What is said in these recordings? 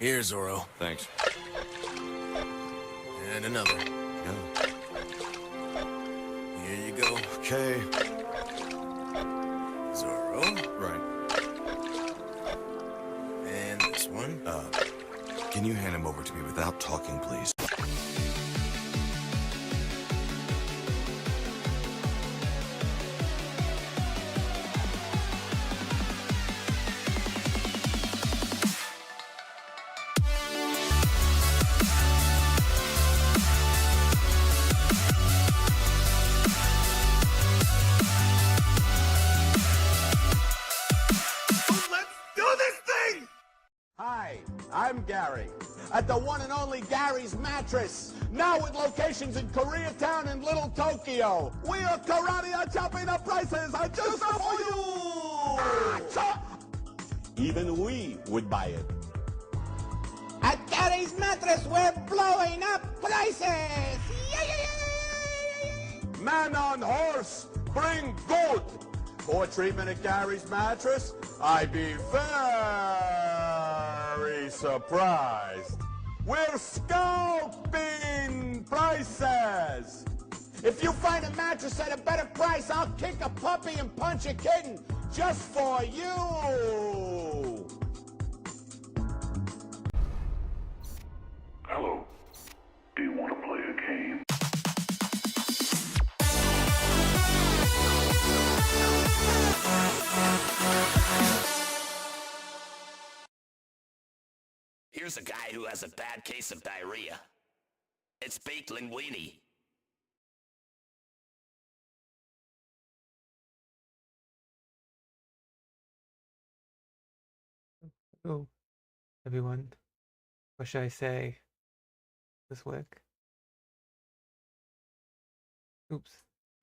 Here, Zorro. Thanks. And another. Yeah. Here you go. Okay. Zorro. Right. And this one. Can you hand him over to me without talking, please? Hi, I'm Gary, at the one and only Gary's Mattress. Now with locations in Koreatown and Little Tokyo. We are karate chopping up prices just for you. Even we would buy it. At Gary's Mattress, we're blowing up prices! Yay! Man on horse, bring good. For treatment at Gary's Mattress, I'd be very surprised. We're scalping prices. If you find a mattress at a better price, I'll kick a puppy and punch a kitten just for you. Hello. Do you want to play a game? Here's a guy who has a bad case of diarrhea. It's baked linguine. Hello, everyone. What should I say this week? Oops.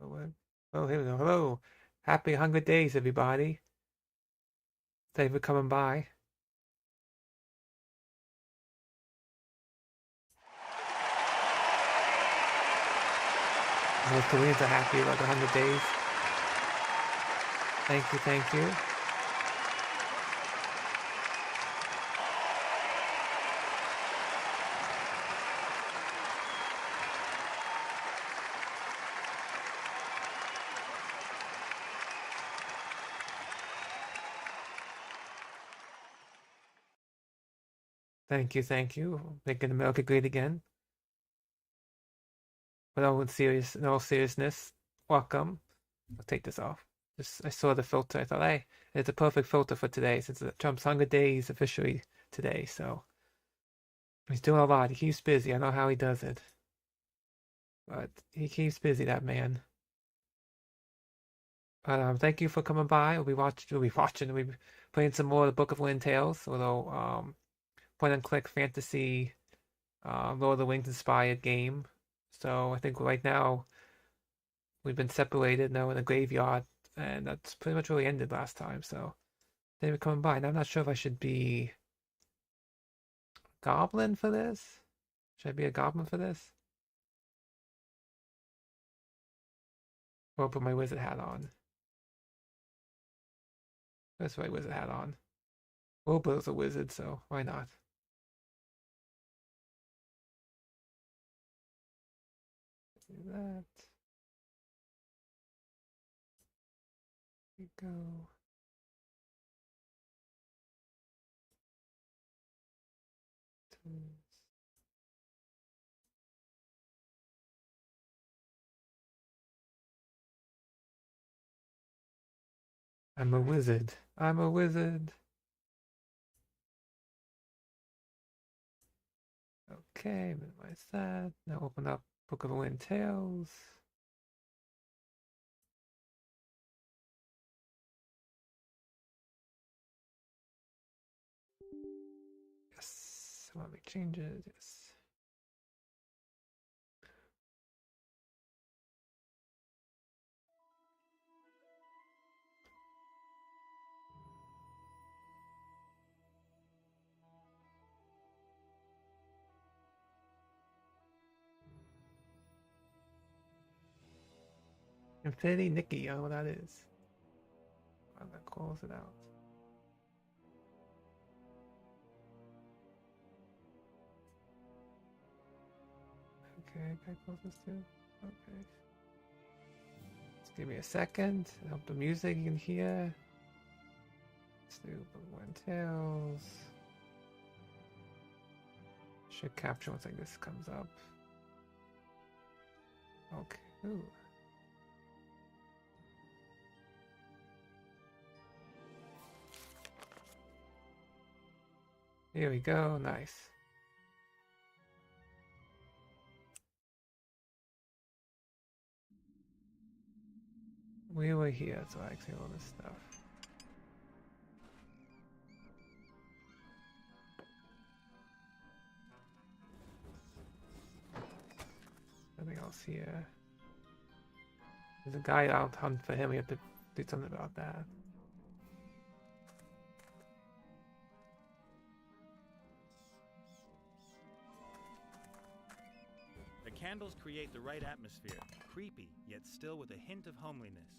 Oh, what? Oh, here we go. Hello. Happy 100 days, everybody. Thank you for coming by. Most Koreans are happy about the 100 days. Thank you, thank you. Thank you, thank you. Making America great again. But in all seriousness, welcome. I'll take this off. I saw the filter. I thought, hey, it's a perfect filter for today since Trump's 100 days officially today. So he's doing a lot. He keeps busy. I know how he does it, but he keeps busy, that man. Thank you for coming by. We'll be watching. We'll be playing some more of the Book of Wind Tales, a little point and click fantasy, Lord of the Rings inspired game. So I think right now we've been separated now in a graveyard, and that's pretty much where we ended last time. So they were coming by, and I'm not sure if I should be a goblin for this. Should I be a goblin for this? Or put my wizard hat on? That's my wizard hat on. Wilbur's a wizard, so why not? Do that. Here we go. I'm a wizard. I'm a wizard. Okay, minimize that. Now open up Book of Wind Tales. Yes. Let me change it. Yes. Infinity Nikki, I don't know what that is. That calls it out. Okay, guy closest to. Okay. Just give me a second. Help the music you can hear. Let's do Wind Tales. Should capture once like this comes up. Okay. Ooh. Here we go. Nice. We were here, so I see all this stuff. Nothing else here. There's a guy out hunt for him. We have to do something about that. The candles create the right atmosphere, creepy, yet still with a hint of homeliness.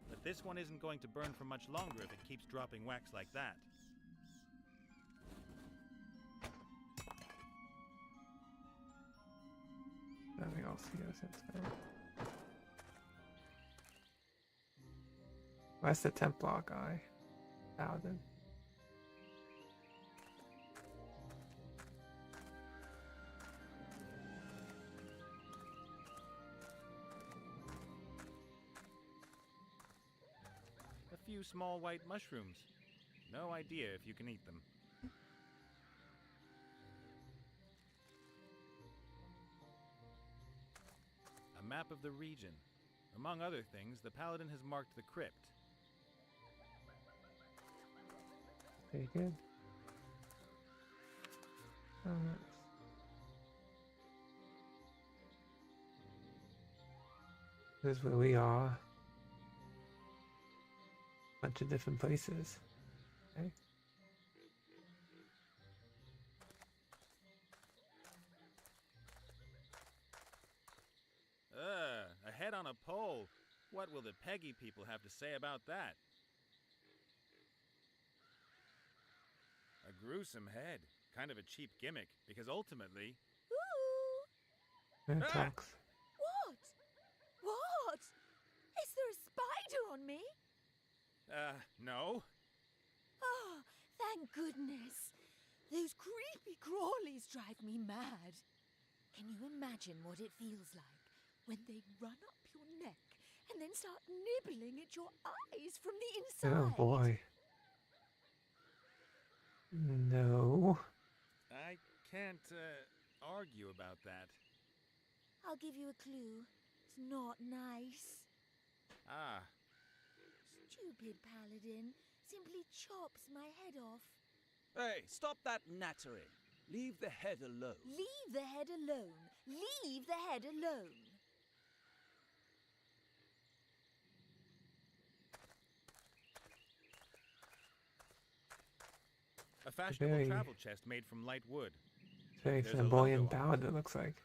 But this one isn't going to burn for much longer if it keeps dropping wax like that. Nothing else here since then. That's the Templar guy. Paladin. A few small white mushrooms. No idea if you can eat them. A map of the region. Among other things, the Paladin has marked the crypt. Very good. Oh, nice. This is where we are. Bunch of different places. Okay. A head on a pole. What will the Peggy people have to say about that? A gruesome head. Kind of a cheap gimmick, because ultimately... Ooh! It Ah! talks. What? What? Is there a spider on me? No. Oh, thank goodness. Those creepy crawlies drive me mad. Can you imagine what it feels like when they run up your neck and then start nibbling at your eyes from the inside? Oh boy. No. I can't, argue about that. I'll give you a clue. It's not nice. Ah, Stupid Paladin simply chops my head off. Hey, stop that nattering. Leave the head alone. Leave the head alone. Leave the head alone. a fashionable Very- travel chest made from light wood. Very There's a flamboyant logo on ballad, it looks like.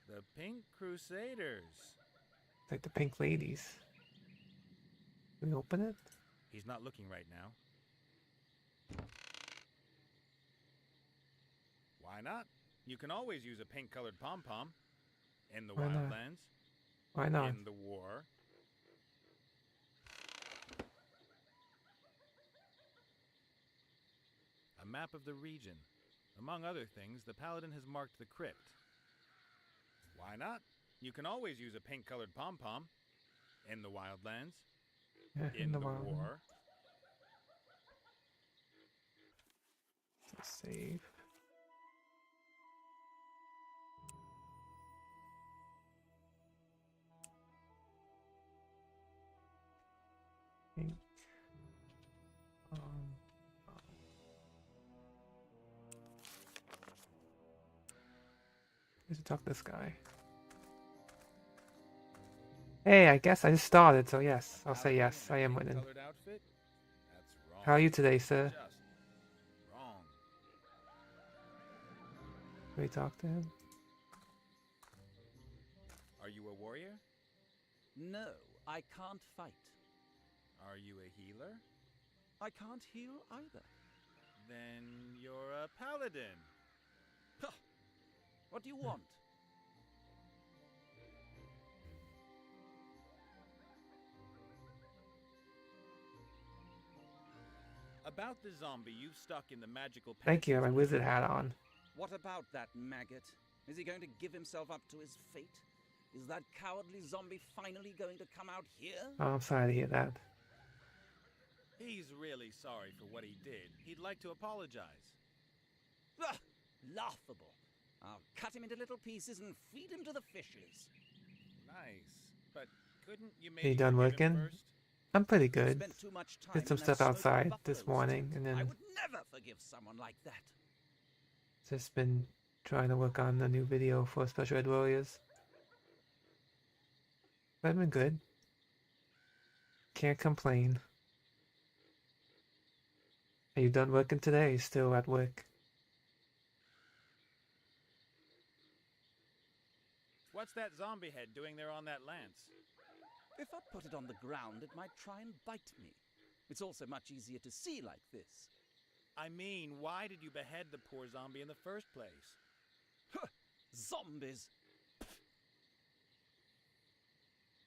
The Pink Crusaders. It's like the Pink Ladies. Can we open it? He's not looking right now. Why not? You can always use a pink-colored pom-pom. In the Why not? wildlands. Why not? In the war. A map of the region. Among other things, the Paladin has marked the crypt. Why not? You can always use a pink-colored pom-pom. In the wildlands. Yeah, In the wild. war. Let's save. Okay. Let's talk to this guy. Hey, I guess I just started, so yes, I'll say yes. I am winning. Pink-colored outfit? That's wrong. How are you today, sir? Just wrong. Can we talk to him? Are you a warrior? No, I can't fight. Are you a healer? I can't heal either. Then you're a paladin. Huh. What do you want? About the zombie you've stuck in the magical Thank you, I have my passage. wizard hat on. What about that maggot? Is he going to give himself up to his fate? Is that cowardly zombie finally going to come out here? Oh, I'm sorry to hear that. He's really sorry for what he did. He'd like to apologize. Ugh, laughable. I'll cut him into little pieces and feed him to the fishes. Nice. But couldn't you maybe Are you done forgive him working? first? I'm pretty good. Spent too much time Did some in that stuff smoky outside buffalo this morning, stew. and I then would never forgive someone like that. just been trying to work on a new video for Special Ed Warriors. But I've been good. Can't complain. Are you done working today? Are you still at work? What's that zombie head doing there on that lance? If I put it on the ground, it might try and bite me. It's also much easier to see like this. I mean, why did you behead the poor zombie in the first place? Huh, zombies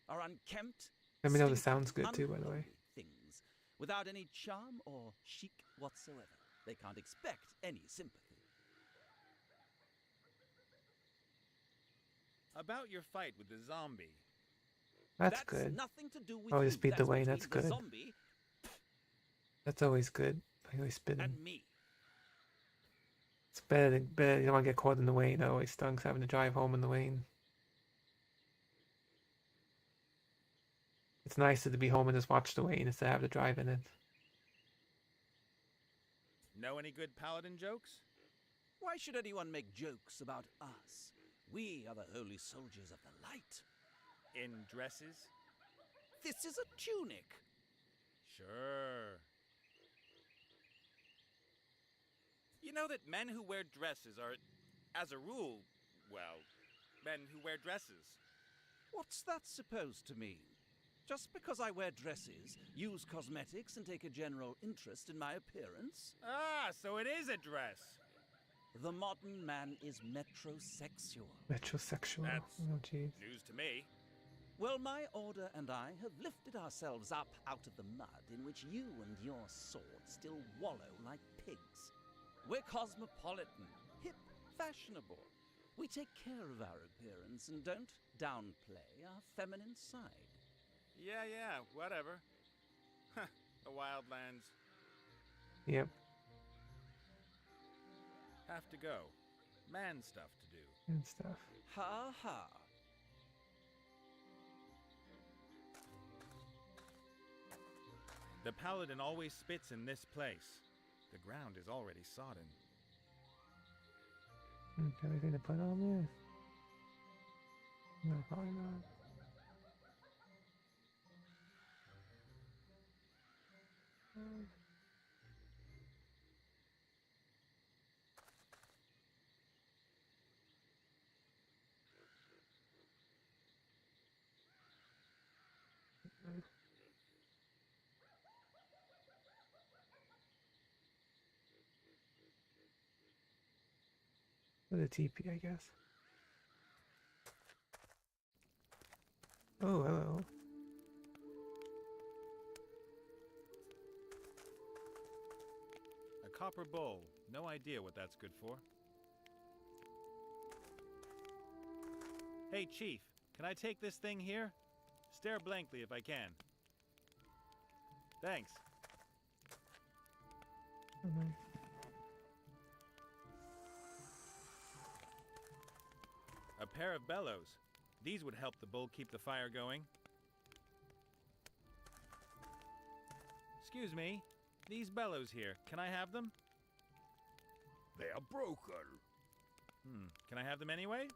are unkempt. Let me know if it stinking, sounds good too, by the way. unholy things, without any charm or chic whatsoever. They can't expect any sympathy. About your fight with the zombie. That's good. Nothing to do with Oh, you. just beat the That's Wayne, between that's the good. zombie That's always good. I always spit him. and me. It's better, you don't want to get caught in the Wayne. It always stunks having to drive home in the Wayne. It's nicer to be home and just watch the Wayne instead of have to drive in it. Know any good paladin jokes? Why should anyone make jokes about us? We are the holy soldiers of the light. In dresses? This is a tunic. Sure. You know that men who wear dresses are, as a rule, well, men who wear dresses. What's that supposed to mean? Just because I wear dresses, use cosmetics, and take a general interest in my appearance? Ah, so it is a dress. The modern man is metrosexual. Metrosexual. That's Oh, jeez. news to me. Well, my order and I have lifted ourselves up out of the mud in which you and your sort still wallow like pigs. We're cosmopolitan, hip, fashionable. We take care of our appearance and don't downplay our feminine side. Yeah, whatever. The Wildlands. Yep. Have to go. Man stuff to do. And stuff. Ha ha. The paladin always spits in this place. The ground is already sodden. Everything to put on there? No, probably not. With a TP, I guess. Oh, hello. A copper bowl. No idea what that's good for. Hey, Chief, can I take this thing here? Stare blankly if I can. Thanks. Mhm. A pair of bellows. These would help the bull keep the fire going. Excuse me, these bellows here, can I have them? They are broken. Can I have them anyway?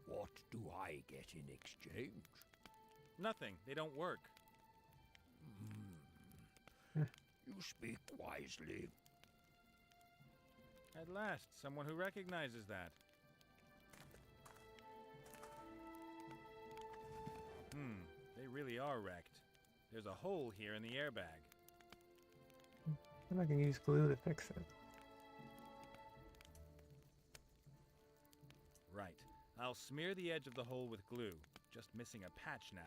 What do I get in exchange? Nothing, they don't work. You speak wisely. At last, someone who recognizes that. They really are wrecked. There's a hole here in the airbag. If I can use glue to fix it. Right. I'll smear the edge of the hole with glue. Just missing a patch now.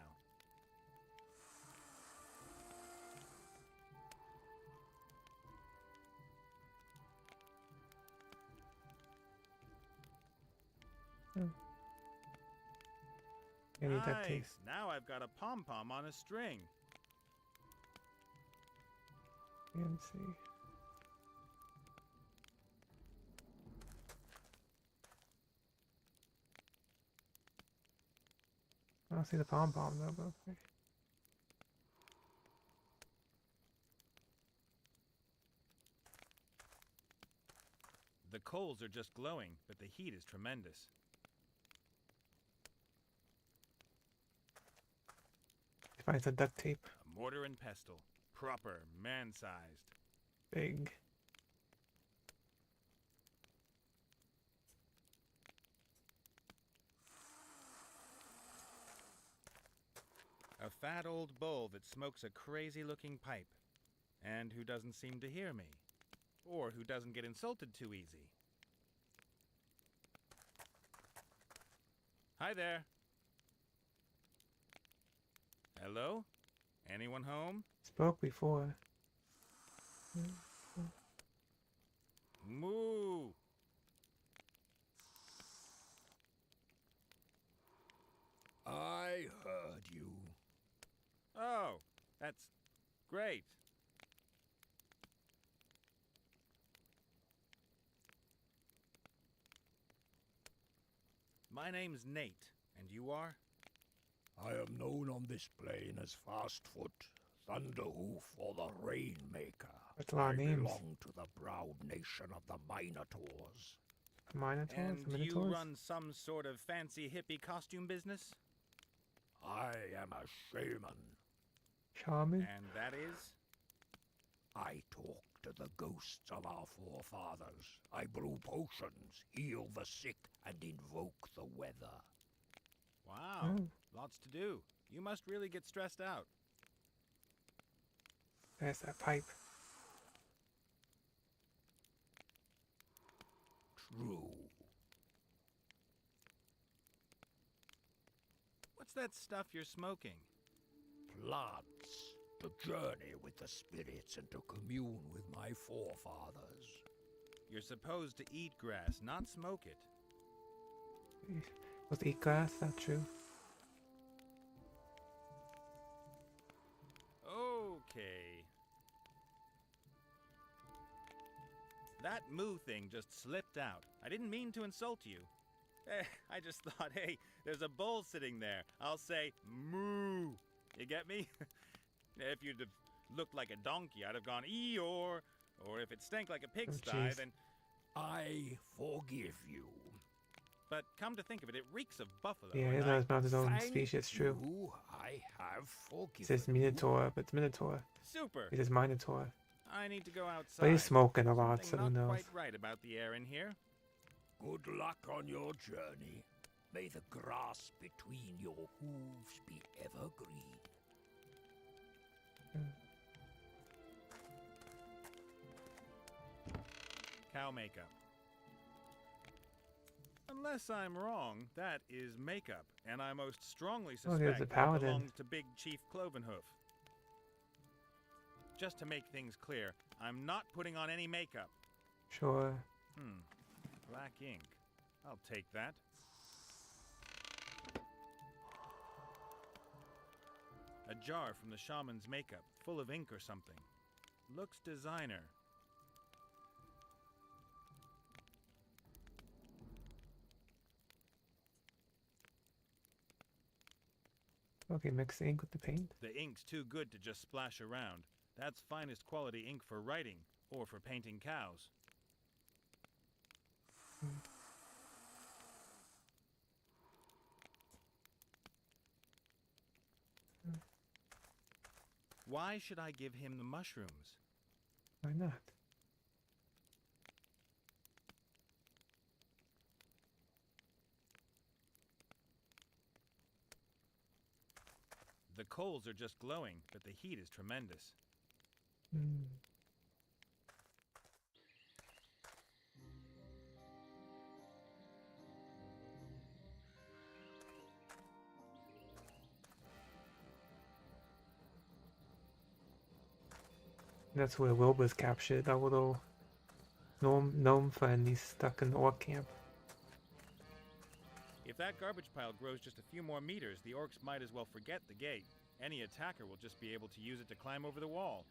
I need duct tape. Nice. Now I've got a pom-pom on a string. Fancy. I don't see the pom-pom though, but okay. The coals are just glowing, but the heat is tremendous. Find some duct tape. A mortar and pestle. Proper, man-sized. Big. A fat old bull that smokes a crazy-looking pipe. And who doesn't seem to hear me. Or who doesn't get insulted too easy. Hi there. Hello? Anyone home? Spoke before. Moo! I heard you. Oh, that's great. My name's Nate, and you are? I am known on this plane as Fastfoot, Thunderhoof, or the Rainmaker. That's a lot of I names. belong to the proud nation of the Minotaurs. Minotaurs? And you Minotaurs? run some sort of fancy hippie costume business? I am a shaman. Shaman? And that is? I talk to the ghosts of our forefathers. I brew potions, heal the sick, and invoke the weather. Wow, Oh. lots to do. You must really get stressed out. There's that pipe. True. What's that stuff you're smoking? Plants. To journey with the spirits and to commune with my forefathers. You're supposed to eat grass, not smoke it. Supposed to eat grass? That's true. Okay. That moo thing just slipped out. I didn't mean to insult you. I just thought, hey, there's a bull sitting there. I'll say moo. You get me? If you'd have looked like a donkey, I'd have gone Eeyore. Or if it stank like a pigsty, jeez. then... I forgive you. But come to think of it, it reeks of buffalo. Yeah, he and knows about his own Thank species, it's true. you. I have It forgiven says Minotaur, but it's Minotaur. Super. It says Minotaur. I need to go outside. But he's smoking a lot, Something so who not knows? quite right about the air in here. you. Good luck on your journey. May the grass between your hooves be evergreen. Cow makeup. Unless I'm wrong, that is makeup, and I most strongly Oh, there's suspect a that paladin. belongs to Big Chief Clovenhoof. Just to make things clear, I'm not putting on any makeup. Sure. Black ink. I'll take that. A jar from the shaman's makeup, full of ink or something. Looks designer. Okay, mix the ink with the paint. The ink's too good to just splash around. That's finest quality ink for writing, or for painting cows. Why should I give him the mushrooms? Why not? The coals are just glowing, but the heat is tremendous. That's where Wilbur's captured, our little gnome friend. He's stuck in the orc camp. If that garbage pile grows just a few more meters, the orcs might as well forget the gate. Any attacker will just be able to use it to climb over the wall.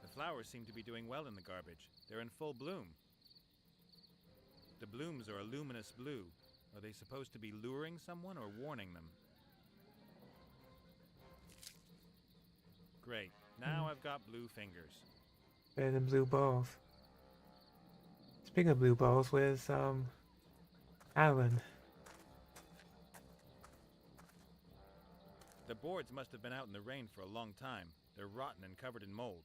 The flowers seem to be doing well in the garbage. They're in full bloom. The blooms are a luminous blue. Are they supposed to be luring someone or warning them? Great. Now I've got blue fingers. Better than blue balls. Speaking of blue balls, where's Alan? The boards must have been out in the rain for a long time. They're rotten and covered in mold.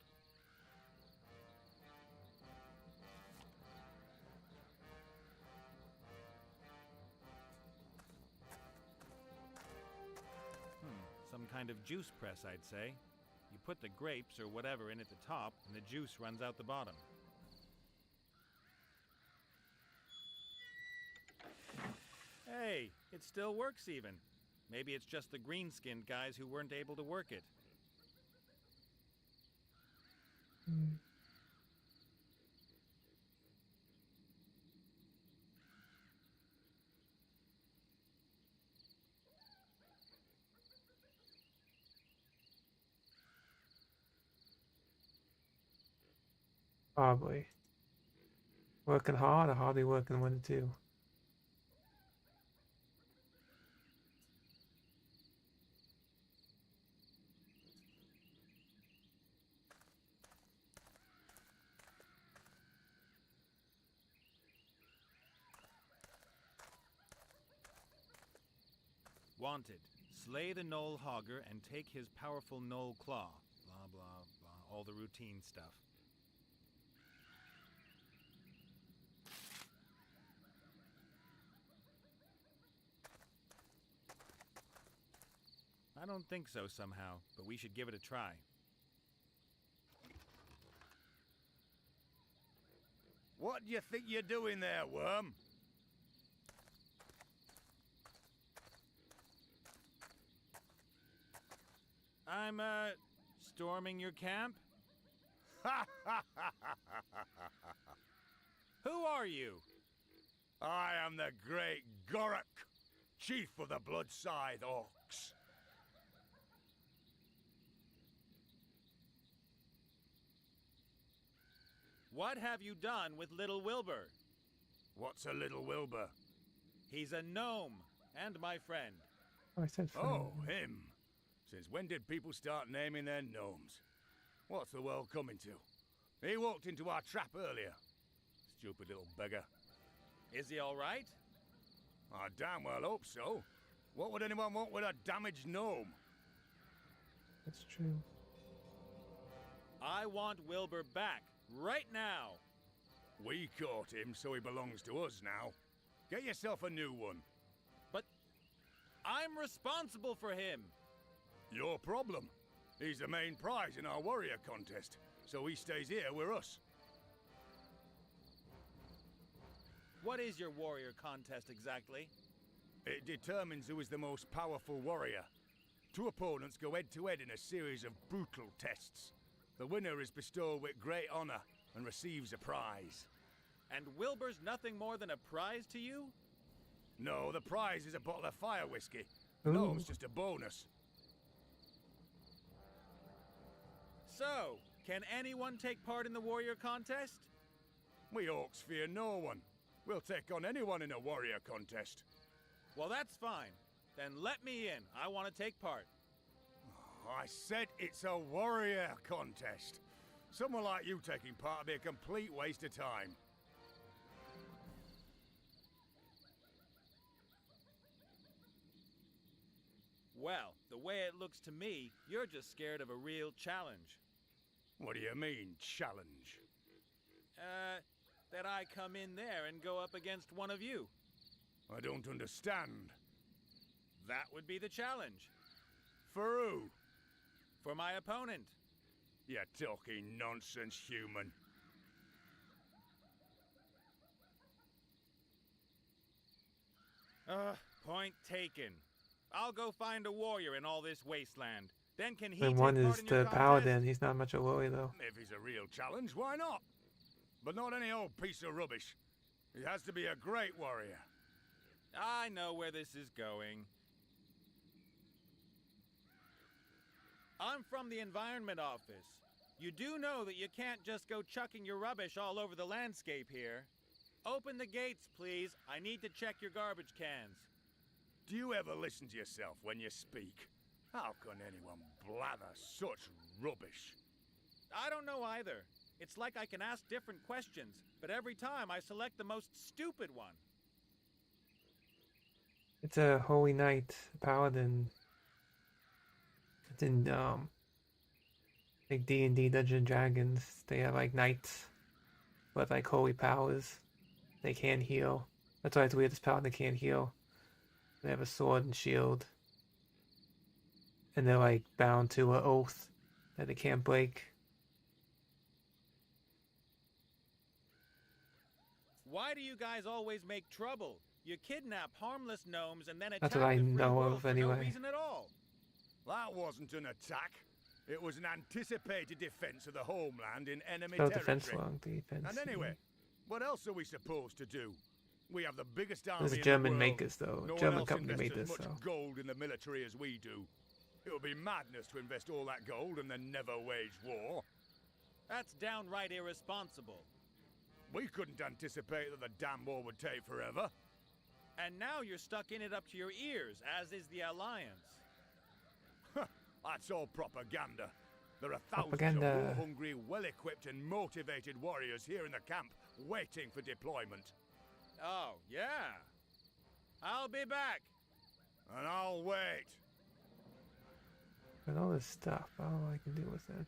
Some kind of juice press, I'd say. You put the grapes or whatever in at the top, and the juice runs out the bottom. Hey, it still works even. Maybe it's just the green-skinned guys who weren't able to work it. Probably. Working hard or hardly working 1 to 2? Wanted. Slay the Knoll Hogger and take his powerful Knoll Claw. Blah, blah, blah. All the routine stuff. I don't think so somehow, but we should give it a try. What do you think you're doing there, worm? I'm, storming your camp? Who are you? I am the great Gorok, chief of the Bloodscythe Orcs. What have you done with little Wilbur? What's a little Wilbur? He's a gnome, and my friend. Oh, I said friend. Oh, him. Since when did people start naming their gnomes? What's the world coming to? He walked into our trap earlier. Stupid little beggar. Is he all right? I damn well hope so. What would anyone want with a damaged gnome? That's true. I want Wilbur back, right now. We caught him, so he belongs to us now. Get yourself a new one. But I'm responsible for him. Your problem. He's the main prize in our warrior contest, so he stays here with us. What is your warrior contest exactly? It determines who is the most powerful warrior. Two opponents go head-to-head in a series of brutal tests. The winner is bestowed with great honor and receives a prize. And Wilbur's nothing more than a prize to you? No, the prize is a bottle of fire whiskey. Ooh. No, it's just a bonus. So, can anyone take part in the warrior contest? We orcs fear no one. We'll take on anyone in a warrior contest. Well, that's fine. Then let me in. I want to take part. I said it's a warrior contest. Someone like you taking part would be a complete waste of time. Well, the way it looks to me, you're just scared of a real challenge. What do you mean, challenge? That I come in there and go up against one of you. I don't understand. That would be the challenge. For who? For my opponent. You're talking nonsense, human. Point taken. I'll go find a warrior in all this wasteland. Then can he When take one part is in your the contest? paladin, he's not much a warrior though. If he's a real challenge, why not? But not any old piece of rubbish. He has to be a great warrior. I know where this is going. I'm from the Environment Office. You do know that you can't just go chucking your rubbish all over the landscape here. Open the gates, please. I need to check your garbage cans. Do you ever listen to yourself when you speak? How can anyone blather such rubbish? I don't know either. It's like I can ask different questions, but every time I select the most stupid one. It's a holy knight, paladin. It's in like D&D Dungeons and Dragons. They have like knights with like holy powers. They can't heal. That's why it's weird. This paladin can't heal. They have a sword and shield, and they're like bound to an oath that they can't break. Why do you guys always make trouble? You kidnap harmless gnomes and then attack That's what I the free know world of for anyway. no reason at all. That wasn't an attack. It was an anticipated defense of the homeland in enemy No territory. defense wrong, defense. And anyway, what else are we supposed to do? We have the biggest army Those in the German world. makers, though. No one German else company invests made as this, much so. gold in the military as we do. It would be madness to invest all that gold and then never wage war. That's downright irresponsible. We couldn't anticipate that the damn war would take forever. And now you're stuck in it up to your ears, as is the Alliance. That's all propaganda. There are thousands Propaganda. of war-hungry, well-equipped and motivated warriors here in the camp, waiting for deployment. Oh, yeah. I'll be back. And I'll wait. But all this stuff, I don't know what I can do with it.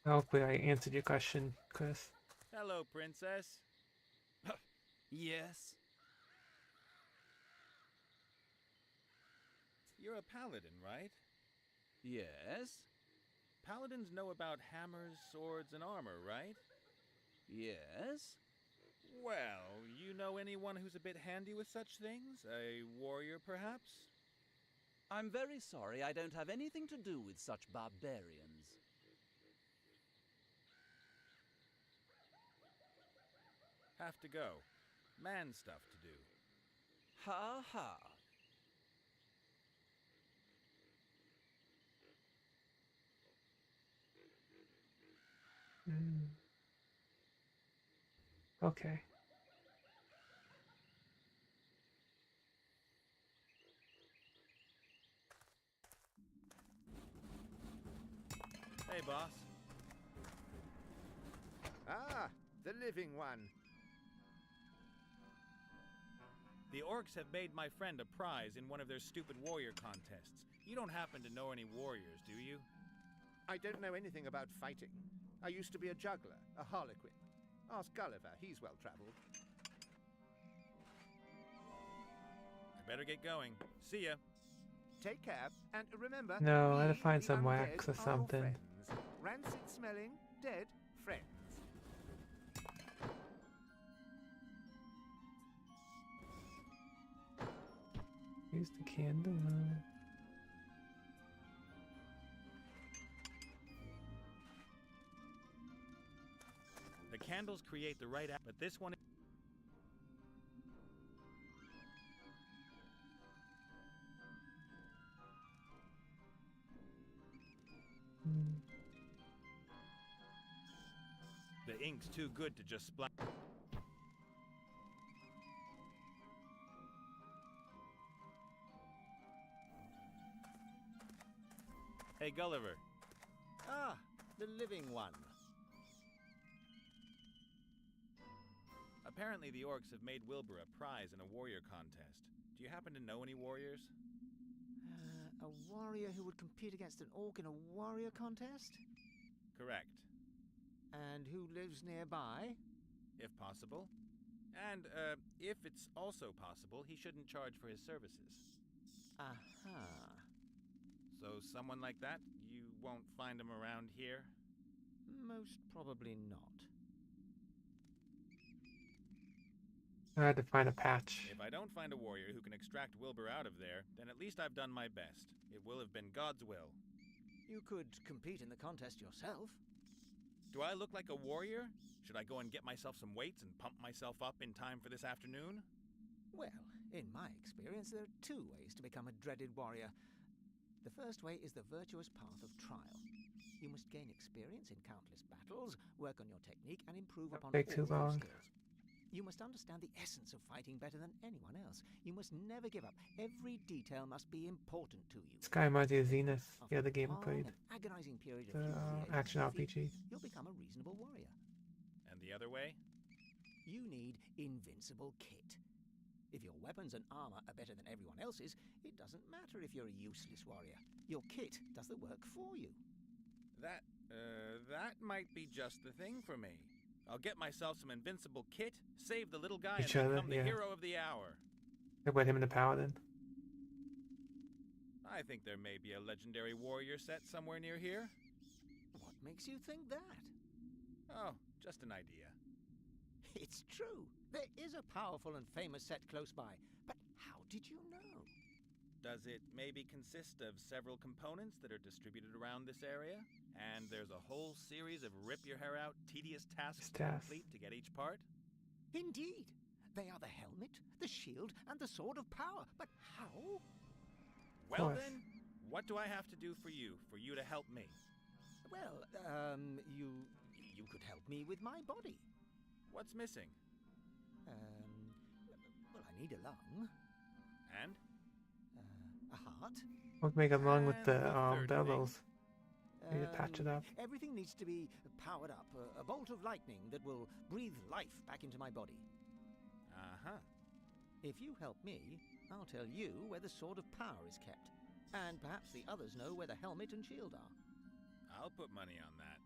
Hopefully I answered your question, Chris. Hello, Princess. Yes? You're a paladin, right? Yes? Paladins know about hammers, swords, and armor, right? Yes? Well, you know anyone who's a bit handy with such things? A warrior, perhaps? I'm very sorry I don't have anything to do with such barbarians. Have to go. Man stuff to do. Ha ha. Okay. Hey, boss. Ah, the living one. The orcs have made my friend a prize in one of their stupid warrior contests. You don't happen to know any warriors, do you? I don't know anything about fighting. I used to be a juggler, a harlequin. Ask Gulliver, he's well-traveled. I better get going. See ya. Take care, and remember... No, I had to we, find the some undead, wax or are your something. friends. Rancid smelling, dead friends. Use the candle. The candles create the right but this one. The ink's too good to just splash. Hey, Gulliver. Ah, the living one. Apparently the orcs have made Wilbur a prize in a warrior contest. Do you happen to know any warriors? A warrior who would compete against an orc in a warrior contest? Correct. And who lives nearby? If possible. And, if it's also possible, he shouldn't charge for his services. Aha. So someone like that, you won't find him around here? Most probably not. I had to find a patch. If I don't find a warrior who can extract Wilbur out of there, then at least I've done my best. It will have been God's will. You could compete in the contest yourself. Do I look like a warrior? Should I go and get myself some weights and pump myself up in time for this afternoon? Well, in my experience, there are two ways to become a dreaded warrior. The first way is the virtuous path of trial. You must gain experience in countless battles, work on your technique, and improve upon all Take too your long. skills. You must understand the essence of fighting better than anyone else. You must never give up. Every detail must be important to you. This guy reminds me of Zenith, the After other game I long played. and agonizing period of The humiliation action and defeat, RPG. you'll become a reasonable warrior. And the other way? You need invincible kit. If your weapons and armor are better than everyone else's, it doesn't matter if you're a useless warrior. Your kit does the work for you. That might be just the thing for me. I'll get myself some invincible kit, save the little guy, Each and other, become the yeah. hero of the hour. I put him in the paladin. I think there may be a legendary warrior set somewhere near here. What makes you think that? Oh, just an idea. It's true. There is a powerful and famous set close by. But how did you know? Does it maybe consist of several components that are distributed around this area? And there's a whole series of rip-your-hair-out, tedious tasks to complete to get each part? Indeed. They are the helmet, the shield, and the sword of power. But how? Well then, what do I have to do for you to help me? Well, you could help me with my body. What's missing? Well, I need a lung. And? A heart. We'll make a lung with the third bellows. Need to patch it up. Everything needs to be powered up. A bolt of lightning that will breathe life back into my body. Uh-huh. If you help me, I'll tell you where the Sword of Power is kept. And perhaps the others know where the helmet and shield are. I'll put money on that.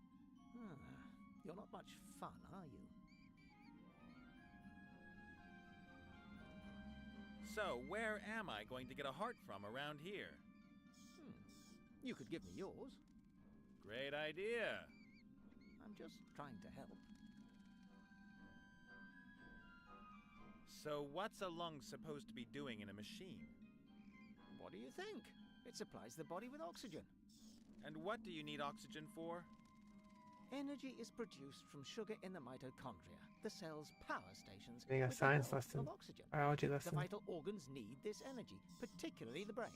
You're not much fun, are you? So, where am I going to get a heart from around here? You could give me yours. Great idea. I'm just trying to help. So, what's a lung supposed to be doing in a machine? What do you think? It supplies the body with oxygen. And what do you need oxygen for? Energy is produced from sugar in the mitochondria, the cell's power stations. Getting a with the science help lesson, of oxygen. biology The lesson. vital organs need this energy, particularly the brain.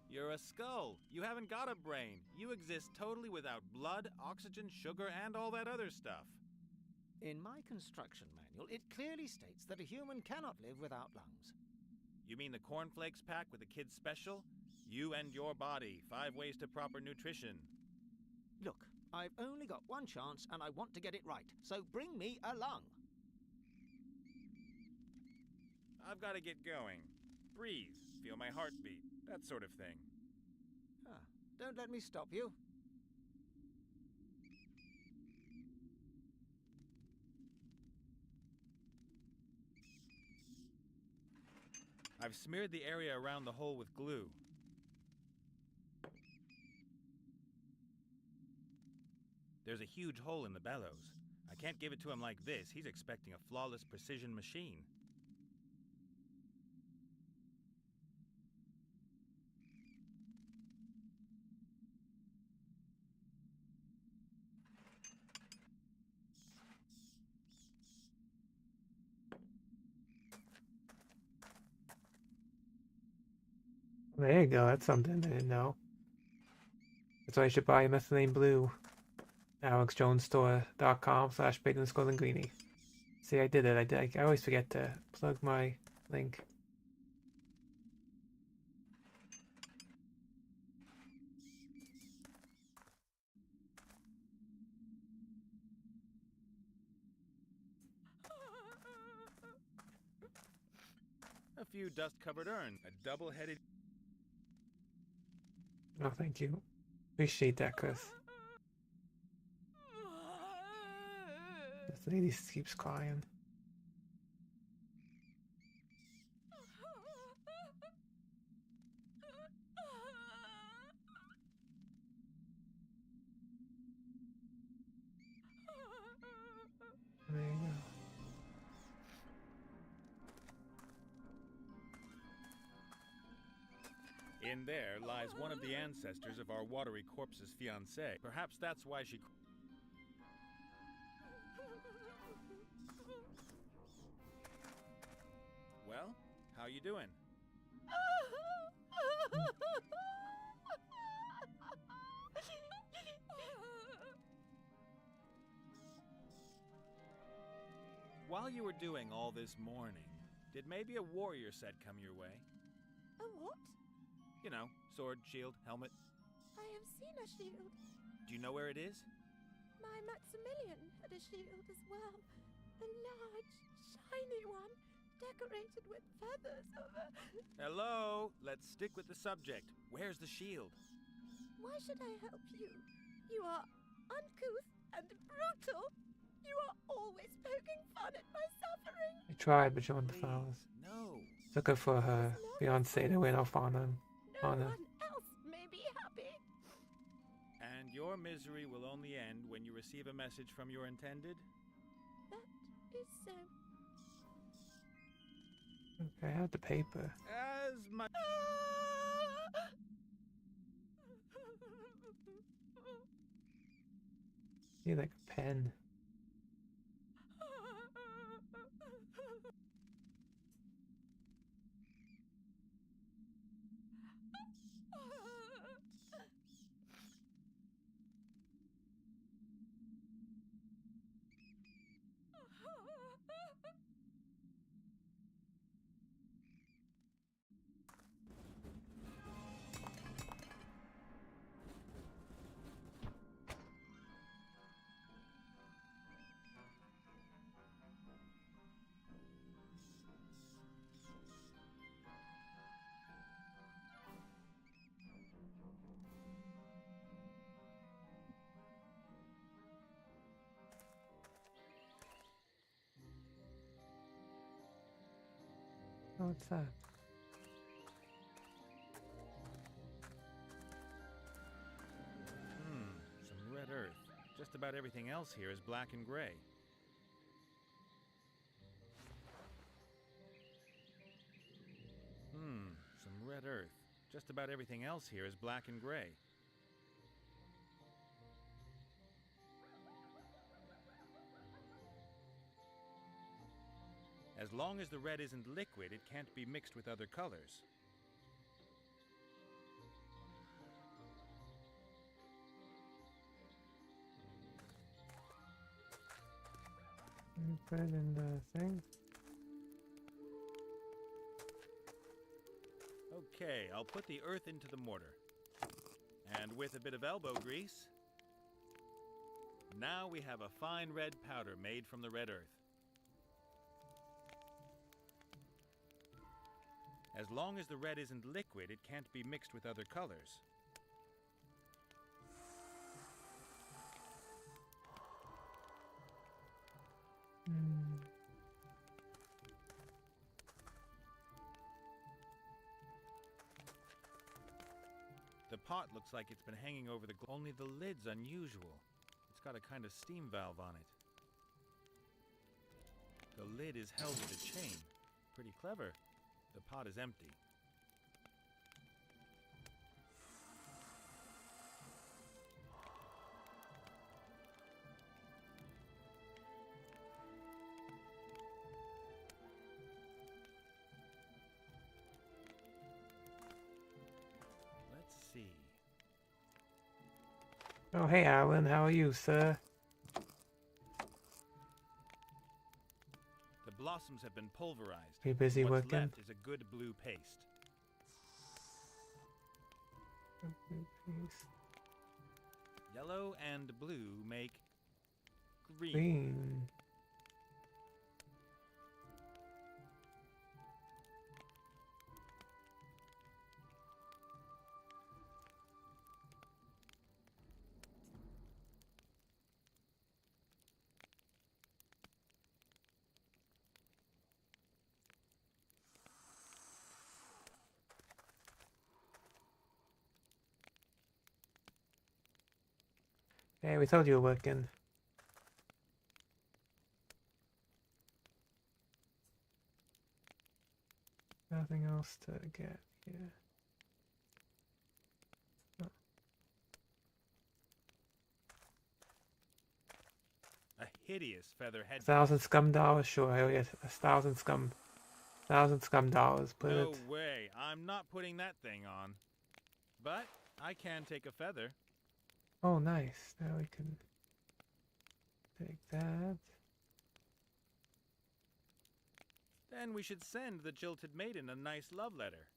You're a skull. You haven't got a brain. You exist totally without blood, oxygen, sugar, and all that other stuff. In my construction manual, it clearly states that a human cannot live without lungs. You mean the cornflakes pack with the kids' special? You and your body, 5 ways to proper nutrition. Look, I've only got one chance and I want to get it right, so bring me a lung. I've got to get going. Breathe, feel my heartbeat, that sort of thing. Don't let me stop you. I've smeared the area around the hole with glue. there's a huge hole in the bellows. I can't give it to him like this. He's expecting a flawless precision machine. There you go. That's something I didn't know. That's why you should buy methylene blue. AlexJonesStore.com/PeytonSkullandGreenie. See, I did it. I always forget to plug my link. A few dust-covered urns, a double-headed... Oh, thank you. Appreciate that, Chris. This lady keeps crying. There you go. In there lies one of the ancestors of our watery corpse's fiancé. Perhaps that's why she... Well, how you doing? While you were doing all this mourning, did maybe a warrior set come your way? A what? You know, sword, shield, helmet. I have seen a shield. Do you know where it is? My Maximilian had a shield as well. A large, shiny one, decorated with feathers of a... Hello? Let's stick with the subject. Where's the shield? Why should I help you? You are uncouth and brutal. You are always poking fun at my suffering. I tried, but she wanted the flowers. No. Took her for her fiance to went off on him. No one else may be happy. And your misery will only end when you receive a message from your intended? That is so. Okay, I have the paper. As my... Need like a pen. What's that? Some red earth. Just about everything else here is black and gray. Some red earth. Just about everything else here is black and gray. As long as the red isn't liquid, it can't be mixed with other colors. Put it in the thing. Okay, I'll put the earth into the mortar. And with a bit of elbow grease, now we have a fine red powder made from the red earth. As long as the red isn't liquid, it can't be mixed with other colors. The pot looks like it's been hanging over the only the lid's unusual. It's got a kind of steam valve on it. The lid is held with a chain. Pretty clever. The pot is empty. Let's see. Oh, hey, Alan. How are you, sir? The blossoms have been pulverized. Are you busy What's working? left is a good blue paste. Yellow and blue make green. Green. Hey, we told you were working. Nothing else to get here. A hideous feather head. 1,000 scum dollars? Sure, hell yes. 1,000 scum. 1,000 scum dollars. Put No it. way. I'm not putting that thing on. But I can take a feather. Oh, nice. Now we can take that. Then we should send the jilted maiden a nice love letter.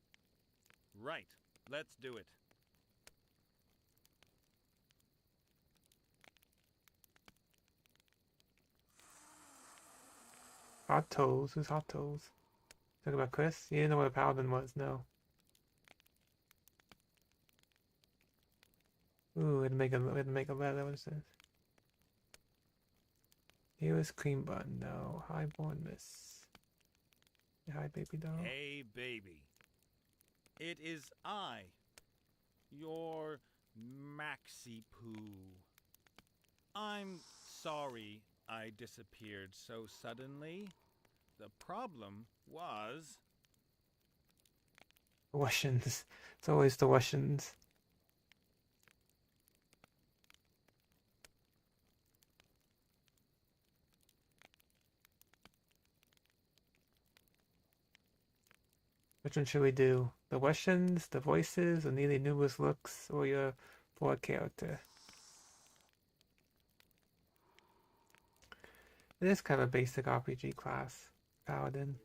Right. Let's do it. Hot Toes? Who's Hot Toes? Talk about Chris? You didn't know what a paladin was, no. Ooh, we had to make a letter. What is this? Here is cream bun. No. Highborn miss. Hi, baby doll. Hey, baby. It is I, your Maxi Poo. I'm sorry I disappeared so suddenly. The problem was... Russians. It's always the Russians. Which one should we do? The Russians, the voices, or nearly numerous looks, or your board character? It is kind of a basic RPG class, Paladin.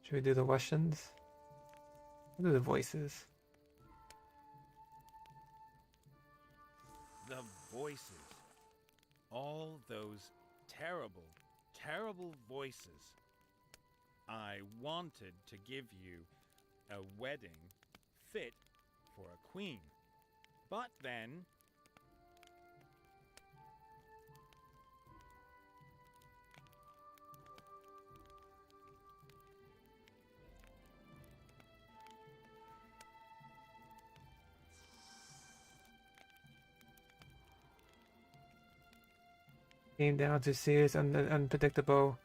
Should we do the Russians? We'll do the voices. The voices. All those terrible, terrible voices. I wanted to give you a wedding fit for a queen. But then... Came down to serious, unpredictable,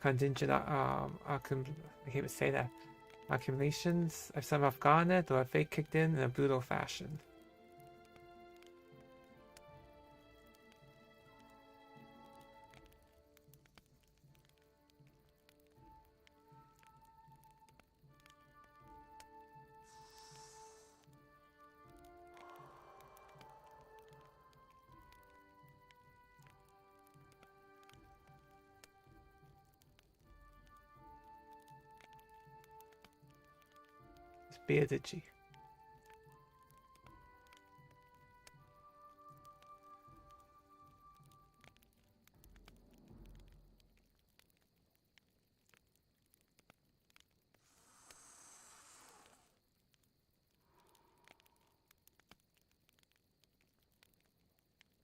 contingent, I can't even say that, accumulations. I've somehow forgotten it, or a fate kicked in a brutal fashion. Beardici.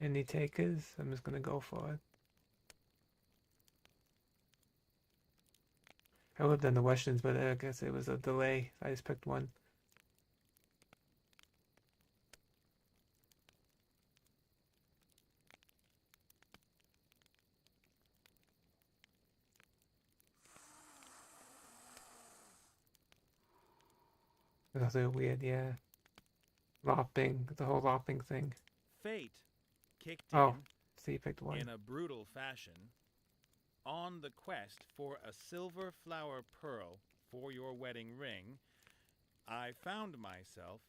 Any takers? I'm just gonna go for it. I would have done the questions, but I guess it was a delay. I just picked one. That's a weird, yeah. Lopping, the whole lopping thing. Fate kicked Oh, so you picked one. in a brutal fashion on the quest for a silver flower pearl for your wedding ring. I found myself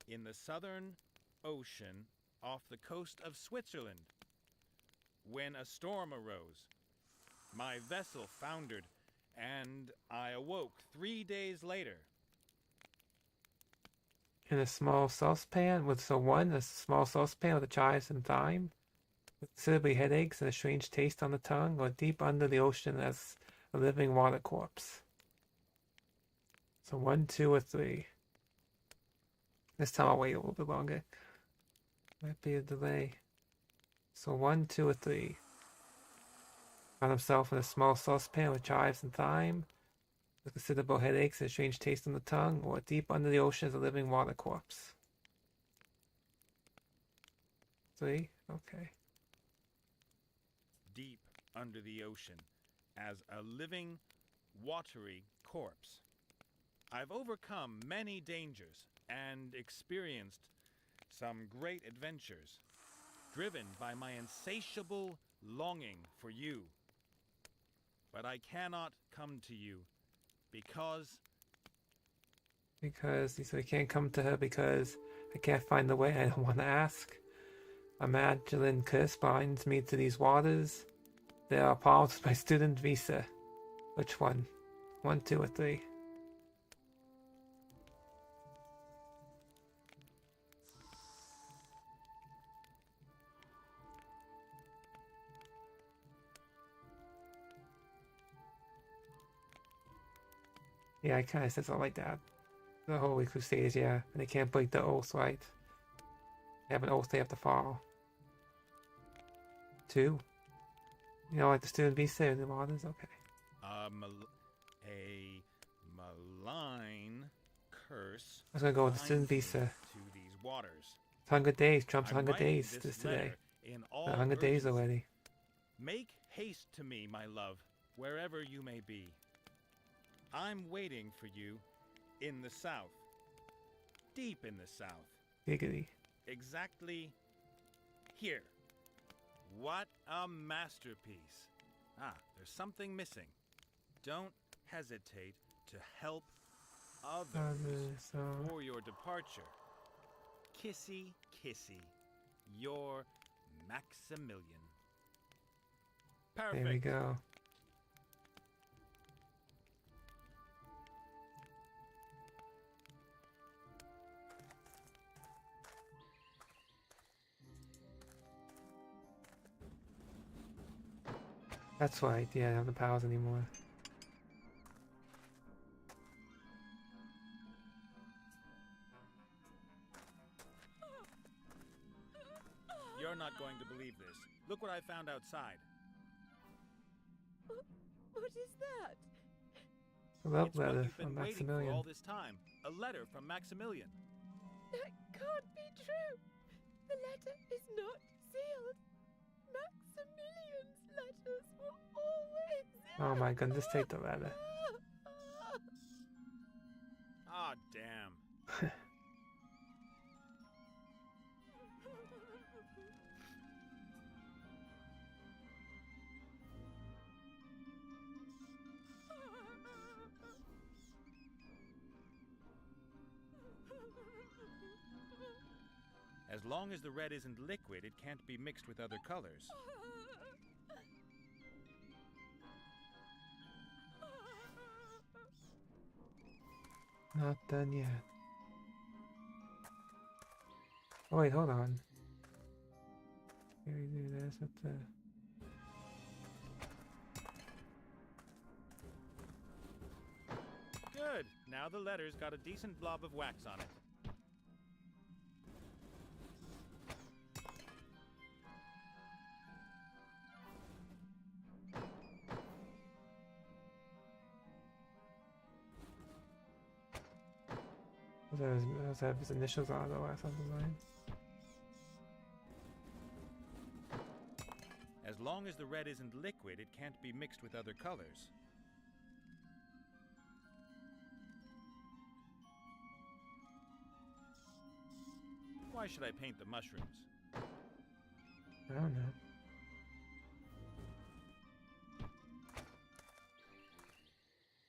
in the southern ocean off the coast of Switzerland when a storm arose. My vessel foundered, and I awoke 3 days later. In a small saucepan with a small saucepan with a chives and thyme, with considerably headaches and a strange taste on the tongue, or deep under the ocean as a living water corpse. So 1, 2, or 3. This time I'll wait a little bit longer. Might be a delay. So 1, 2, or 3. Found himself in a small saucepan with chives and thyme, with considerable headaches and a strange taste on the tongue, or deep under the ocean as a living water corpse. 3? Okay. Deep under the ocean as a living, watery corpse. I've overcome many dangers and experienced some great adventures, driven by my insatiable longing for you. But I cannot come to you because He said, I can't come to her because I can't find the way. I don't want to ask. A Magdalene curse binds me to these waters. There are problems with my student visa. Which one? 1, 2, or 3? Yeah, I kind of said something like that. The Holy Crusades, yeah. And they can't break the oath, right? They have an oath they have to follow. 2? You know, like the student visa in the waters? Okay. a malign curse I was gonna go with the student binds me visa. to these waters. 100 days. Trump's I'm 100 writing days this this today. letter in all 100 days urgency. already. Make haste to me, my love, wherever you may be. I'm waiting for you in the south. Deep in the south. Giggity. Exactly here. What a masterpiece. Ah, there's something missing. Don't hesitate to help others before your departure. Kissy, kissy, your Maximilian. Perfect. There we go. That's right, yeah, I don't have the powers anymore. You're not going to believe this. Look what I found outside. What is that? A love It's what letter you've been from waiting for Maximilian. all this time. A letter from Maximilian. That can't be true. The letter is not sealed. Maximilian's letters were always sealed. Oh my goodness, just take the letter. Ah, damn. As long as the red isn't liquid, it can't be mixed with other colors. Not done yet. Oh wait, hold on. Here we do this with the... Good. Now the letter's got a decent blob of wax on it. Does have his initials on the last design? As long as the red isn't liquid, it can't be mixed with other colors. Why should I paint the mushrooms? I don't know.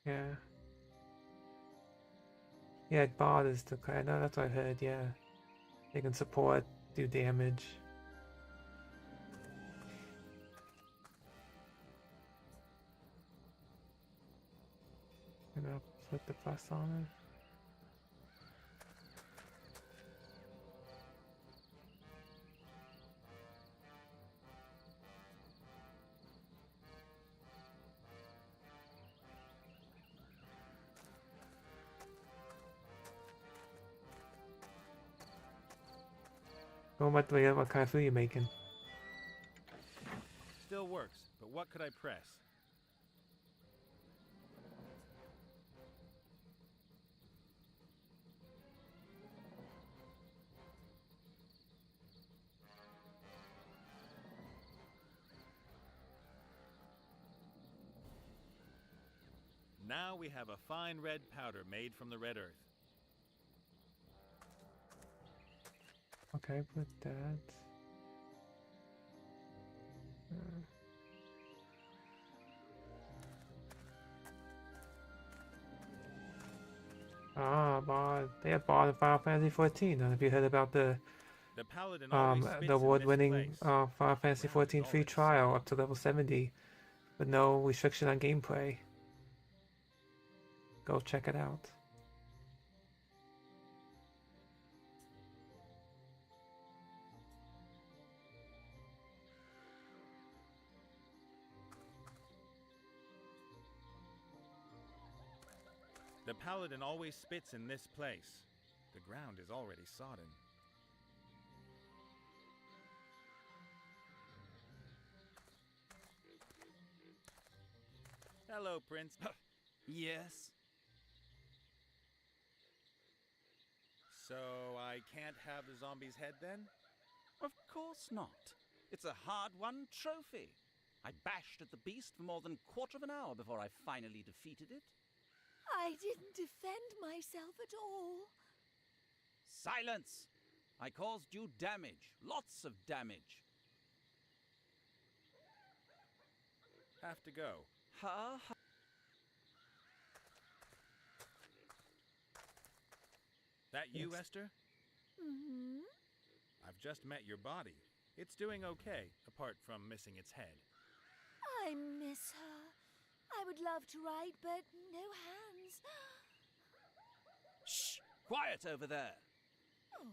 Yeah. Yeah, Bard is the kind. No, that's what I heard. Yeah, they can support, do damage. Gonna put the plus on it. What kind of food are you making? Still works, but what could I press? Now we have a fine red powder made from the red earth. Okay, put that. Bard. They have Bard in Final Fantasy 14. I don't know if you heard about the paladin always spits the award-winning in this place. Final Fantasy 14 free trial up to level 70, with no restriction on gameplay. Go check it out. The paladin always spits in this place. The ground is already sodden. Hello, Prince. Yes? So I can't have the zombie's head then? Of course not. It's a hard-won trophy. I bashed at the beast for more than a quarter of an hour before I finally defeated it. I didn't defend myself at all. Silence! I caused you damage. Lots of damage. Have to go. Ha ha. That you, Esther? Mm-hmm. I've just met your body. It's doing okay, apart from missing its head. I miss her. I would love to write, but no hands. Shh! Quiet over there! Oh.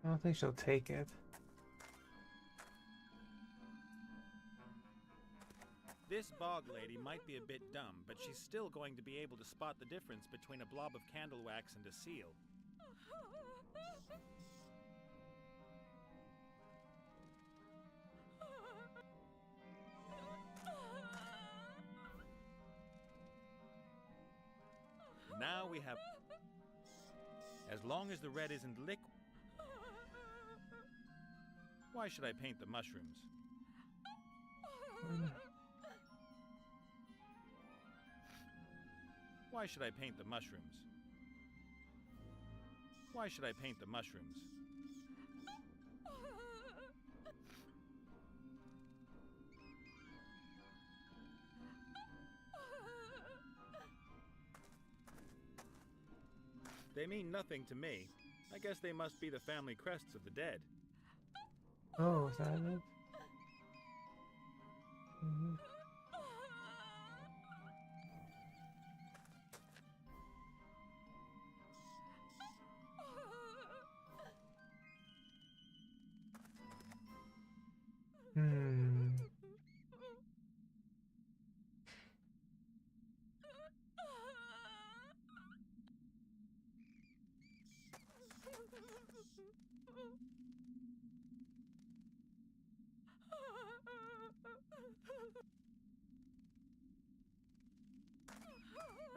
I don't think she'll take it. This bog lady might be a bit dumb, but she's still going to be able to spot the difference between a blob of candle wax and a seal. Now we have... As long as the red isn't liquid... Why should I paint the mushrooms? Why should I paint the mushrooms? Why should I paint the mushrooms? They mean nothing to me. I guess they must be the family crests of the dead. Oh, is that it? Mm-hmm.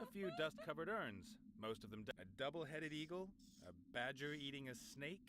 A few dust-covered urns, most of them a double-headed eagle, a badger eating a snake.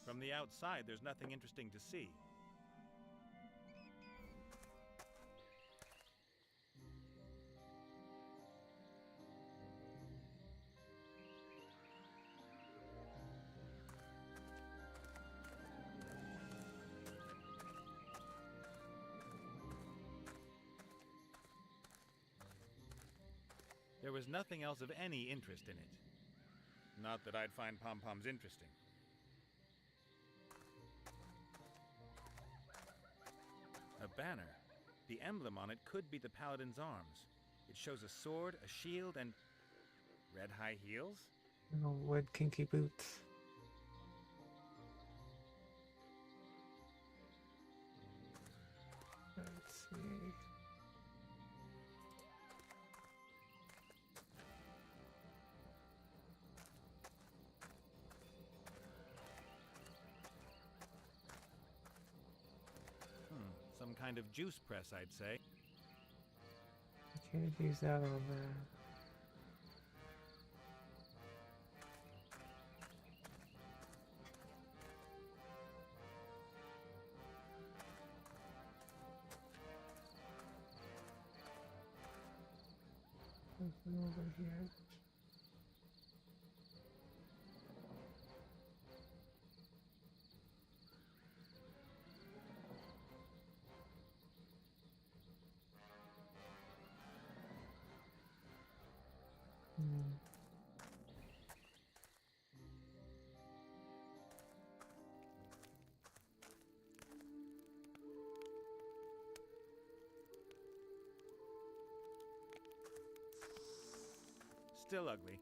From the outside, there's nothing interesting to see. There was nothing else of any interest in it. Not that I'd find pom-poms interesting. A banner. The emblem on it could be the paladin's arms. It shows a sword, a shield, and red high heels? No, wood kinky boots. Let's see. Some kind of juice press, I'd say. You can't use that on there. Something over here. Still ugly.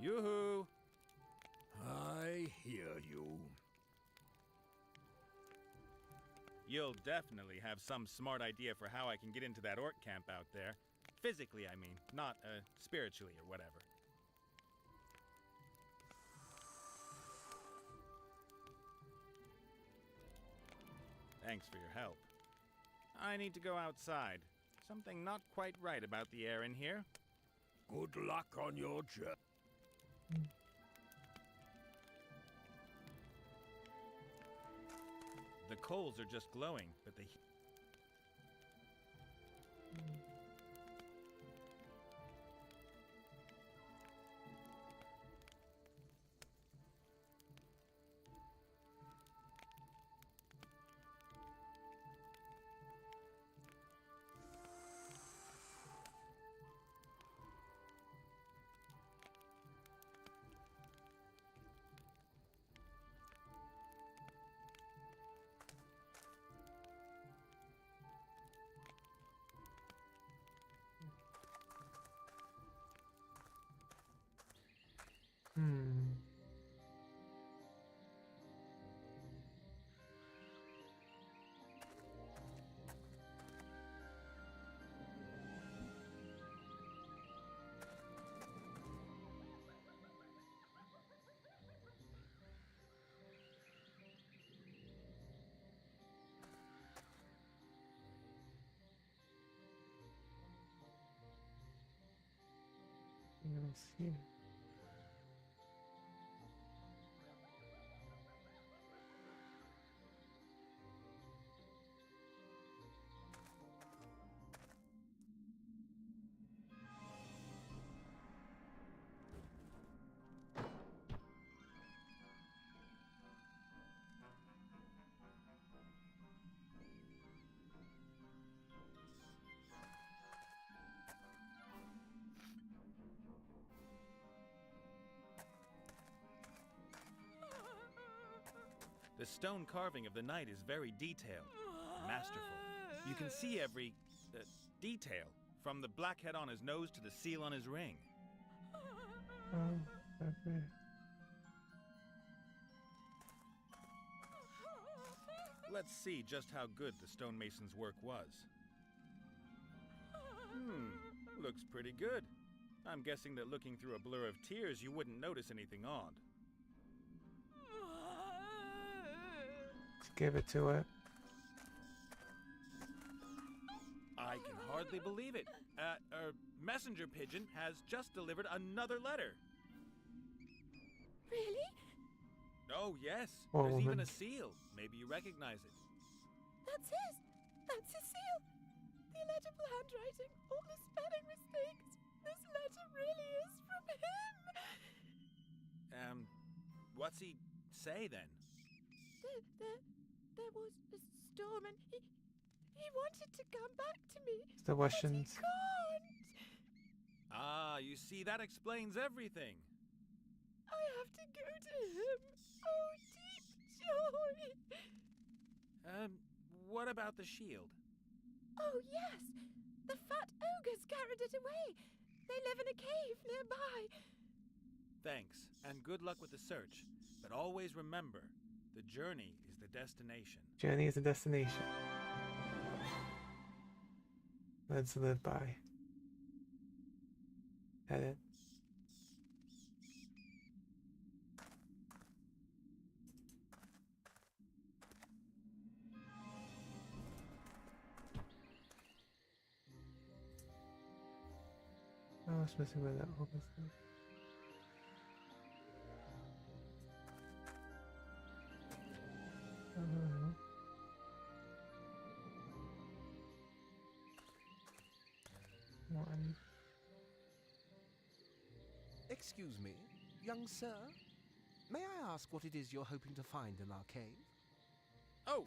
Yoo-hoo! I hear you. You'll definitely have some smart idea for how I can get into that orc camp out there. Physically, I mean, not spiritually or whatever. Thanks for your help. I need to go outside. Something not quite right about the air in here. Good luck on your journey. The coals are just glowing, but the Let's see. The stone carving of the knight is very detailed, masterful. You can see every detail, from the black head on his nose to the seal on his ring. Oh, okay. Let's see just how good the stonemason's work was. Looks pretty good. I'm guessing that looking through a blur of tears, you wouldn't notice anything odd. Let's give it to it. I can hardly believe it. A messenger pigeon has just delivered another letter. Really? Oh, yes. Oh, There's even woman. a seal. Maybe you recognize it. That's his. That's his seal. The illegible handwriting, all the spelling mistakes. This letter really is from him. What's he say then? There was a storm and he wanted to come back to me. It's the Russians. But he can't. Ah, you see, that explains everything. I have to go to him. Oh, deep joy. What about the shield? Oh, yes. The fat ogres carried it away. They live in a cave nearby. Thanks, and good luck with the search. But always remember, the journey is the destination. Journey is a destination. Let's live by. Edit. I was messing with that August thing. One. Excuse me, young sir. May I ask what it is you're hoping to find in our cave? Oh,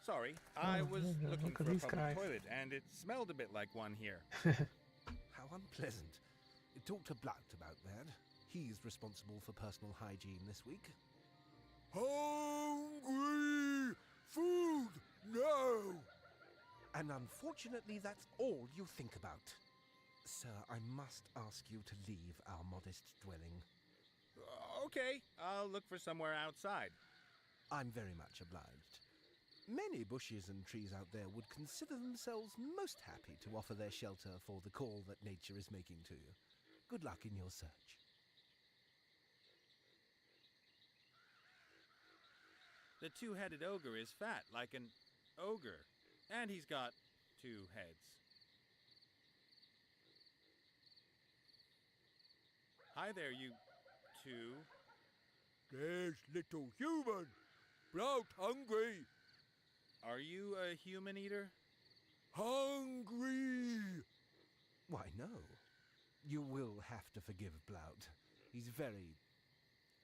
sorry. I was yeah, looking look at for a these public guys. toilet, and it smelled a bit like one here. How unpleasant. Talk to Blatt about that. He's responsible for personal hygiene this week. Hungry! Food! No! And unfortunately, that's all you think about. Sir, I must ask you to leave our modest dwelling. Okay, I'll look for somewhere outside. I'm very much obliged. Many bushes and trees out there would consider themselves most happy to offer their shelter for the call that nature is making to you. Good luck in your search. The two-headed ogre is fat, like an ogre. And he's got 2 heads. Hi there, you two. There's little human. Blout hungry. Are you a human eater? Hungry. Why, no. You will have to forgive Blout. He's very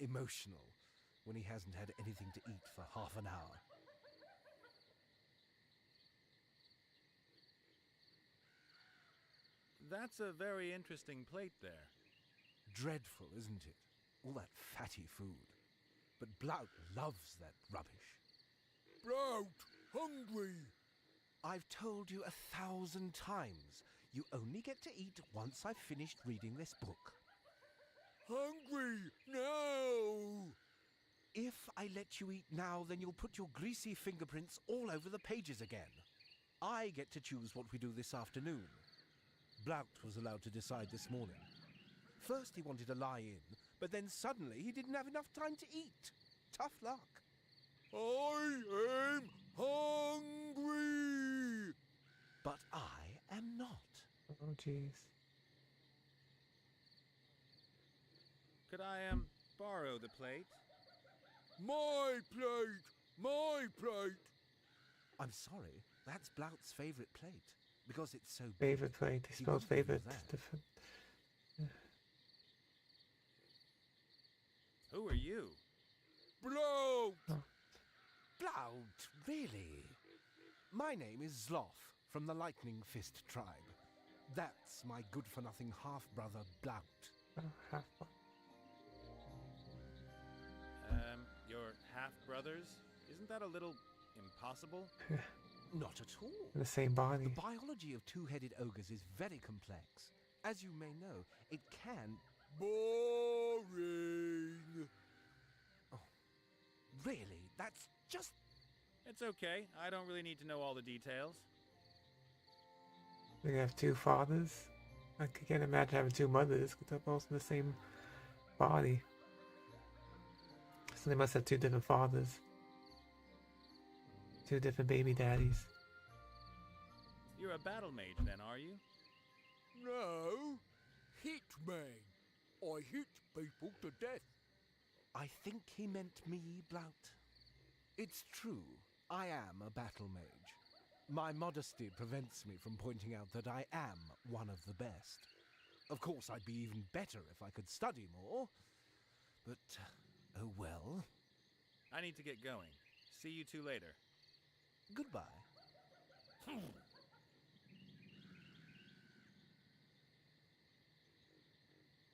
emotional when he hasn't had anything to eat for half an hour. That's a very interesting plate there. Dreadful, isn't it? All that fatty food. But Blout loves that rubbish. Blout hungry. I've told you 1,000 times. You only get to eat once I've finished reading this book. Hungry now. If I let you eat now, then you'll put your greasy fingerprints all over the pages again. I get to choose what we do this afternoon. Blout was allowed to decide this morning. First he wanted to lie in, but then suddenly he didn't have enough time to eat. Tough luck. I am hungry. But I am not. Oh, jeez. Could I, borrow the plate? My plate. My plate. I'm sorry, that's Blout's favorite plate. Because it's so big, Favorite plate. He he spells wouldn't give you favorite. that. Different. Who are you? Blout. Blout, really? My name is Zloff, from the Lightning Fist tribe. That's my good-for-nothing half-brother, Blout. Oh, half one. Your half-brothers? Isn't that a little impossible? Not at all. In the same body. The biology of two-headed ogres is very complex. As you may know, it can... Boring! Oh, really? That's just... It's okay. I don't really need to know all the details. They have two fathers. I can't imagine having two mothers because they're both in the same body. So they must have two different fathers. Two different baby daddies. You're a battle mage then, are you? No, hitman. I hit people to death. I think he meant me, Blout. It's true, I am a battle mage. My modesty prevents me from pointing out that I am one of the best. Of course, I'd be even better if I could study more. But, oh well. I need to get going. See you two later. Goodbye.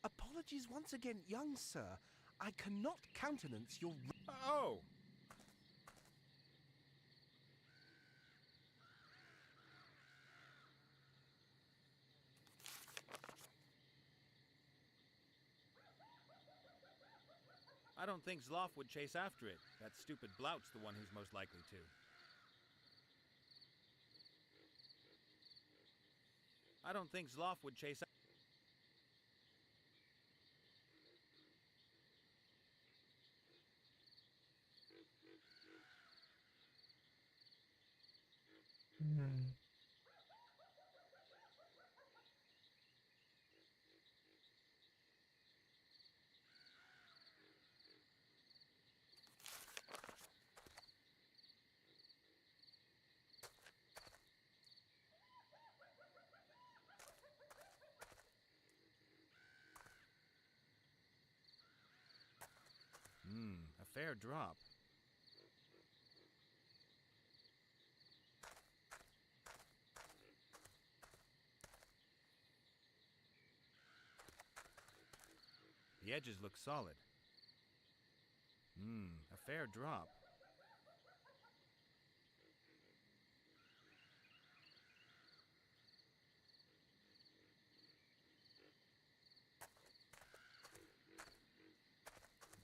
Apologies once again, young sir. I cannot countenance your... Oh! I don't think Zloff would chase after it. That stupid Blout's the one who's most likely to. I don't think Zloff would chase after... A fair drop. The edges look solid. A fair drop.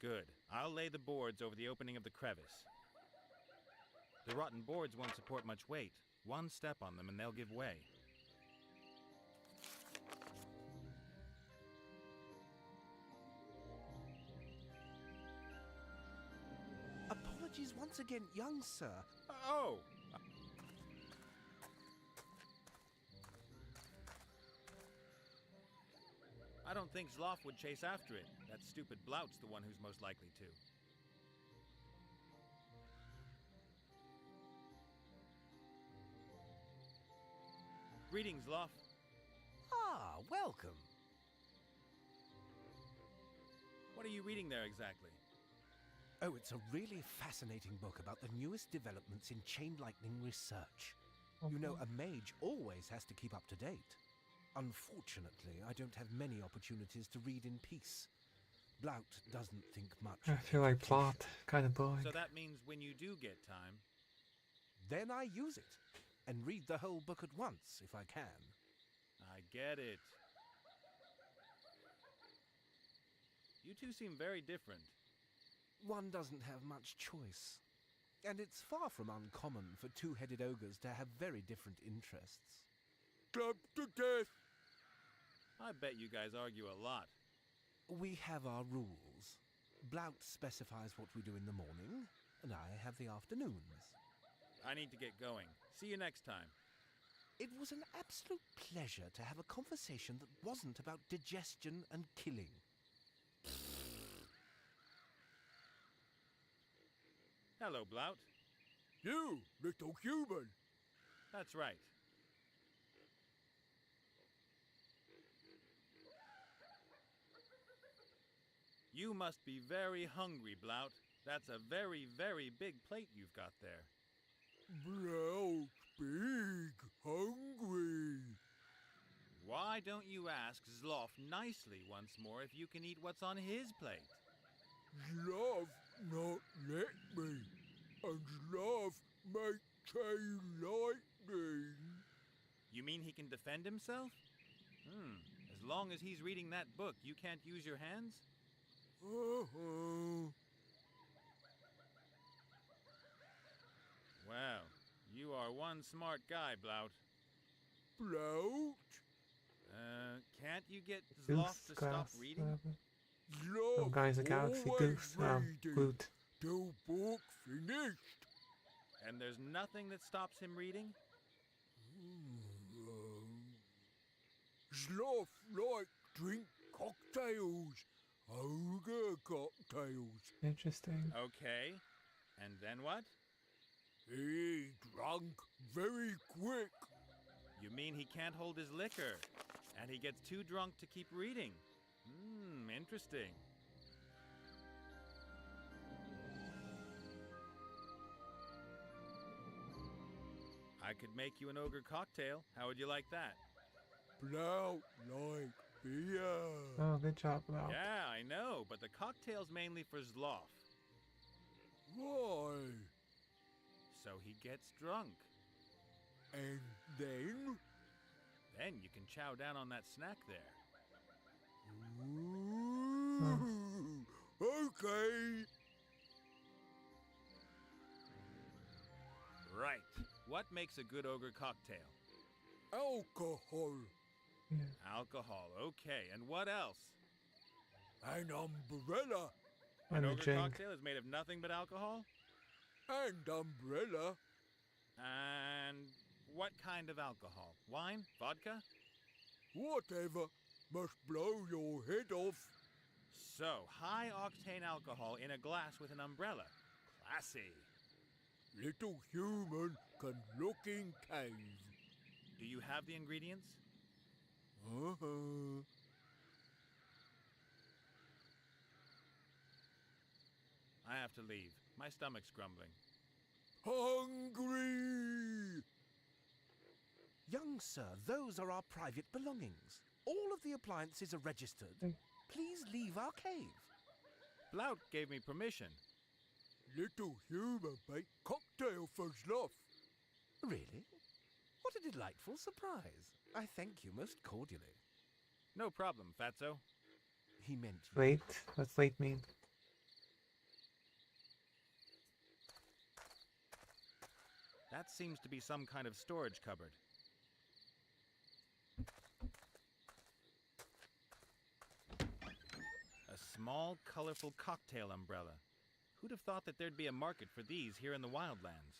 Good. I'll lay the boards over the opening of the crevice. The rotten boards won't support much weight. One step on them and they'll give way. Apologies once again, young sir. Oh! I don't think Zloff would chase after it. That stupid Blout's the one who's most likely to. Greetings, Zloff. Ah, welcome. What are you reading there exactly? Oh, it's a really fascinating book about the newest developments in chain lightning research. You know, a mage always has to keep up to date. Unfortunately, I don't have many opportunities to read in peace. Blout doesn't think much. I feel like plot kind of boring. So that means when you do get time... Then I use it, and read the whole book at once, if I can. I get it. You two seem very different. One doesn't have much choice. And it's far from uncommon for two-headed ogres to have very different interests. Clubbed to death! I bet you guys argue a lot. We have our rules. Blout specifies what we do in the morning, and I have the afternoons. I need to get going. See you next time. It was an absolute pleasure to have a conversation that wasn't about digestion and killing. Hello, Blout. You, little human. That's right. You must be very hungry, Blout. That's a very, very big plate you've got there. Blout, big, hungry. Why don't you ask Zloff nicely once more if you can eat what's on his plate? Zloff not let me. And love make chain lightning. You mean he can defend himself? As long as he's reading that book, you can't use your hands? Well, you are one smart guy, Blout. Blout? Can't you get Zloff to stop reading? Some guys in the galaxy, Goose, Groot. Till book finished. And there's nothing that stops him reading? Zloff like drink cocktails. Ogre cocktails. Interesting. Okay. And then what? He drunk very quick. You mean he can't hold his liquor, and he gets too drunk to keep reading? Interesting. I could make you an ogre cocktail. How would you like that? Blout like beer. Oh, good job, Blout. Yeah, I know, but the cocktail's mainly for Zloff. Why? So he gets drunk. And then? Then you can chow down on that snack there. Ooh, okay. Right. What makes a good ogre cocktail? Alcohol. Alcohol, okay. And what else? An umbrella. An ogre cocktail is made of nothing but alcohol? And umbrella. And what kind of alcohol? Wine? Vodka? Whatever. Must blow your head off. So, high-octane alcohol in a glass with an umbrella. Classy. Little human can look in cave. Do you have the ingredients? I have to leave. My stomach's grumbling. Hungry! Young sir, those are our private belongings. All of the appliances are registered. Please leave our cave. Blout gave me permission. Little human make cocktail for Zloff. Really? What a delightful surprise. I thank you most cordially. No problem, Fatso. He meant you. Late? What's late mean? That seems to be some kind of storage cupboard. A small, colorful cocktail umbrella. Who'd have thought that there'd be a market for these here in the wildlands?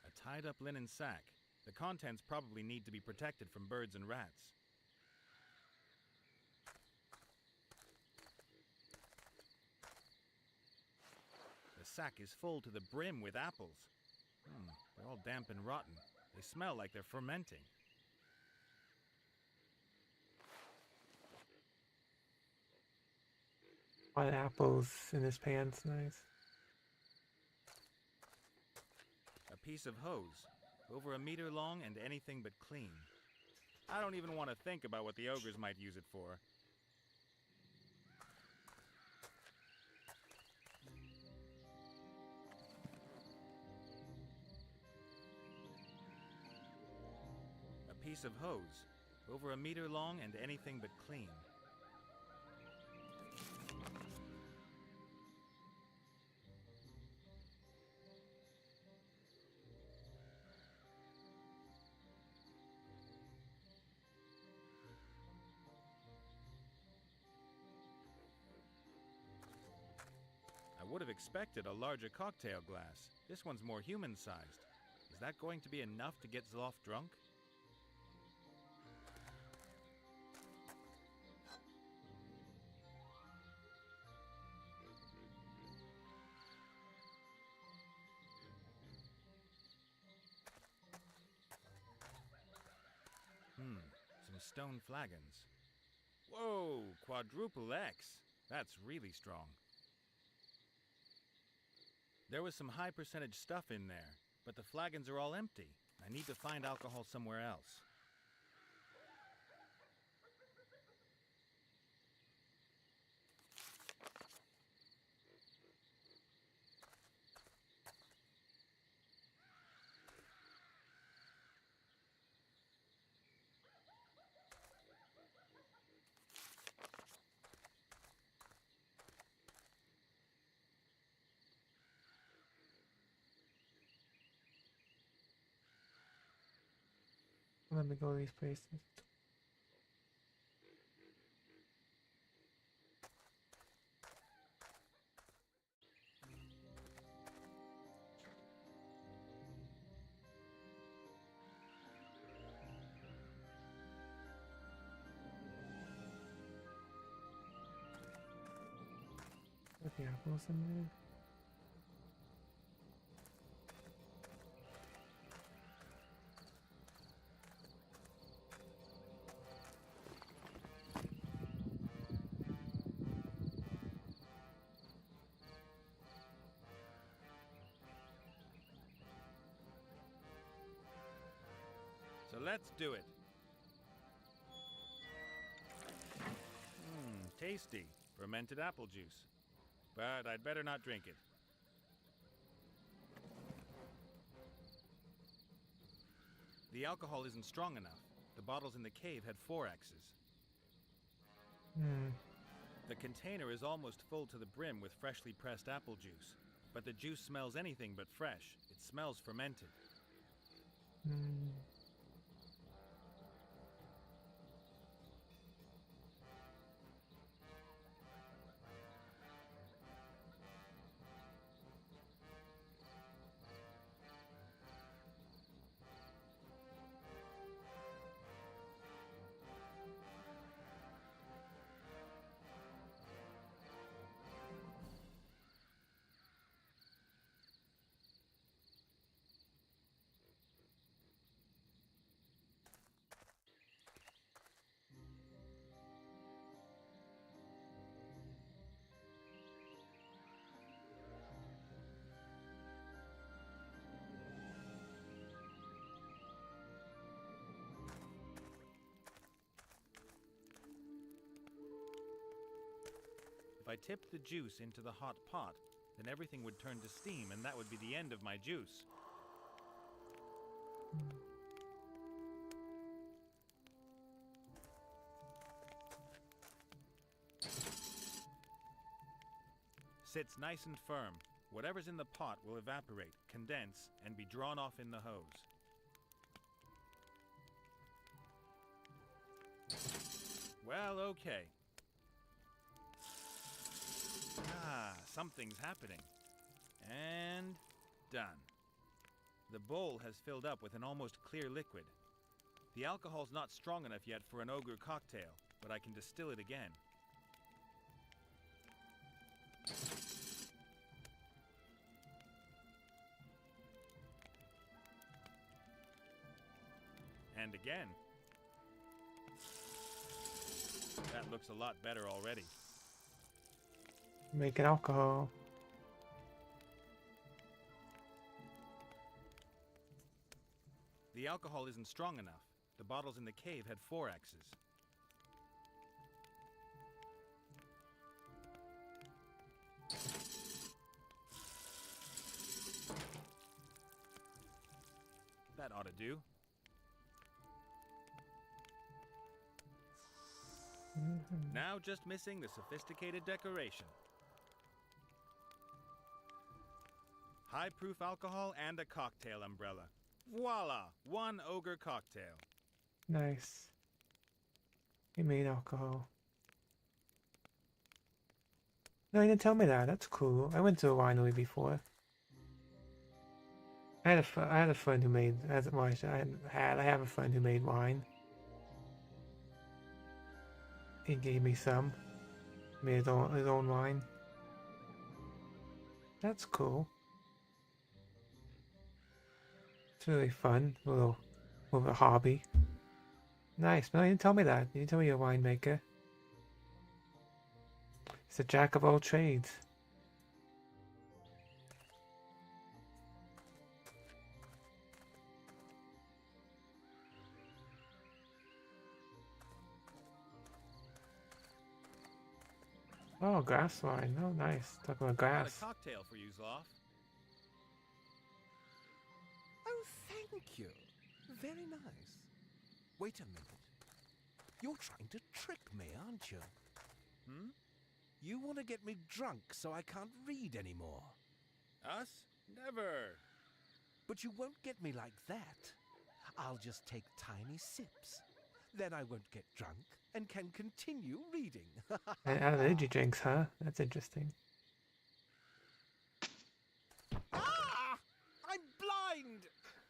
A tied-up linen sack. The contents probably need to be protected from birds and rats. The sack is full to the brim with apples. They're all damp and rotten. They smell like they're fermenting. One apples in his pants, nice. A piece of hose, over 1 meter long and anything but clean. I don't even want to think about what the ogres might use it for. A piece of hose, over 1 meter long and anything but clean. I would have expected a larger cocktail glass. This one's more human-sized. Is that going to be enough to get Zloff drunk? Some stone flagons. Whoa, quadruple X. That's really strong. There was some high percentage stuff in there, but the flagons are all empty. I need to find alcohol somewhere else. Let me go to these places. Put the apples in there. So let's do it. Tasty. Fermented apple juice. But I'd better not drink it. The alcohol isn't strong enough. The bottles in the cave had 4 X's. The container is almost full to the brim with freshly pressed apple juice. But the juice smells anything but fresh. It smells fermented. If I tipped the juice into the hot pot, then everything would turn to steam and that would be the end of my juice. Sits nice and firm. Whatever's in the pot will evaporate, condense, and be drawn off in the hose. Well, okay. Something's happening. And done. The bowl has filled up with an almost clear liquid. The alcohol's not strong enough yet for an ogre cocktail, but I can distill it again. And again. That looks a lot better already. Make it alcohol. The alcohol isn't strong enough. The bottles in the cave had 4 X's. That ought to do. Now just missing the sophisticated decoration. High-proof alcohol and a cocktail umbrella. Voila! 1 ogre cocktail. Nice. You made alcohol. No, you didn't tell me that. That's cool. I went to a winery before. I had a friend who made. I have a friend who made wine. He gave me some. Made his own wine. That's cool. It's really fun. A little hobby. Nice. No, you didn't tell me that. You didn't tell me you're a winemaker. He's a jack of all trades. Oh, grass wine. Oh, nice. Talk about Got grass. a cocktail for you, Zloff. Oh, thank you. Very nice. Wait a minute. You're trying to trick me, aren't you? You want to get me drunk so I can't read anymore. Us? Never. But you won't get me like that. I'll just take tiny sips. Then I won't get drunk and can continue reading. And out of energy drinks, huh? That's interesting. Ah! I'm blind!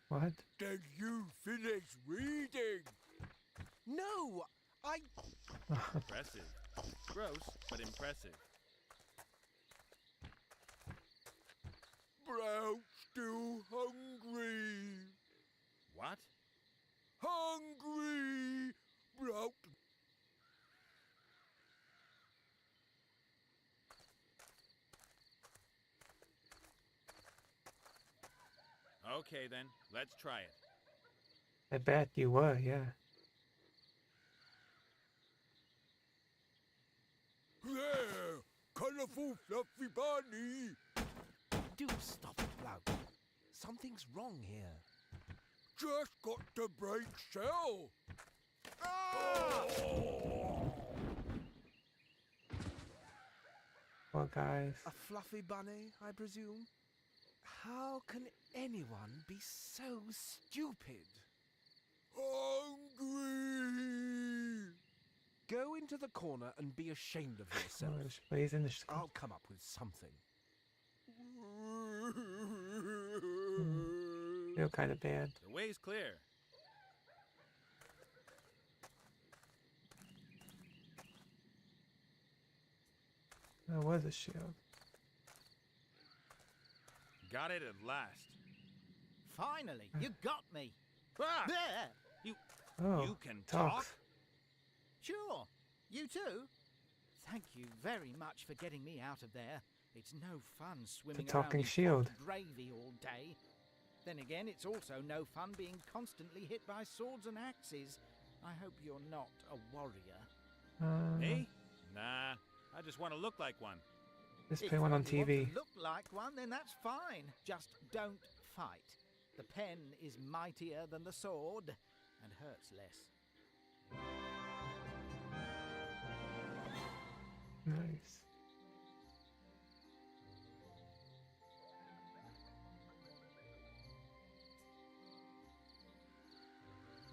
What? Did you finish reading? No, I... Impressive. Gross, but impressive. Brout still hungry. What? Hungry! Brout. Okay then, let's try it. I bet you were, yeah. There! Colourful fluffy bunny! Do stop it, Blout. Something's wrong here. Just got to break shell! Poor guys. A fluffy bunny, I presume? How can anyone be so stupid? Hungry! Go into the corner and be ashamed of yourself. But he's in the I'll come up with something. Feel kind of bad. The way's clear. That was a shield. Got it at last. Finally, you got me. Ah! There. Oh, You can talks. talk? Sure. You too. Thank you very much for getting me out of there. It's no fun swimming around talking in shield. hot gravy all day. Then again, it's also no fun being constantly hit by swords and axes. I hope you're not a warrior. Me? Nah, I just want to look like one. Just If put one on you want TV. to look like one, then that's fine. Just don't fight. The pen is mightier than the sword and hurts less. Nice.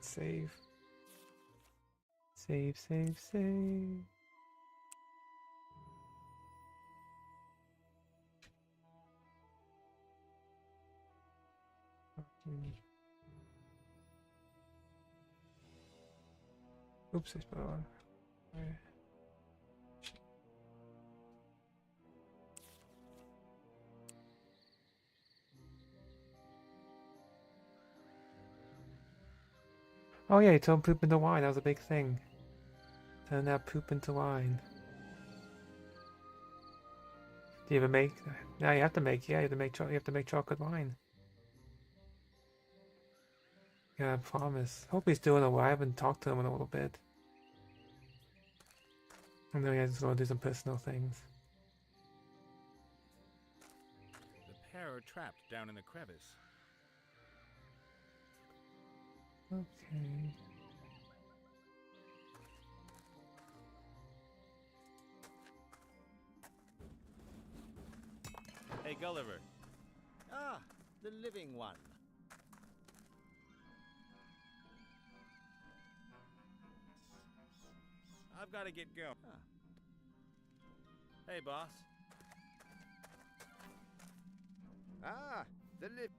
Save. Save, save, save. Oops, I spelled on. Oh yeah, you told him poop into wine. That was a big thing. Turn that poop into wine. Do you ever make? Yeah, you have to make. Yeah, you have to make. You have to make chocolate wine. Yeah, I promise. Hope he's doing alright. I haven't talked to him in a little bit. I know he's going to do some personal things. The pair are trapped down in the crevice. Okay. Hey, Gulliver. Ah, the living one. I've got to get going. Hey, boss. Ah, the live.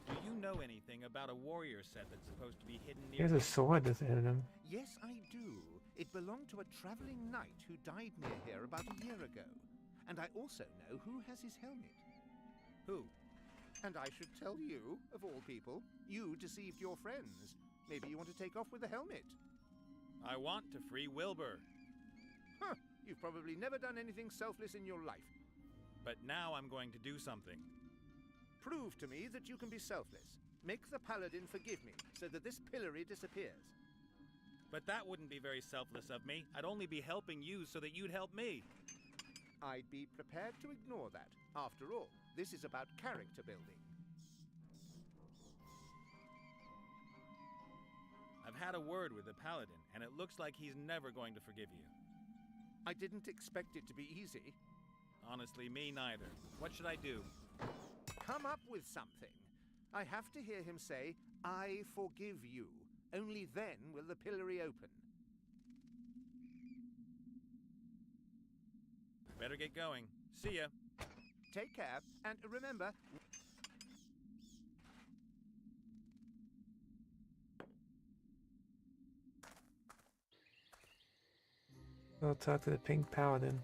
Do you know anything about a warrior set that's supposed to be hidden He near has a sword that's hit him. Yes, I do. It belonged to a traveling knight who died near here about a year ago. And I also know who has his helmet. Who? And I should tell you, of all people. You deceived your friends. Maybe you want to take off with the helmet. I want to free Wilbur. Huh. You've probably never done anything selfless in your life. But now I'm going to do something. Prove to me that you can be selfless. Make the paladin forgive me, so that this pillory disappears. But that wouldn't be very selfless of me. I'd only be helping you so that you'd help me. I'd be prepared to ignore that. After all, this is about character building. I've had a word with the paladin, and it looks like he's never going to forgive you. I didn't expect it to be easy. Honestly, me neither. What should I do? Come up with something. I have to hear him say, "I forgive you." Only then will the pillory open. Better get going. See ya. Take care, and remember... We'll talk to the Pink Paladin.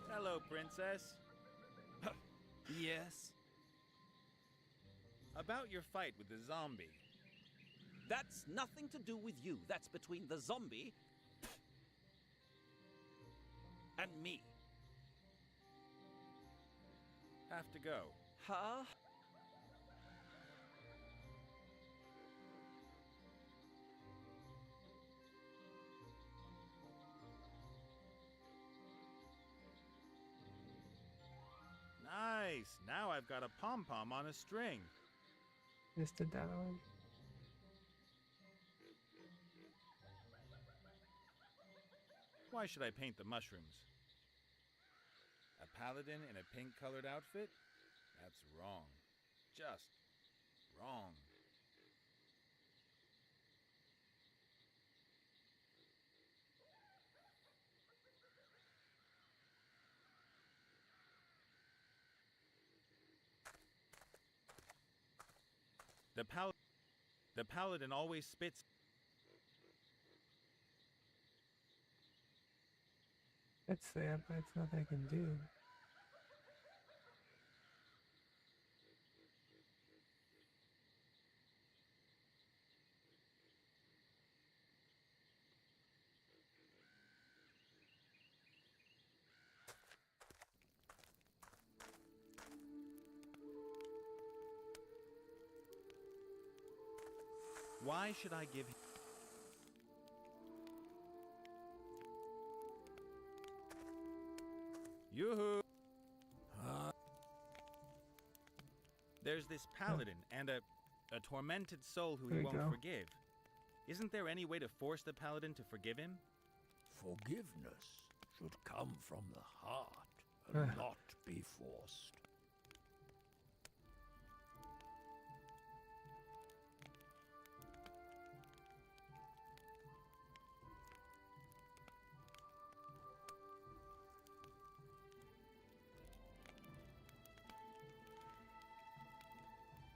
Hello, Princess. Yes? About your fight with the zombie. That's nothing to do with you. That's between the zombie and me. Have to go. Huh? Nice. Now I've got a pom-pom on a string. Mr. Dalloway. Why should I paint the mushrooms? A paladin in a pink-colored outfit? That's wrong. Just wrong. The paladin always spits. It's there, but it's nothing I can do. Why should I give him... Yoo-hoo! There's this paladin and a tormented soul who There he you won't go. forgive. Isn't there any way to force the paladin to forgive him? Forgiveness should come from the heart and not be forced.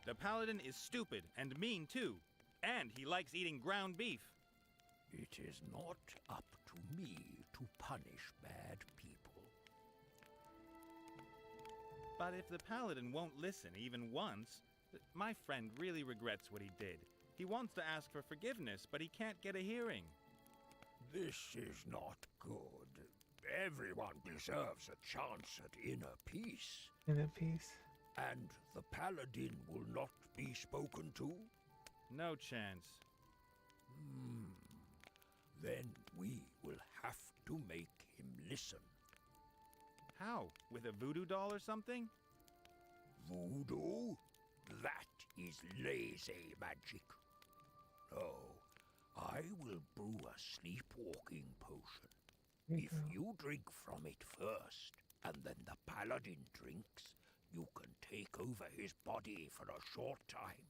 The paladin is stupid and mean too, and he likes eating ground beef. It is not up to me to punish bad people. But if the paladin won't listen even once, my friend really regrets what he did. He wants to ask for forgiveness, but he can't get a hearing. This is not good. Everyone deserves a chance at inner peace. Inner peace. And the paladin will not be spoken to? No chance. Then we will have to make him listen. How? With a voodoo doll or something? Voodoo? That is lazy magic. No, I will brew a sleepwalking potion. If you drink from it first, and then the paladin drinks, you can take over his body for a short time.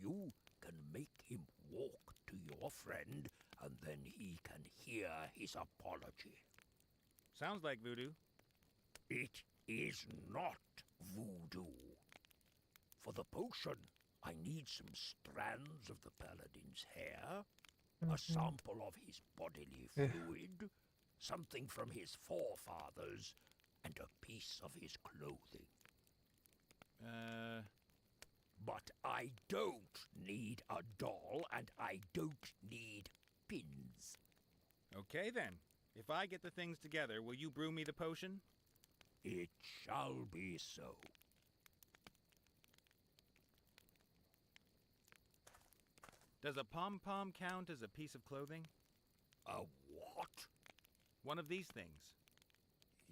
You can make him walk to your friend, and then he can hear his apology. Sounds like voodoo. It is not voodoo. For the potion, I need some strands of the paladin's hair, a sample of his bodily fluid, something from his forefathers, and a piece of his clothing. But I don't need a doll, and I don't need pins. Okay then. If I get the things together, will you brew me the potion? It shall be so. Does a pom-pom count as a piece of clothing? A what? One of these things.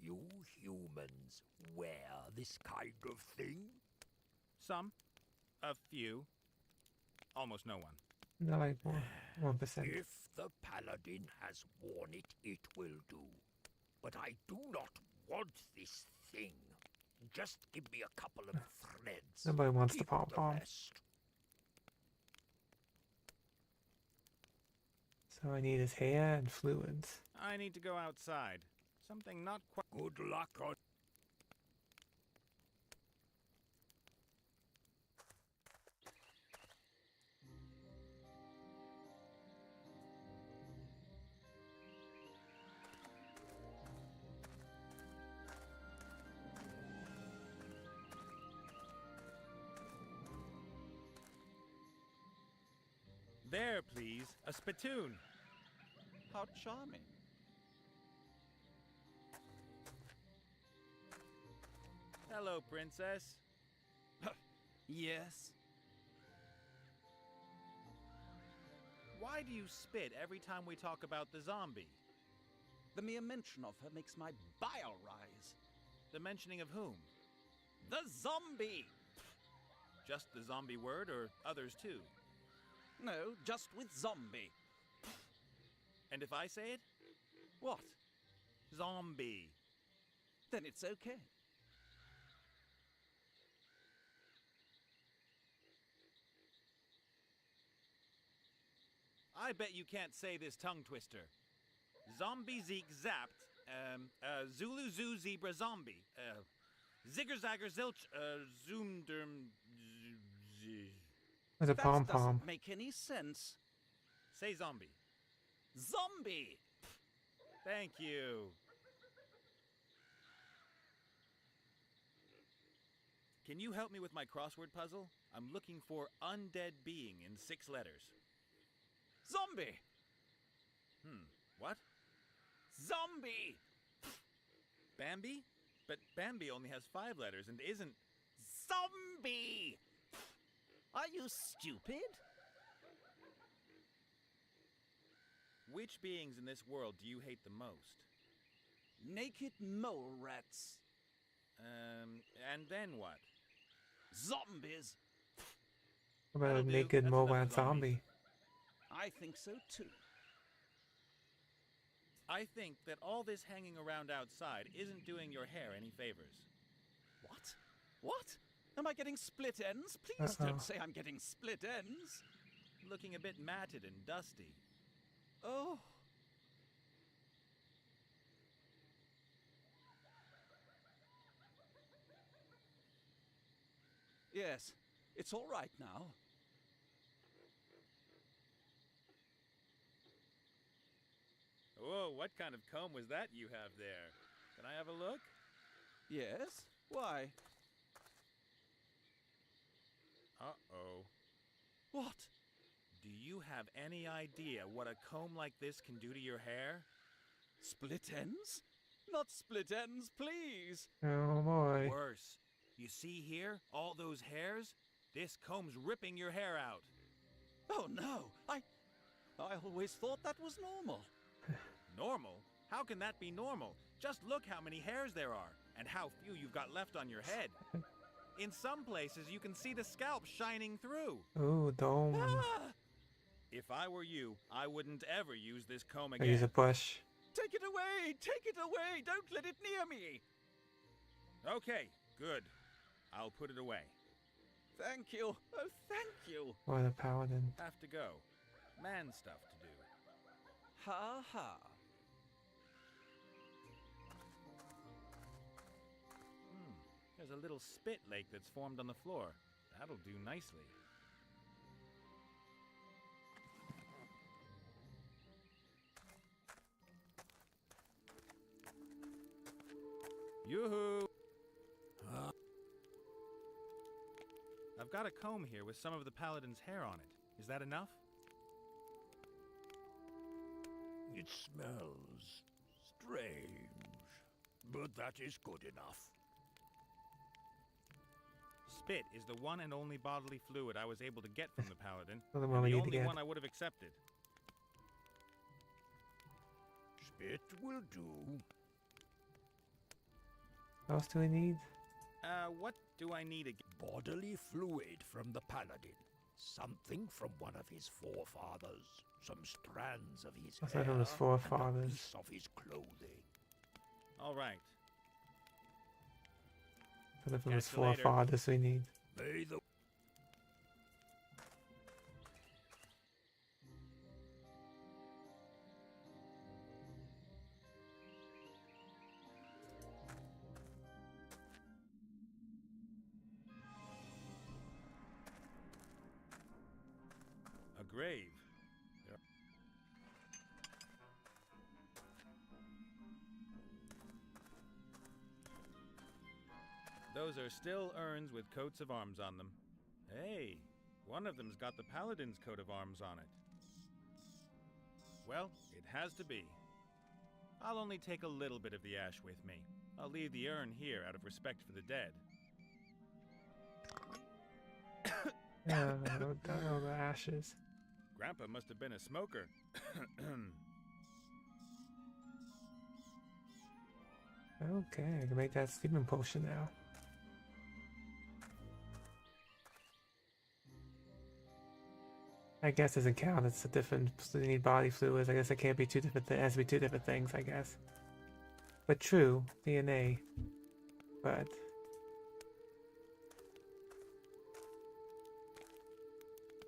You humans wear this kind of thing? Some. A few. Almost no one. No, like 1%. If the paladin has worn it, it will do. But I do not want this thing. Just give me a couple of threads. Nobody wants the Keep pom-pom. rest. So I need his hair and fluids. I need to go outside. Something not quite. Good luck on. There, please. A spittoon. How charming. Hello, princess. Yes? Why do you spit every time we talk about the zombie? The mere mention of her makes my bile rise. The mentioning of whom? The zombie! Just the zombie word, or others too? No, just with zombie. And if I say it? What? Zombie. Then it's okay. I bet you can't say this tongue twister. Zombie Zeke zapped. Zulu Zoo Zebra Zombie. Zigger Zagger Zilch. Zoomderm. With a That pom-pom. doesn't make any sense. Say zombie. Zombie! Thank you. Can you help me with my crossword puzzle? I'm looking for undead being in 6 letters. Zombie! What? Zombie! Bambi? But Bambi only has 5 letters and isn't... Zombie! Are you stupid? Which beings in this world do you hate the most? Naked mole rats. And then what? Zombies. What about a That'll do. naked That's mobile enough zombies. zombie? I think so too. I think that all this hanging around outside isn't doing your hair any favors. What? What? Am I getting split ends? Please Uh-oh. don't say I'm getting split ends. Looking a bit matted and dusty. Oh. Yes, it's all right now. Whoa, what kind of comb was that you have there? Can I have a look? Yes? Why? Uh-oh. What? Do you have any idea what a comb like this can do to your hair? Split ends? Not split ends, please. Oh boy. Worse. You see here? All those hairs? This comb's ripping your hair out. Oh no, I always thought that was normal. Normal? How can that be normal? Just look how many hairs there are, and how few you've got left on your head. In some places, you can see the scalp shining through. Ooh, don't. Ah! If I were you, I wouldn't ever use this comb I use a again. brush. Take it away! Take it away! Don't let it near me! Okay, good. I'll put it away. Thank you. Oh, thank you. What a paladin. Have to go. Man stuff to do. Ha ha. There's a little spit lake that's formed on the floor. That'll do nicely. Yoo-hoo! I've got a comb here with some of the paladin's hair on it. Is that enough? It smells strange, but that is good enough. Spit is the one and only bodily fluid I was able to get from the paladin, Well, the and one we the need to only get. one I would have accepted. Spit will do. What else do we need? What do I need again? Bodily fluid from the paladin. Something from one of his forefathers. Some strands of his What's hair. that from his And a forefathers? piece of his clothing. All right. Something from his Catch you later. forefathers we need. May the A grave. Those are still urns with coats of arms on them. Hey, one of them's got the paladin's coat of arms on it. Well, it has to be. I'll only take a little bit of the ash with me. I'll leave the urn here out of respect for the dead. Oh, the ashes. Grandpa must have been a smoker. Okay, I can make that sleeping potion now. I guess doesn't count. It's a different. You need body fluids. I guess it can't be two different. It has to be two different things. I guess. But true, DNA. But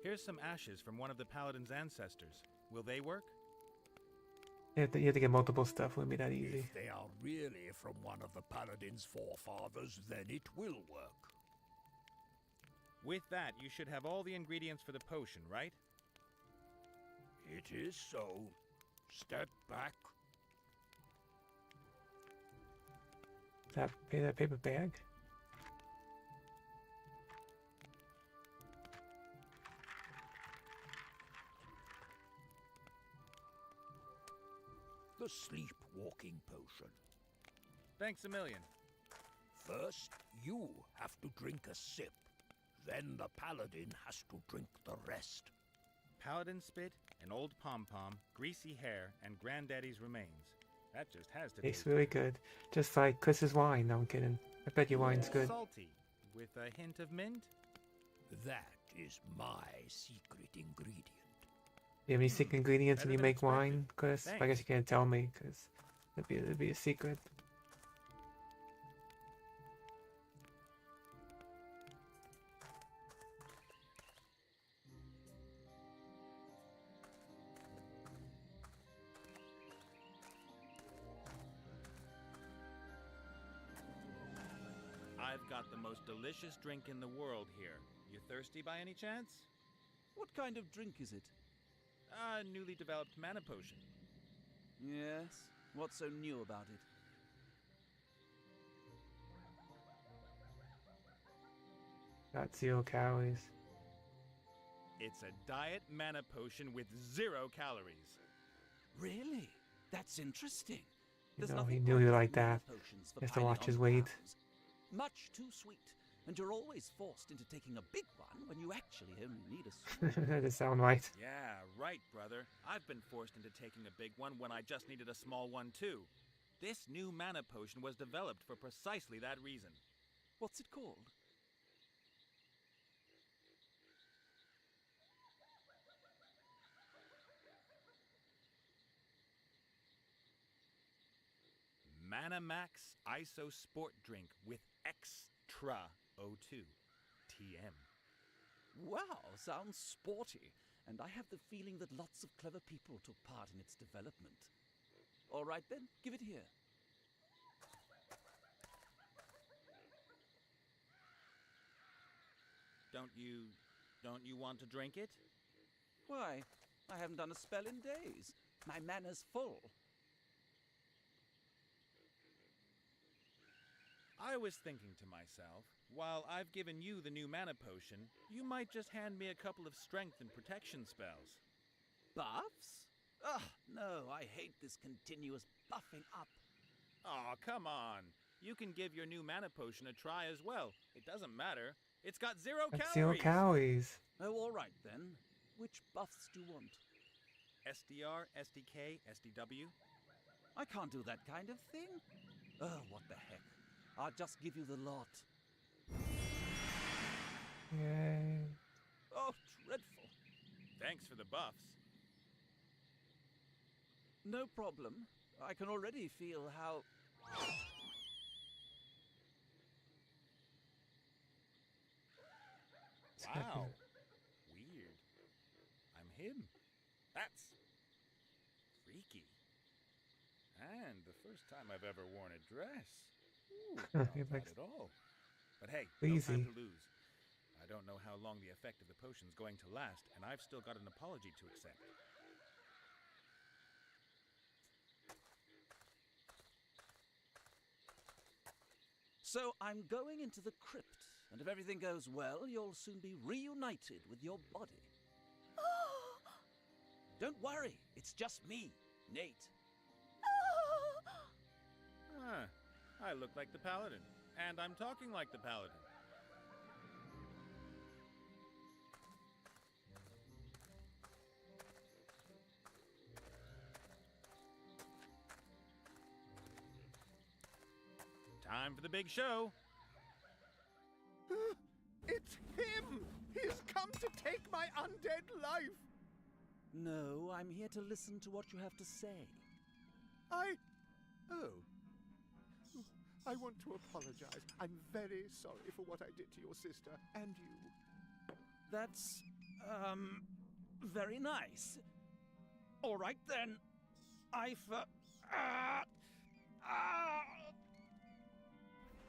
Here's some ashes from one of the paladin's ancestors. Will they work? you have to get multiple stuff. Wouldn't be that easy. If they are really from one of the paladin's forefathers, then it will work. With that, you should have all the ingredients for the potion, right? It is so. Step back. That paper bag. The sleepwalking potion. Thanks a million. First, you have to drink a sip. Then the paladin has to drink the rest. Paladin spit, an old pom-pom, greasy hair, and granddaddy's remains. That just has to Tastes taste really good. Just like Chris's wine. No, I'm kidding. I bet your wine's good. Salty, with a hint of mint. That is my secret ingredient. You have any secret ingredients when you than make expected. wine, Chris? I Thanks. guess you can't tell me because it'd be a secret. I've got the most delicious drink in the world here. You thirsty by any chance? What kind of drink is it? A newly developed mana potion. Yes? What's so new about it? Got 0 calories. It's a diet mana potion with 0 calories. Really? That's interesting. You There's know, nothing he knew he like like that. mana potions for He has to piling watch on his weight. pounds. Much too sweet, and you're always forced into taking a big one when you actually only need a small. That does sound right. Yeah, right, brother. I've been forced into taking a big one when I just needed a small one, too. This new mana potion was developed for precisely that reason. What's it called? Manamax ISO Sport Drink with Extra O2 TM. Wow, sounds sporty. And I have the feeling that lots of clever people took part in its development. All right then, give it here. Don't you want to drink it? Why? I haven't done a spell in days. My mana's full. I was thinking to myself, while I've given you the new mana potion, you might just hand me a couple of strength and protection spells. Buffs? Ugh, no, I hate this continuous buffing up. Aw, come on. You can give your new mana potion a try as well. It doesn't matter. It's got 0 That's calories. 0 calories. Oh, all right then. Which buffs do you want? SDR, SDK, SDW. I can't do that kind of thing. Oh, what the heck. I'll just give you the lot. Yay. Oh, Thanks for the buffs. No problem. I can already feel how... Wow. Weird. I'm him. That's freaky. And the first time I've ever worn a dress. Ooh, not bad at all. But hey, no time to lose. I don't know how long the effect of the potion's going to last, and I've still got an apology to accept. So I'm going into the crypt, and if everything goes well, you'll soon be reunited with your body. Don't worry, it's just me, Nate. Huh. I look like the paladin, and I'm talking like the paladin. Time for the big show. It's him! He's come to take my undead life! No, I'm here to listen to what you have to say. I want to apologize. I'm very sorry for what I did to your sister and you. That's, very nice. All right then.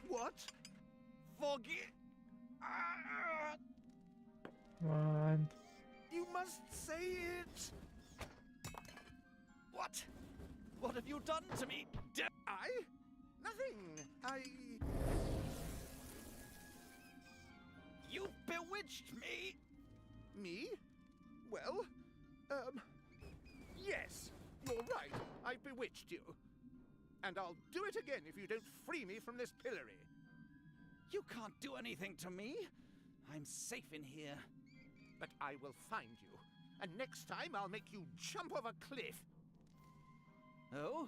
What? Forgive... Come on. You must say it! What? What have you done to me? I? Nothing. You bewitched me! Me? Well, yes, you're right. I bewitched you. And I'll do it again if you don't free me from this pillory. You can't do anything to me. I'm safe in here. But I will find you. And next time I'll make you jump off a cliff. Oh?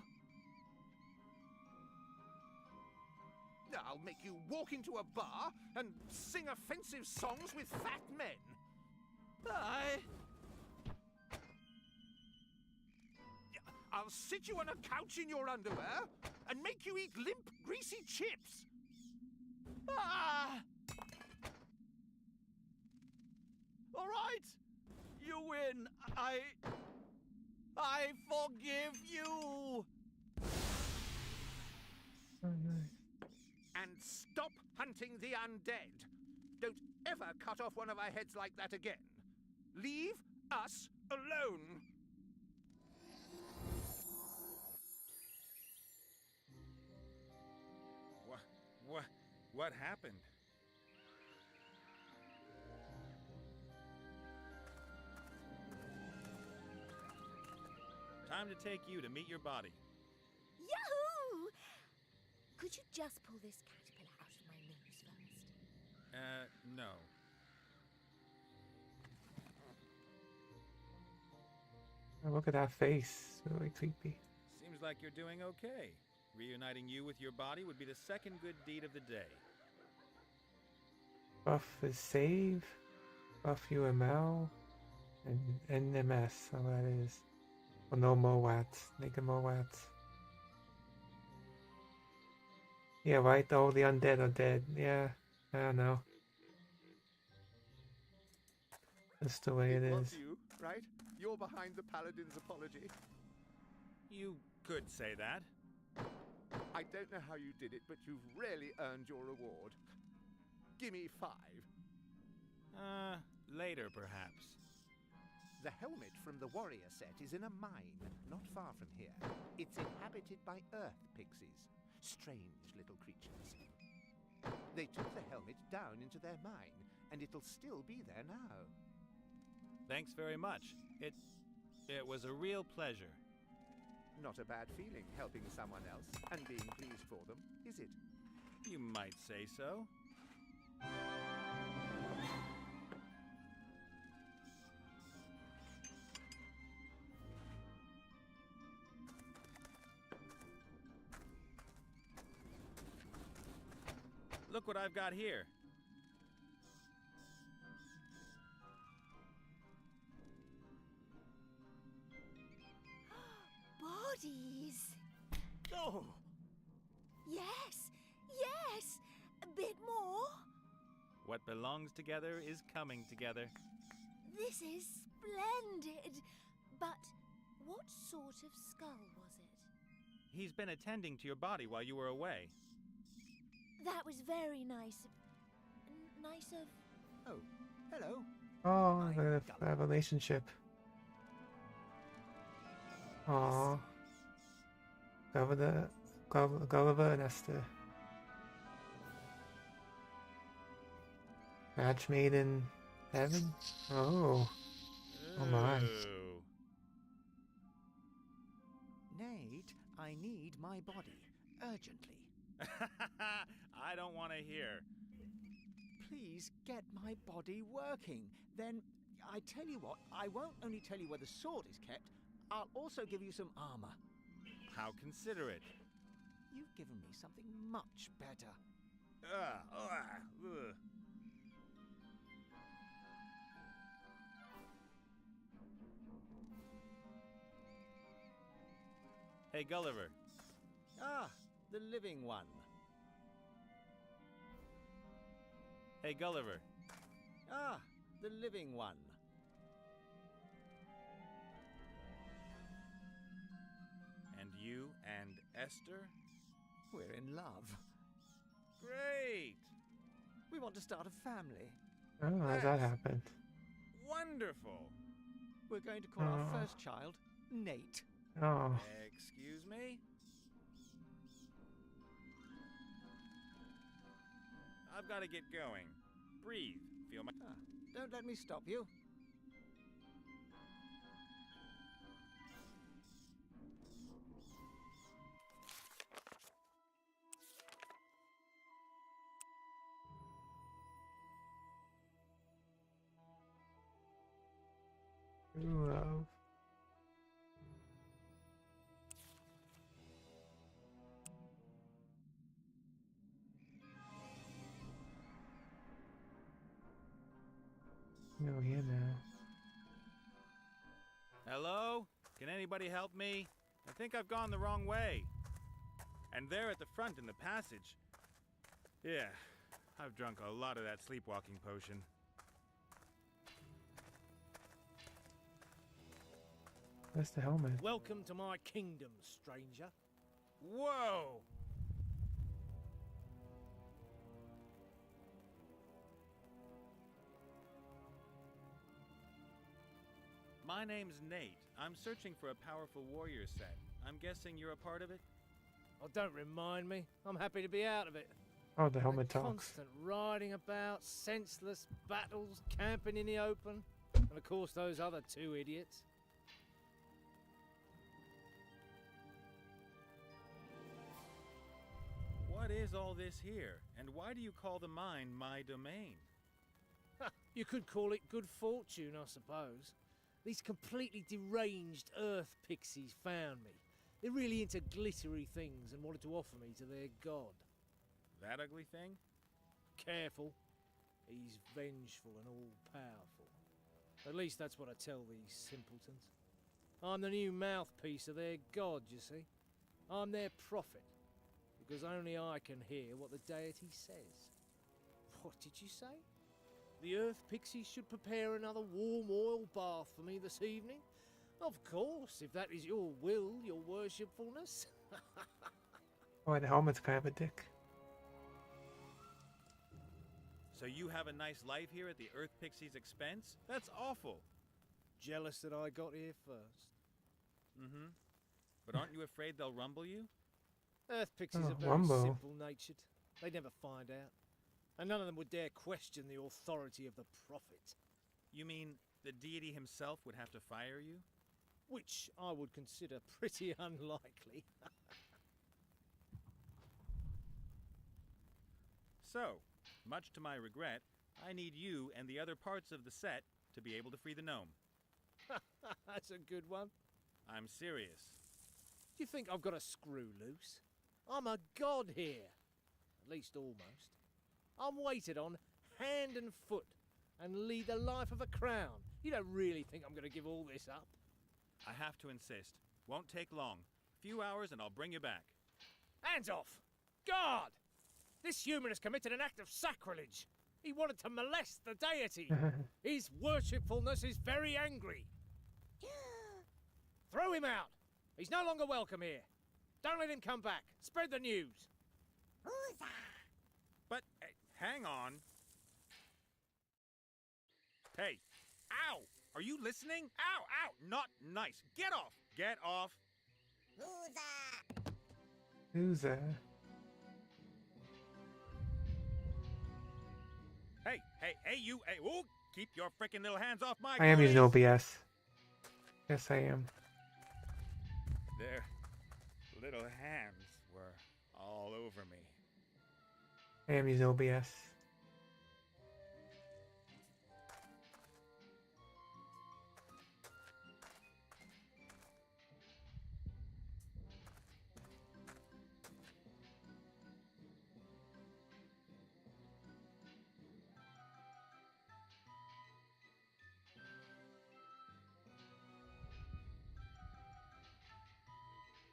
I'll make you walk into a bar and sing offensive songs with fat men. I'll sit you on a couch in your underwear and make you eat limp, greasy chips. All right. You win. I forgive you. Oh, nice. And stop hunting the undead. Don't ever cut off one of our heads like that again. Leave us alone. What happened? Time to take you to meet your body. Yahoo! Could you just pull this caterpillar out of my nose first? No. Oh, look at that face. Really creepy. Seems like you're doing okay. Reuniting you with your body would be the second good deed of the day. Buff is save. Buff UML. And NMS. So that is. Well, no Mowats. Naked Mowats. Yeah, right? All the undead are dead. Yeah. I don't know. That's the way it was is. you, right? You're behind the Paladin's apology. You could say that. I don't know how you did it, but you've really earned your reward. Gimme 5. Later perhaps. The helmet from the warrior set is in a mine, not far from here. It's inhabited by earth pixies. Strange little creatures. They took the helmet down into their mine, and it'll still be there now. Thanks very much. It was a real pleasure. Not a bad feeling helping someone else and being pleased for them, is it? You might say so. Look what I've got here. bodies. Oh! Yes, yes, a bit more. What belongs together is coming together. This is splendid. But what sort of skull was it? He's been attending to your body while you were away. That was very nice. Nice of... Oh, hello. Oh, a relationship. Aw. Gulliver and Esther. Match made in heaven? Oh. Oh my. Ooh. Nate, I need my body. Urgently. I don't want to hear. Please get my body working. Then, I tell you what, I won't only tell you where the sword is kept, I'll also give you some armor. How considerate. You've given me something much better. Ugh. Hey, Gulliver. Ah, the living one. Hey, Gulliver. Ah, the living one. And you and Esther? We're in love. Great! We want to start a family. Oh, how's that happen? Wonderful! We're going to call our first child Nate. Oh. Excuse me? I've got to get going. Breathe. Feel my... Don't let me stop you. True love. No, here now. Hello? Can anybody help me? I think I've gone the wrong way. And there at the front in the passage. Yeah, I've drunk a lot of that sleepwalking potion. That's the helmet. Welcome to my kingdom, stranger. Whoa! My name's Nate. I'm searching for a powerful warrior set. I'm guessing you're a part of it? Oh, don't remind me. I'm happy to be out of it. Oh, the helmet talks. Constant riding about, senseless battles, camping in the open, and of course those other two idiots. What is all this here? And why do you call the mine my domain? You could call it good fortune, I suppose. These completely deranged earth pixies found me. They're really into glittery things and wanted to offer me to their god. That ugly thing? Careful. He's vengeful and all-powerful. At least that's what I tell these simpletons. I'm the new mouthpiece of their god, you see. I'm their prophet. Because only I can hear what the deity says. What did you say? The earth pixies should prepare another warm oil bath for me this evening? Of course, if that is your will, your worshipfulness. Oh, the helmet's kind of a dick. So you have a nice life here at the Earth Pixie's expense? That's awful. Jealous that I got here first. Mm-hmm. But aren't you afraid they'll rumble you? Earth pixies are very simple-natured. They never find out. And none of them would dare question the authority of the prophet. You mean the deity himself would have to fire you? Which I would consider pretty unlikely. So, much to my regret, I need you and the other parts of the set to be able to free the gnome. That's a good one. I'm serious. Do you think I've got a screw loose? I'm a god here. At least almost. I'm waited on hand and foot and lead the life of a crown. You don't really think I'm going to give all this up? I have to insist. Won't take long. few hours and I'll bring you back. Hands off! Guard! This human has committed an act of sacrilege. He wanted to molest the deity. His worshipfulness is very angry. Throw him out. He's no longer welcome here. Don't let him come back. Spread the news. But, hang on. Hey, ow! Are you listening? Ow, ow! Not nice. Get off! Get off! Loser. Hey, you, hey, ooh, keep your frickin' little hands off my I am using goodies. OBS. Yes, I am. Their little hands were all over me. I am using OBS.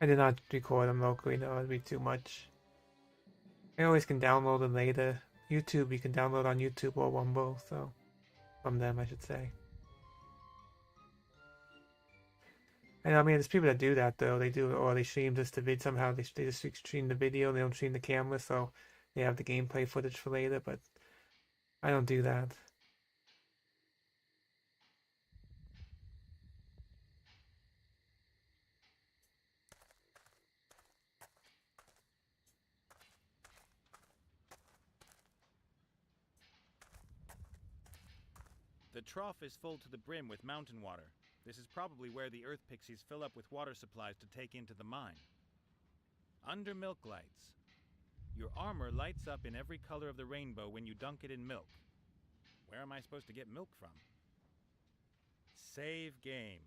I did not record them locally, no, it'd be too much. I always can download them later. YouTube, you can download on YouTube or Wumble, so from them, I should say. And I mean, there's people that do that though. They do, or they stream just the vid. Somehow they just stream the video. They don't stream the camera, so they have the gameplay footage for later. But I don't do that. The trough is full to the brim with mountain water. This is probably where the earth pixies fill up with water supplies to take into the mine. Under milk lights. Your armor lights up in every color of the rainbow when you dunk it in milk. Where am I supposed to get milk from? Save game.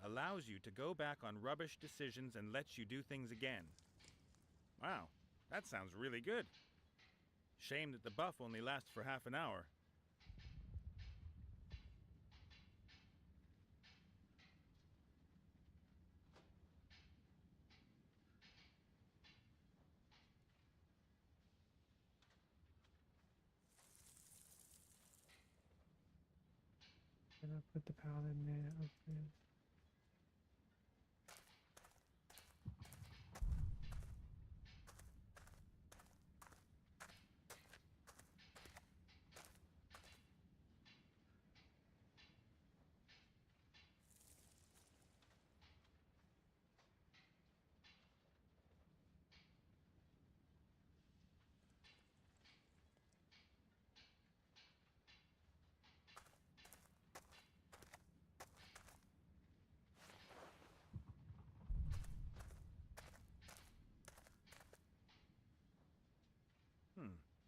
Allows you to go back on rubbish decisions and lets you do things again. Wow, that sounds really good. Shame that the buff only lasts for half an hour. Gonna put the powder in there. Okay.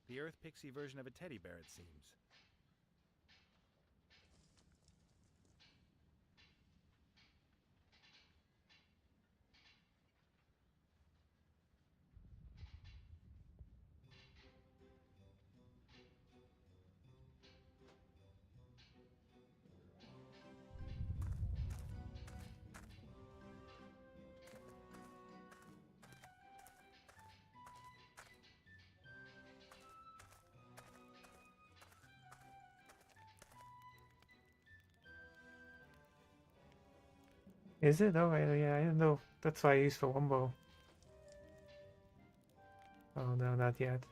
The earth pixie version of a teddy bear, it seems. Is it? Oh, yeah, I didn't know. That's why I use for Wumbo. Oh, no, not yet.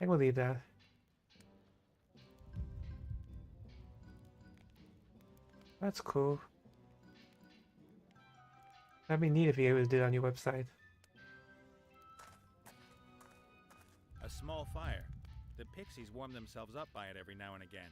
I will leave that. That's cool. That'd be neat if you were able to do it on your website. A small fire. The pixies warm themselves up by it every now and again.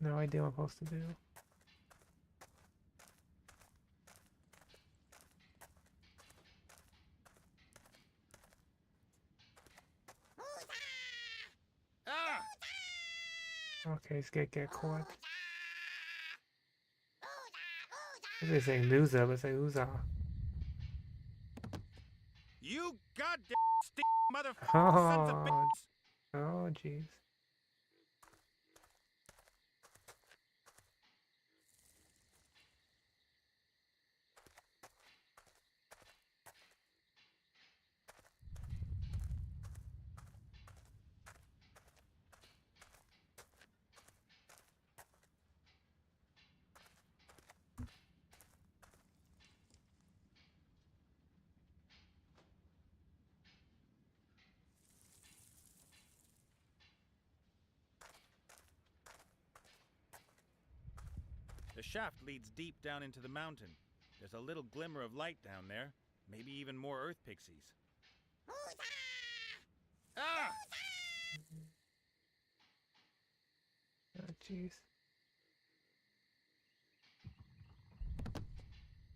No idea what I'm supposed to do. Ah! Okay, let's get caught. They say loser, but say loser. You goddamn motherfucking sons of bitches! Oh, jeez. The shaft leads deep down into the mountain. There's a little glimmer of light down there. Maybe even more earth pixies. Ah! Oh, jeez.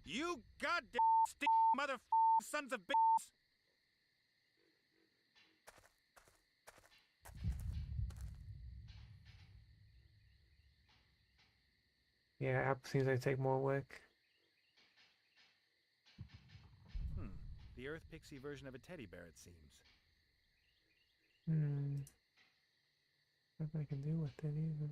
You goddamn motherfucking sons of bitches! Yeah, app seems like take more work. The earth pixie version of a teddy bear, it seems. What I can do with it even.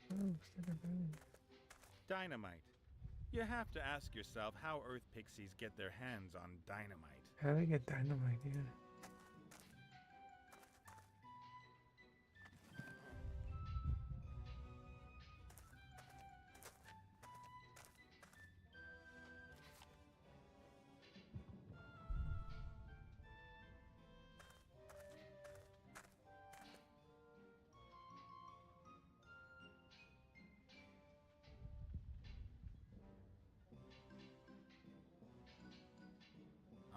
Oh, looks like a balloon. Dynamite. You have to ask yourself how earth pixies get their hands on dynamite. How do they get dynamite, yeah?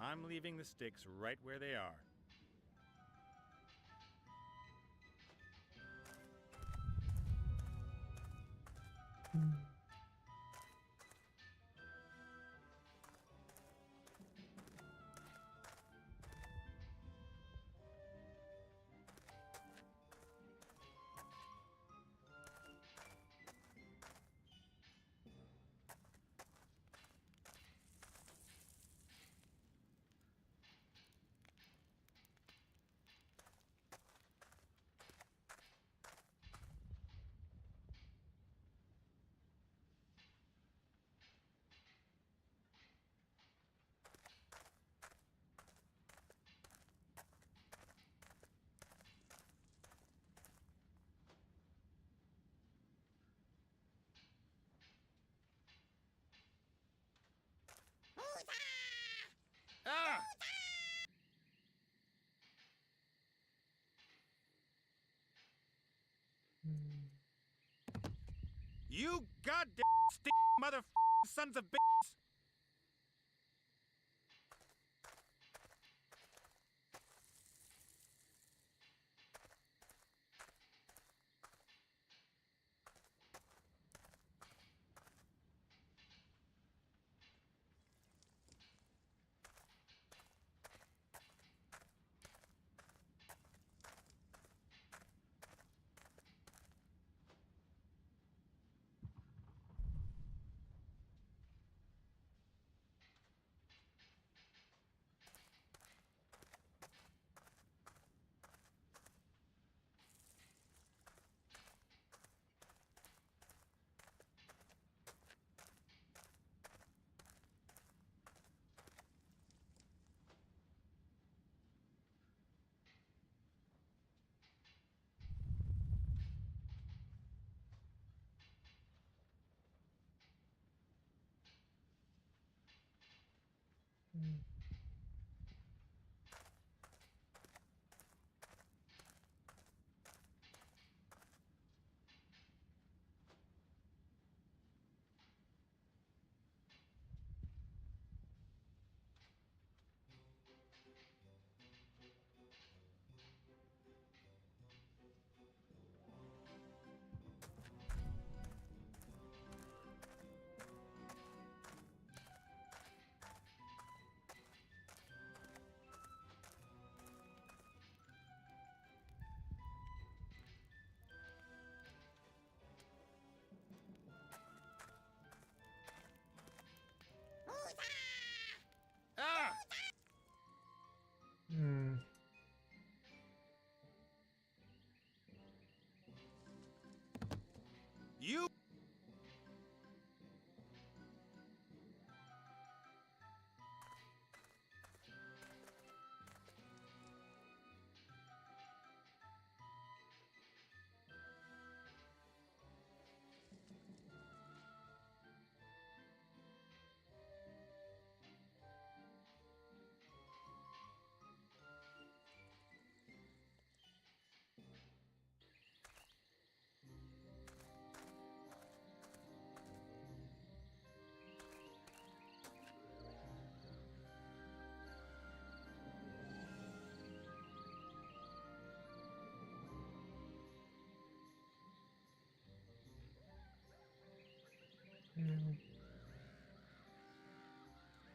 I'm leaving the sticks right where they are. Ah! You goddamn motherfucking sons of bitches!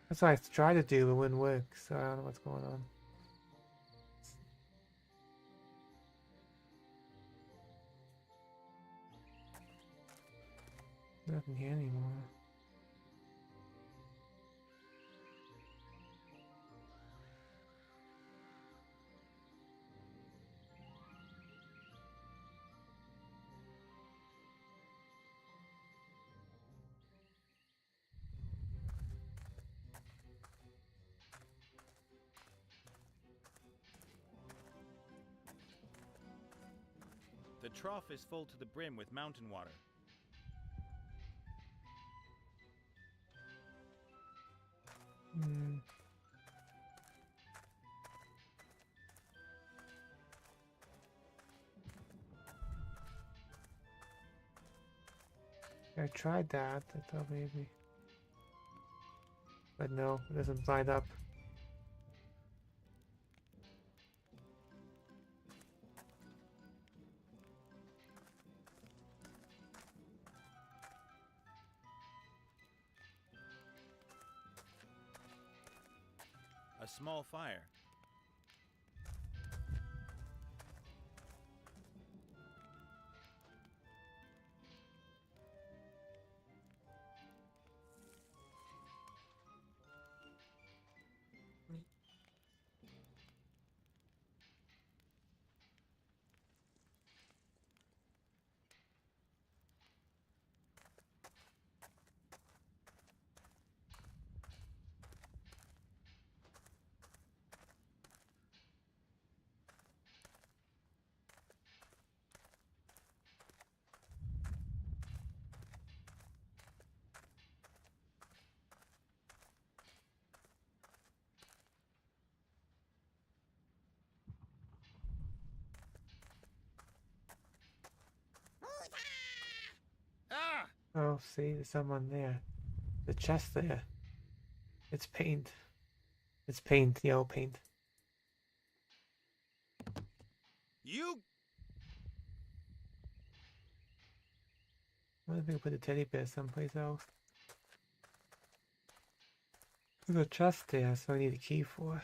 That's what I tried to do, but it wouldn't work, so I don't know what's going on. Nothing here anymore. The trough is full to the brim with mountain water. I tried that. I thought maybe, but no, it doesn't light up. A small fire. Ah! Oh, see, there's someone there. The chest there. It's paint. It's paint, yellow paint. You. I wonder if we can put the teddy bear someplace else. There's a chest there, so I need a key for.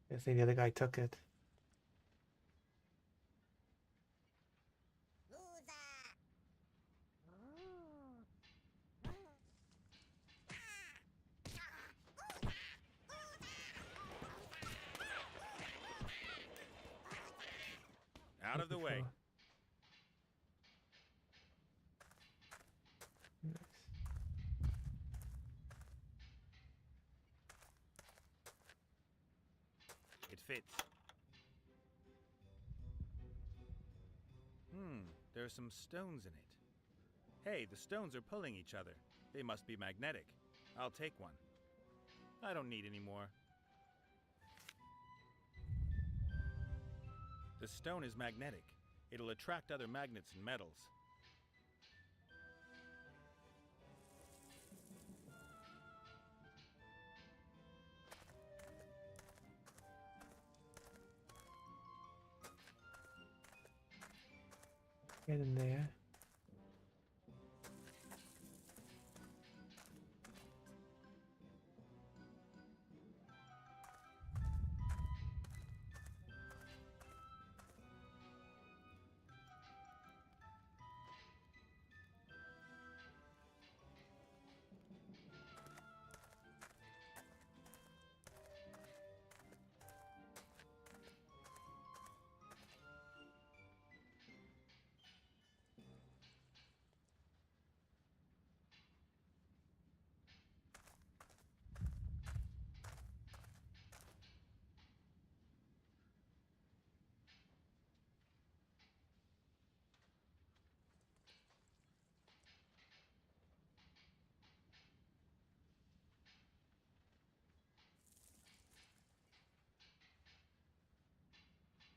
I think the other guy took it. Out of the way. It fits. There's some stones in it. Hey, the stones are pulling each other. They must be magnetic. I'll take one. I don't need any more. The stone is magnetic. It'll attract other magnets and metals. Get in there.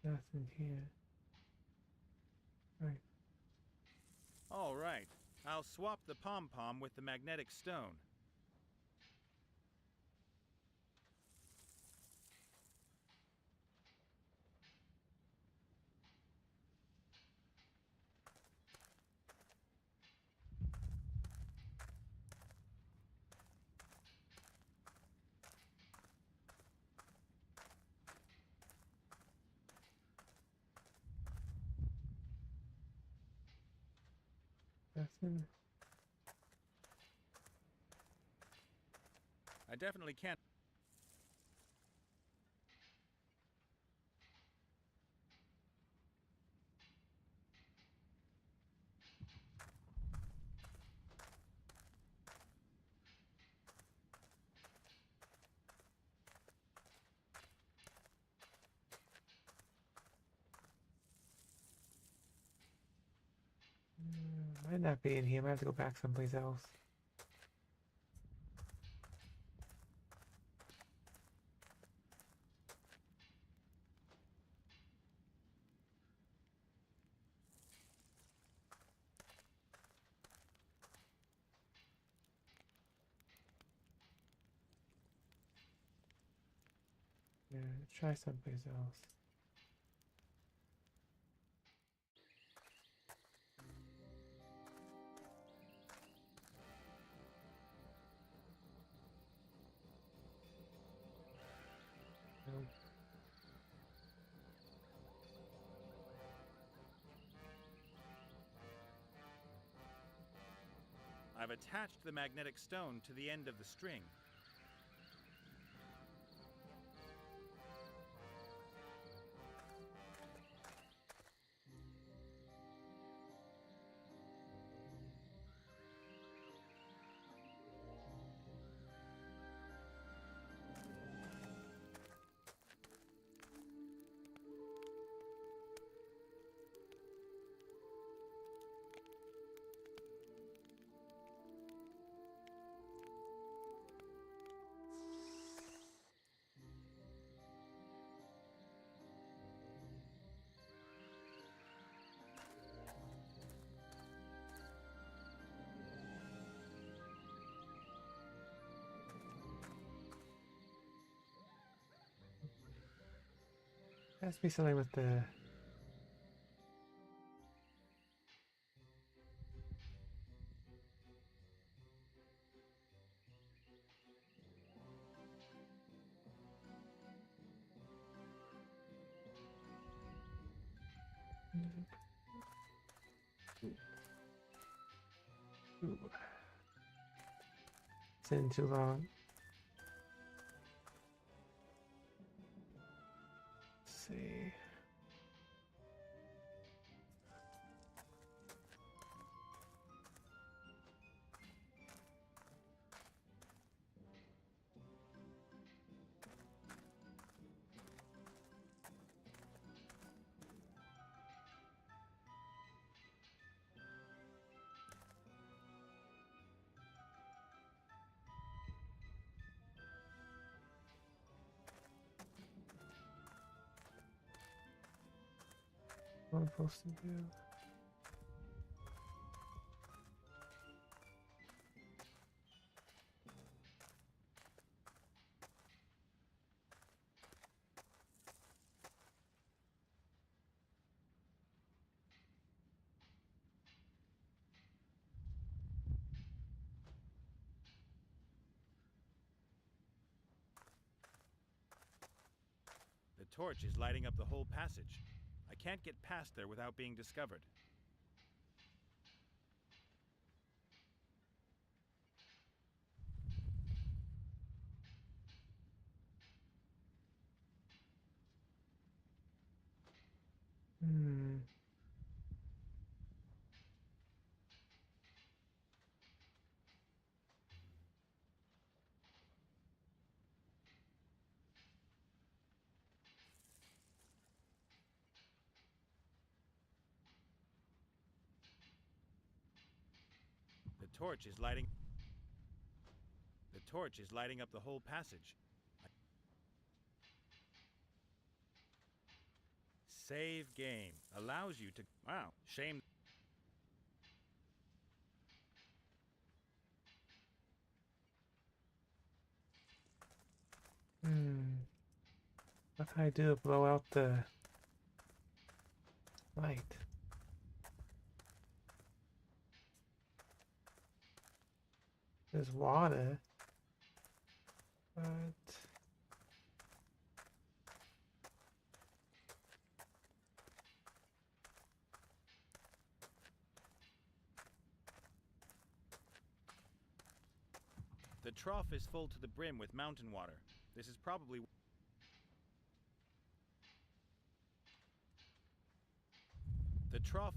Nothing here. Right. All right. I'll swap the pom-pom with the magnetic stone. Nothing. I definitely can't. Might not be in here. Might have to go back someplace else. Yeah, try someplace else. Nope. I've attached the magnetic stone to the end of the string. Has to be something with the. Ooh. It's in too long. Let's see. What am I supposed to do? The torch is lighting up the whole passage. I can't get past there without being discovered. Hmm. The torch is lighting. The torch is lighting up the whole passage. Save game. Allows you to... Wow, shame. What can I do to blow out the light? There's water, but... The trough is full to the brim with mountain water. This is probably... The trough...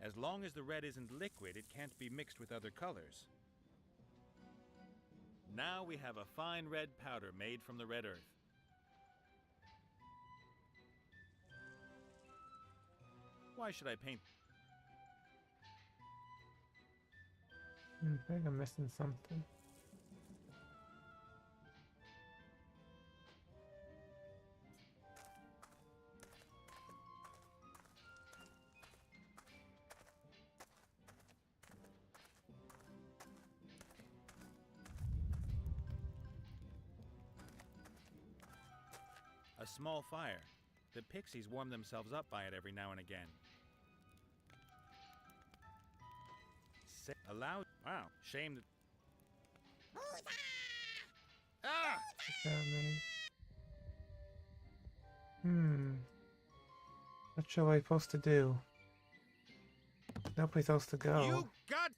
As long as the red isn't liquid, it can't be mixed with other colors. Now we have a fine red powder made from the red earth. Why should I paint? I think I'm missing something. A small fire. The pixies warm themselves up by it every now and again. Allow... Wow, shame that... Ah! Not sure what I'm supposed to do. No place else to go. You got...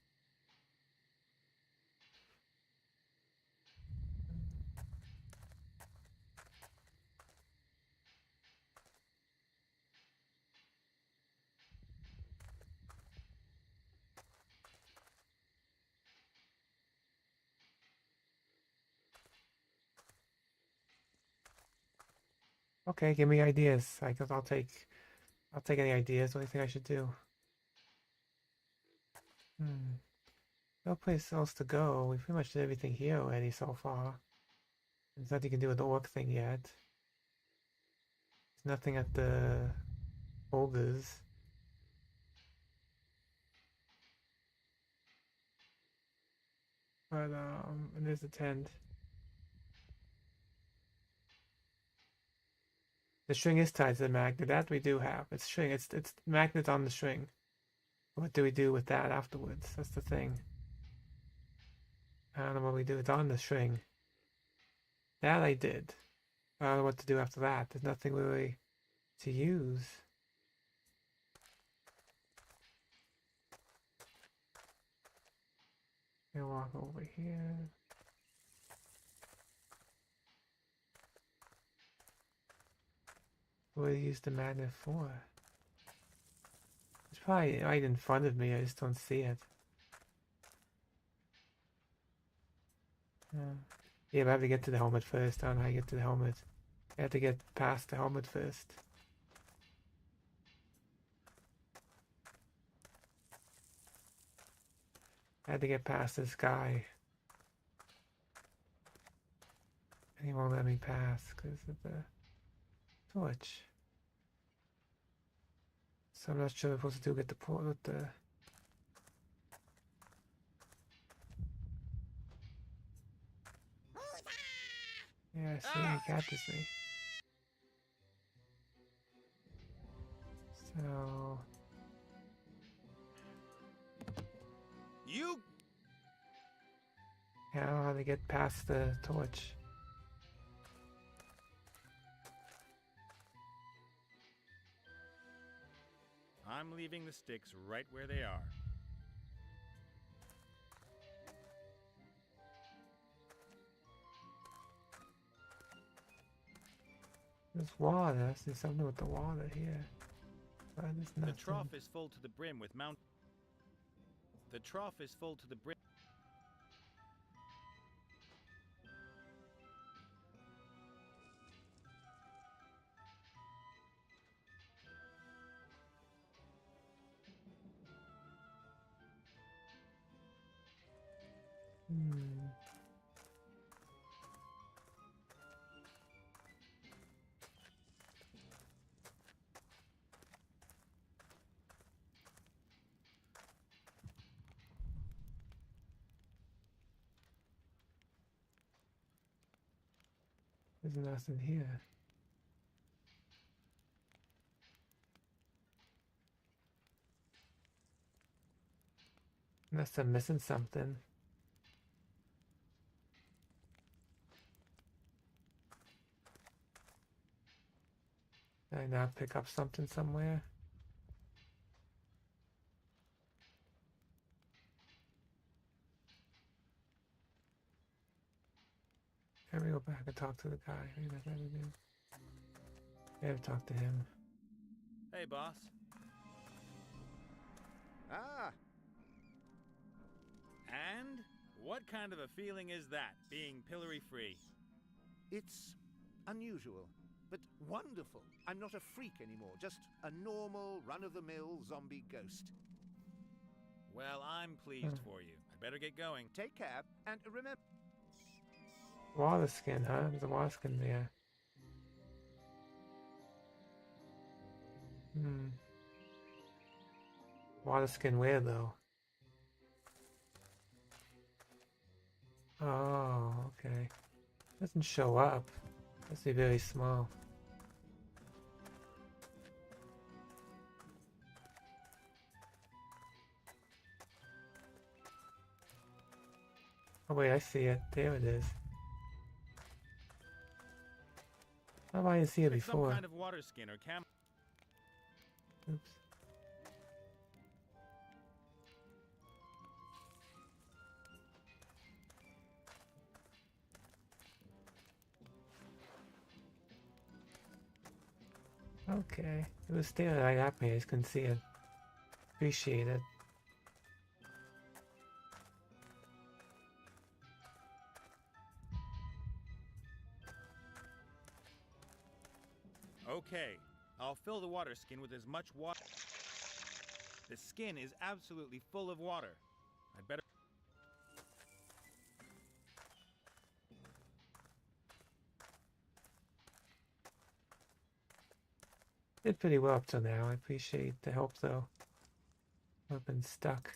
Okay, give me ideas. I guess I'll take any ideas. What do you think I should do? No place else to go. We pretty much did everything here already so far. There's nothing you can do with the orc thing yet. There's nothing at the ogres. But and there's the tent. The string is tied to the magnet. That we do have. It's string. It's magnet on the string. What do we do with that afterwards? That's the thing. I don't know what we do. It's on the string. That I did. I don't know what to do after that. There's nothing really to use. I'll walk over here. What do you use the magnet for? It's probably right in front of me. I just don't see it. Yeah, but I have to get to the helmet first. I don't know how to get to the helmet. I have to get past the helmet first. I had to get past this guy. And he won't let me pass because of the torch. So I'm not sure what I'm supposed to do with the port with the... Yeah, see, he catches me. So... You... Yeah, I don't know how to get past the torch. I'm leaving the sticks right where they are. There's water. I see something with the water here. But there's nothing. The trough is full to the brim with mount... The trough is full to the brim... Hmm. There's nothing here. Unless I'm missing something. Did I not pick up something somewhere? Let me go back and talk to the guy. Maybe that's what I do. I have to talk to him. Hey, boss. Ah, And what kind of a feeling is that, being pillory free? it's unusual, but wonderful. I'm not a freak anymore, just a normal, run-of-the-mill zombie ghost. Well, I'm pleased for you. I'd better get going. Take care, and remember... Water skin, huh? There's a water skin there. Hmm. Water skin where, though? Oh, okay. Doesn't show up. Must be very small. Oh wait, I see it. There it is. How have I didn't see it It's before? some kind of water skin or cam. Oops. Okay. It was staring right at me. I just couldn't see it. Appreciate it. Okay, I'll fill the water skin with as much water. The skin is absolutely full of water. I'd better. Did pretty well up till now. I appreciate the help though. I've been stuck.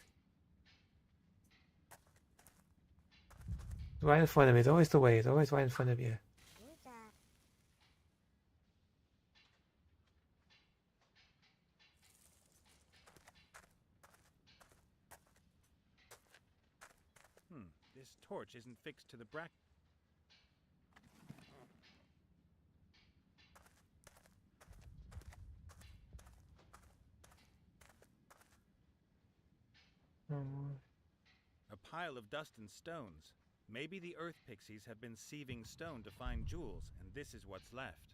Right in front of me. It's always the way. It's always right in front of you. This torch isn't fixed to the bracket. A pile of dust and stones. Maybe the earth pixies have been sieving stone to find jewels, and this is what's left.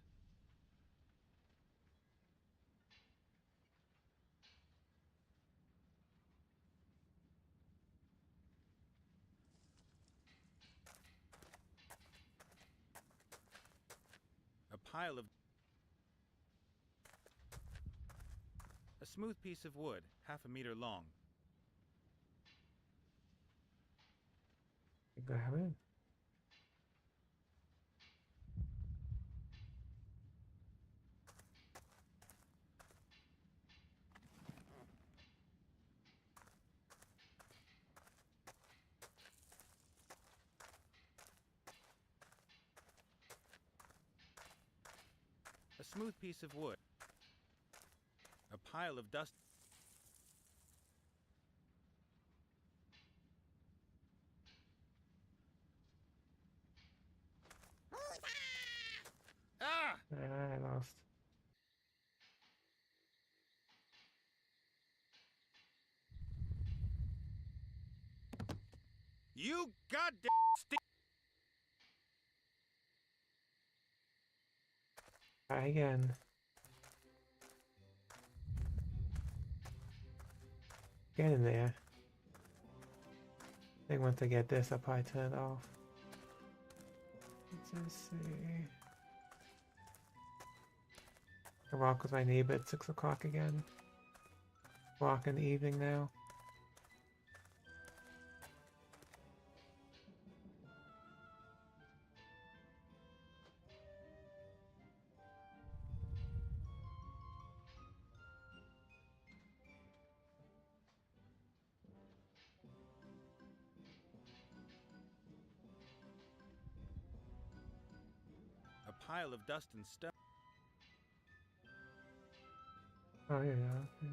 A pile of... A smooth piece of wood, half a meter long. Go ahead. A smooth piece of wood. A pile of dust. Ah! I lost. You goddamn Try again. Get in there. I think once I get this, I'll probably turn it off. Let's just see. I walk with my neighbor at 6 o'clock again. Walk in the evening now. pile of dust and stone. Oh yeah, okay.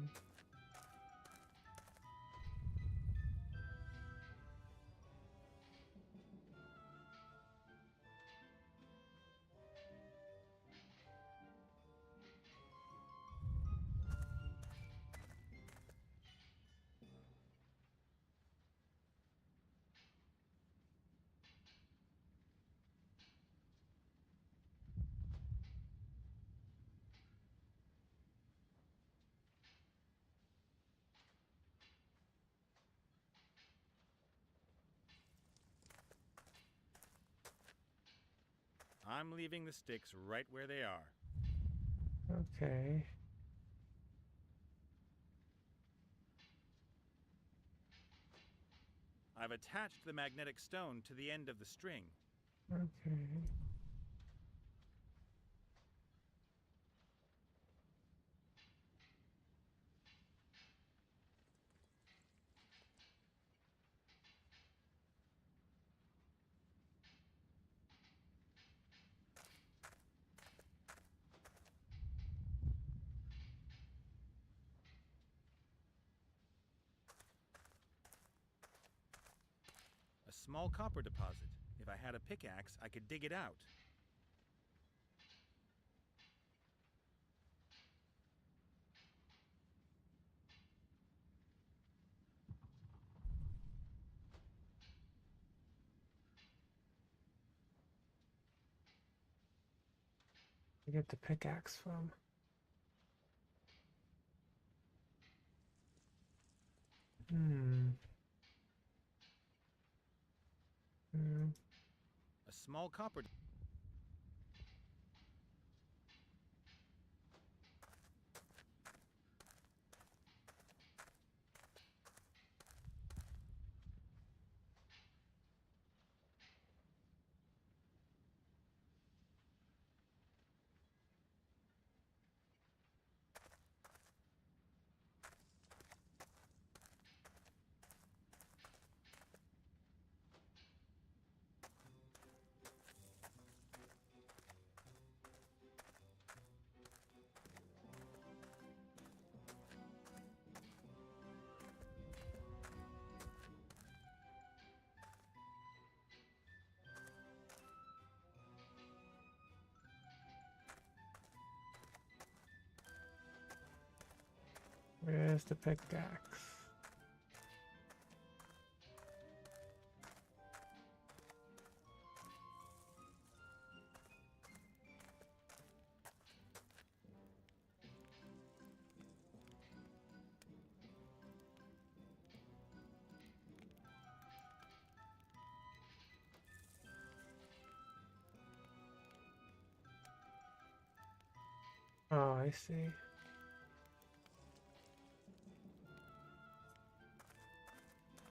I'm leaving the sticks right where they are. Okay. I've attached the magnetic stone to the end of the string. Okay. A small copper deposit. If I had a pickaxe, I could dig it out. I get the pickaxe from. Hmm. A small copper. Where's the pickaxe? Oh, I see.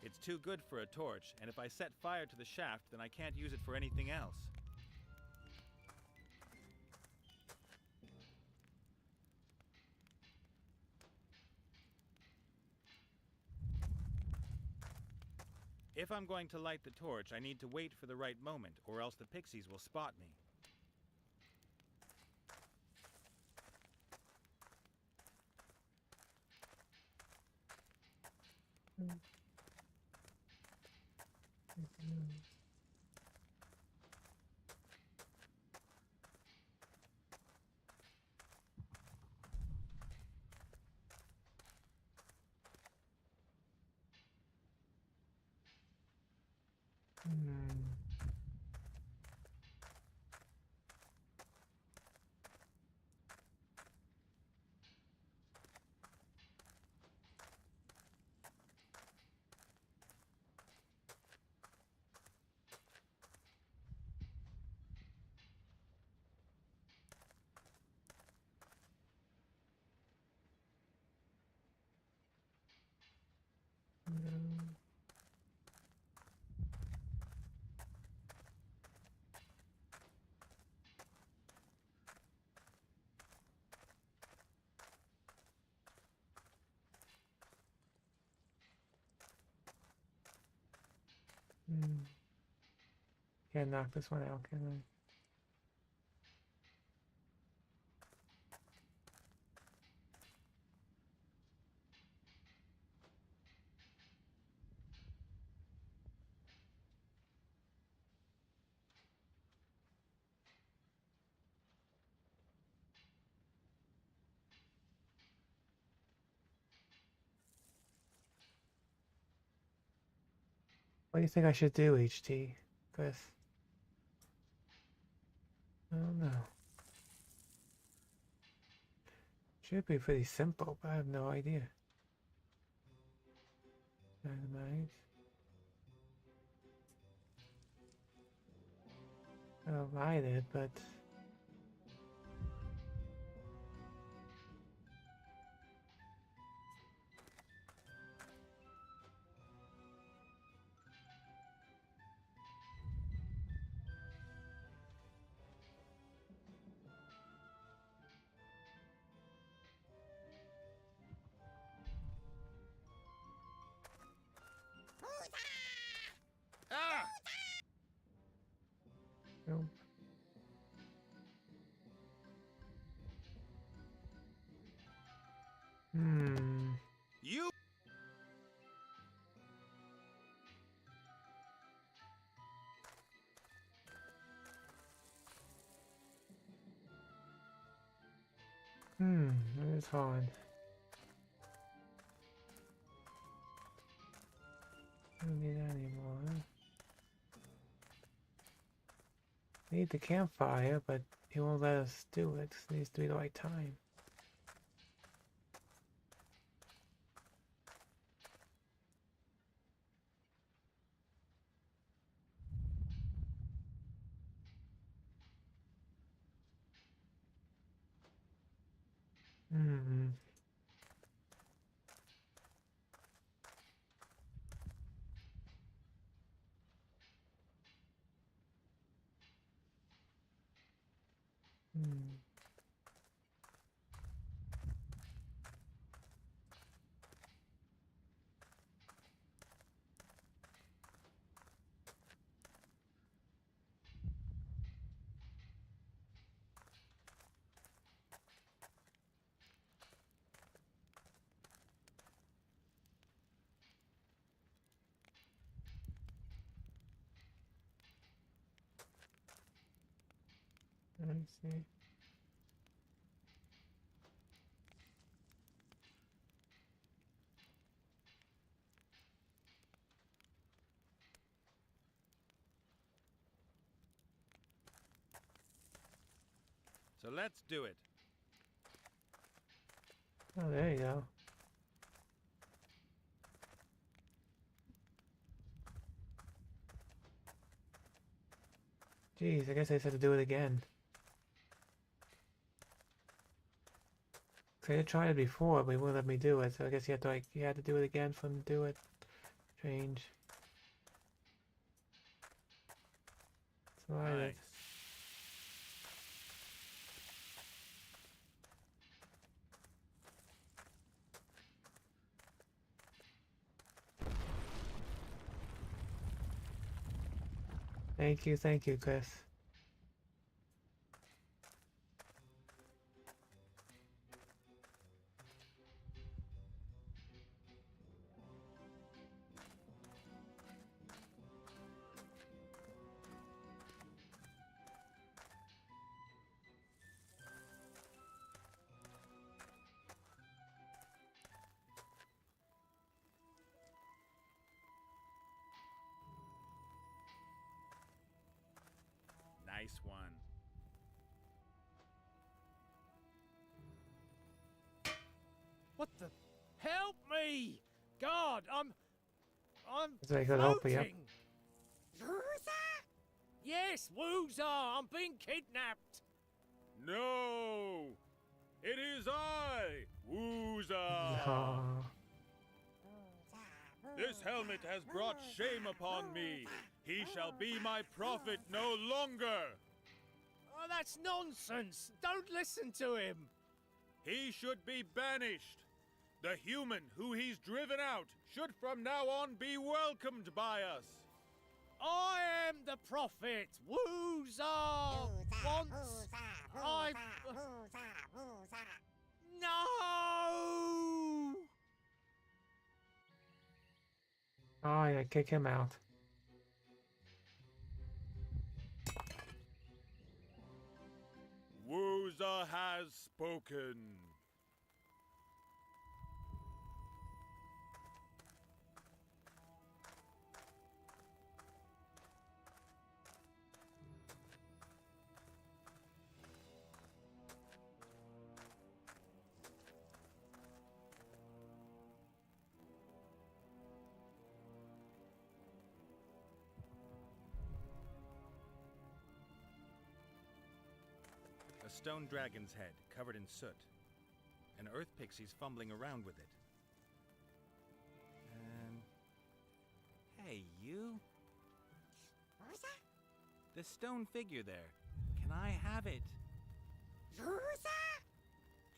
It's too good for a torch, and if I set fire to the shaft, then I can't use it for anything else. If I'm going to light the torch, I need to wait for the right moment, or else the pixies will spot me. Can't knock this one out, can I? What do you think I should do, HT? Chris? I don't know. Should be pretty simple, but I have no idea. Dynamite. I'll light it, but... Ah! Nope. You. It's hard. Don't need that anymore. Need the campfire, but he won't let us do it. It needs to be the right time. I see. So let's do it. Oh, there you go. Jeez, I guess I just have to do it again. I tried it before, but he wouldn't let me do it, so I guess you have to you had to do it again for him to do it. Strange. Try it. Thank you, Chris. Nice one. What the? Help me! God, I'm Is that gonna help you? floating. Yes, Woozah, I'm being kidnapped. No! It is I, Woozah! No. This helmet has brought shame upon me. He shall be my prophet no longer. Oh, that's nonsense. Don't listen to him. He should be banished. The human who he's driven out should from now on be welcomed by us. I am the prophet. Woozah wants... I... No! Oh yeah, kick him out. Woozah has spoken. stone dragon's head covered in soot. An earth pixie's fumbling around with it. And... Hey, you? The stone figure there. Can I have it?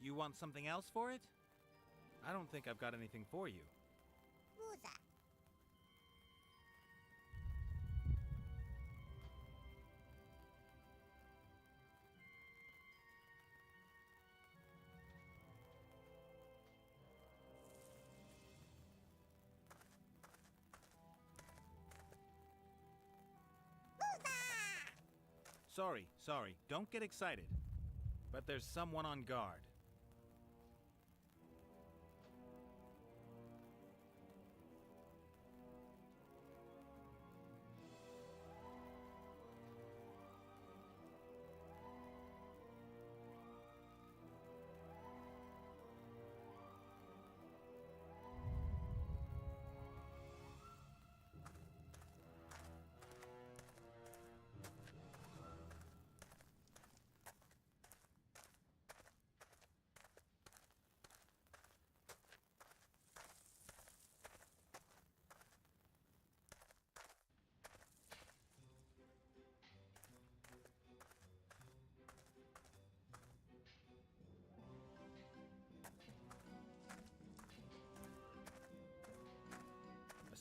You want something else for it? I don't think I've got anything for you. Sorry, don't get excited. But there's someone on guard.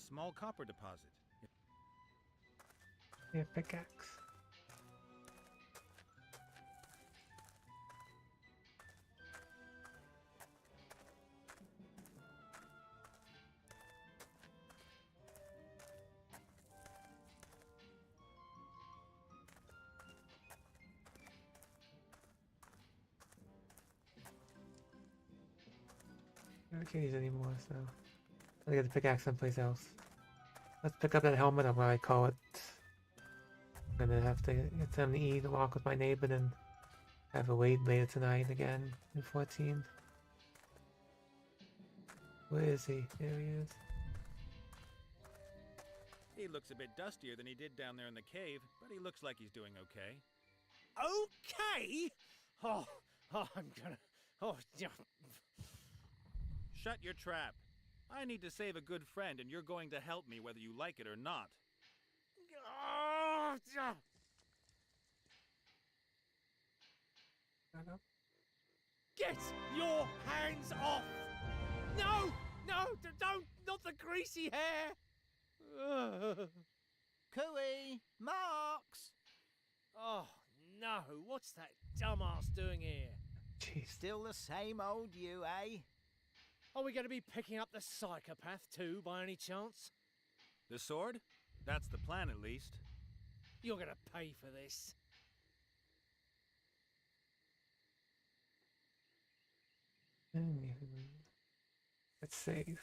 Small copper deposit. Yeah, pickaxe. I can't use it anymore, so I get the pickaxe someplace else. Let's pick up that helmet, or what I call it. I'm gonna have to get some to eat, walk with my neighbor, and have a wait later tonight again in 14. Where is he? There he is. He looks a bit dustier than he did down there in the cave, but he looks like he's doing okay. Okay? Oh, I'm gonna... Oh, yeah. Shut your trap. I need to save a good friend, and you're going to help me whether you like it or not. Oh, yeah. Get your hands off! No! No! Don't! Not the greasy hair! Cooey! Marks! Oh, no! What's that dumbass doing here? Jeez. Still the same old you, eh? Are we going to be picking up the psychopath too, by any chance? The sword? That's the plan, at least. You're going to pay for this. Let's save.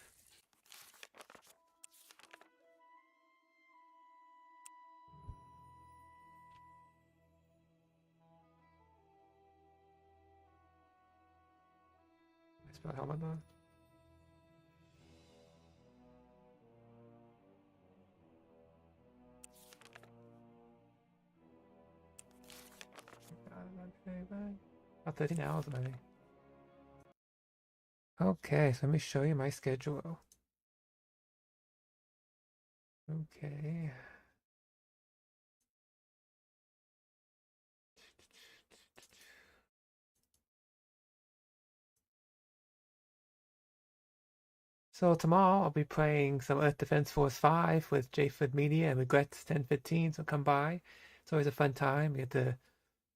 I spell helmet on. About 13 hours already. Okay, so let me show you my schedule. Okay. So tomorrow I'll be playing some Earth Defense Force 5 with JFood Media and Regrets 1015, so come by. It's always a fun time. We get the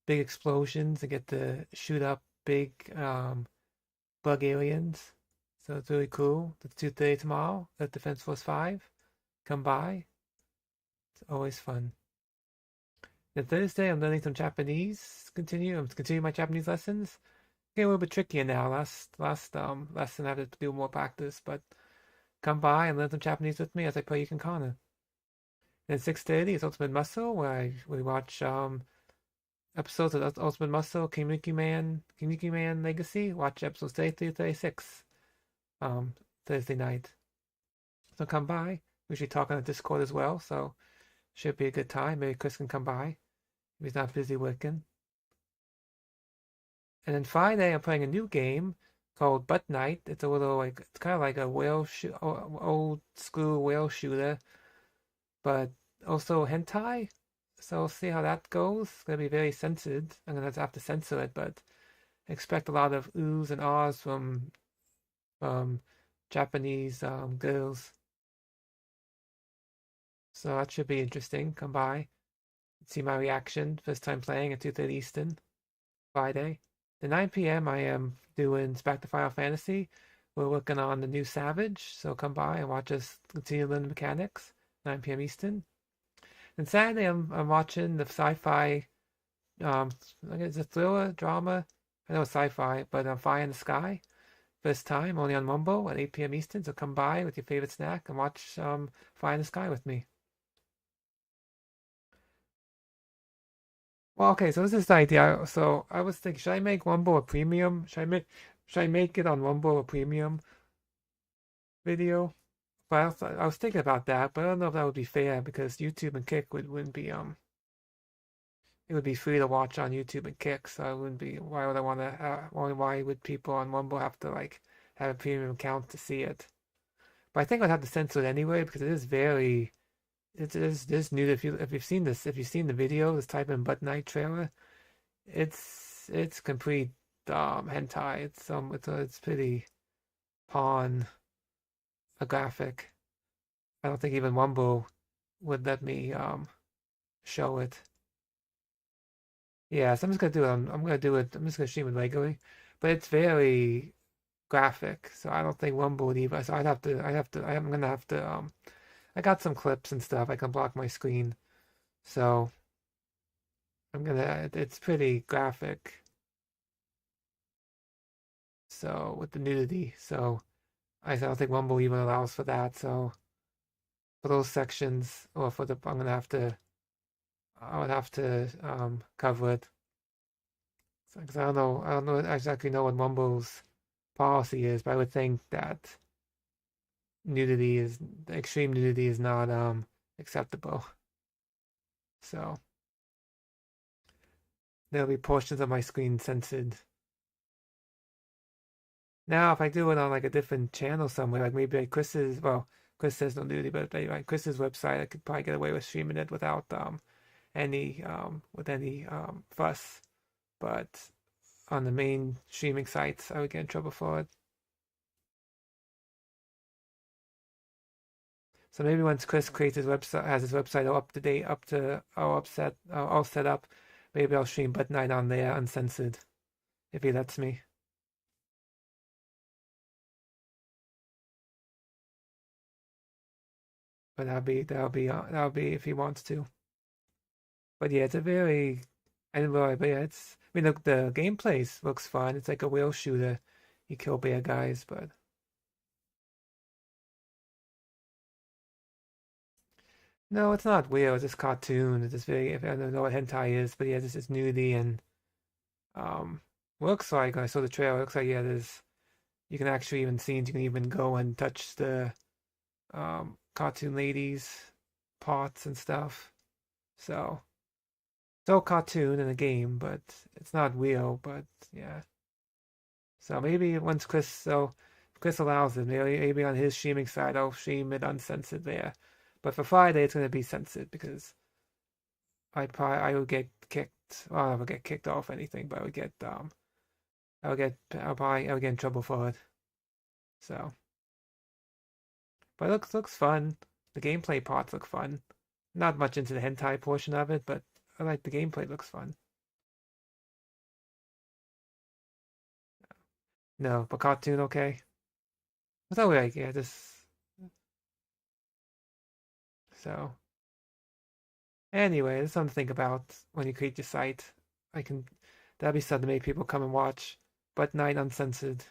big explosions, and get to shoot up big bug aliens. So it's really cool. It's 2:30 tomorrow at Defense Force 5. Come by. It's always fun. Then Thursday I'm learning some Japanese. I'm continuing my Japanese lessons. Getting a little bit trickier now. Last lesson I had to do more practice, but come by and learn some Japanese with me as I play Yukan. Then 6:30 is Ultimate Muscle, where we watch episodes of Ultimate Muscle, Community Man Legacy. Watch episodes 33 to 36 Thursday night. So come by. We should talk on the Discord as well, so should be a good time. Maybe Chris can come by if he's not busy working. And then Friday, I'm playing a new game called Butt Night. It's a little like it's kind of like a old school whale shooter, but also hentai. So we'll see how that goes. It's gonna be very censored. I'm gonna have to censor it, but expect a lot of oohs and ahs from Japanese girls. So that should be interesting. Come by, see my reaction. First time playing at 2:30 Eastern, Friday. At 9 p.m. I am doing Back to Final Fantasy. We're working on the new Savage, so come by and watch us continue to learn the mechanics. 9 p.m. Eastern. And Saturday I'm watching the sci-fi. It's a thriller drama. I know it's sci-fi, but Fire in the Sky. First time, only on Mumbo at 8 p.m. Eastern. So come by with your favorite snack and watch Fire in the Sky with me. Well, okay, so this is the idea. So I was thinking, should I make Wumbo a premium? Should I make it on Wumbo a premium video? But I was thinking about that, but I don't know if that would be fair because YouTube and Kick wouldn't be it would be free to watch on YouTube and Kick, so I wouldn't be. Why would I want to? Why would people on Wumbo have to like have a premium account to see it? But I think I'd have to censor it anyway because it is very. It is new. If you've seen this, if you've seen the video, just type in Butt Night trailer. It's complete hentai. It's pretty porn graphic. I don't think even Wumbo would let me show it. Yeah, so I'm just gonna do it. I'm gonna do it. I'm just gonna stream it regularly, but it's very graphic, so I don't think Wumbo would either. So I'm gonna have to. I got some clips and stuff. I can block my screen, so It's pretty graphic. So with the nudity, so I don't think Wumbo even allows for that. So for those sections, or for the, I would have to cover it. Because I don't know exactly know what Wumbo's policy is, but I would think that extreme nudity is not acceptable. So there'll be portions of my screen censored. Now, if I do it on like a different channel somewhere, like maybe like Chris's, well, Chris says no nudity, but like Chris's website, I could probably get away with streaming it without any fuss. But on the main streaming sites, I would get in trouble for it. So maybe once Chris creates his website, has his website all up to date, all set up, maybe I'll stream Butt Night on there uncensored, if he lets me. But that'll be if he wants to. But yeah, it's a very, I didn't realize, but yeah, I mean, the gameplay looks fun. It's like a whale shooter. You kill bear guys, but no, it's not whale. It's just cartoon. It's just very, if I don't know what hentai is, but yeah, this is nudity and looks like when I saw the trailer, it looks like yeah, you can actually even scenes you can even go and touch the cartoon ladies' parts and stuff. So it's all cartoon in a game, but it's not real. But yeah. So maybe once Chris allows it, maybe on his streaming side I'll stream it uncensored there. But for Friday it's gonna be censored because I would get kicked. Well, I would get kicked off anything, but I would get I would get in trouble for it. So, but it looks fun. The gameplay parts look fun. Not much into the hentai portion of it, but I like the gameplay. It looks fun. No, but cartoon okay. I thought like yeah, just so. Anyway, there's something to think about when you create your site. That'd be something to make people come and watch. Butt Night uncensored.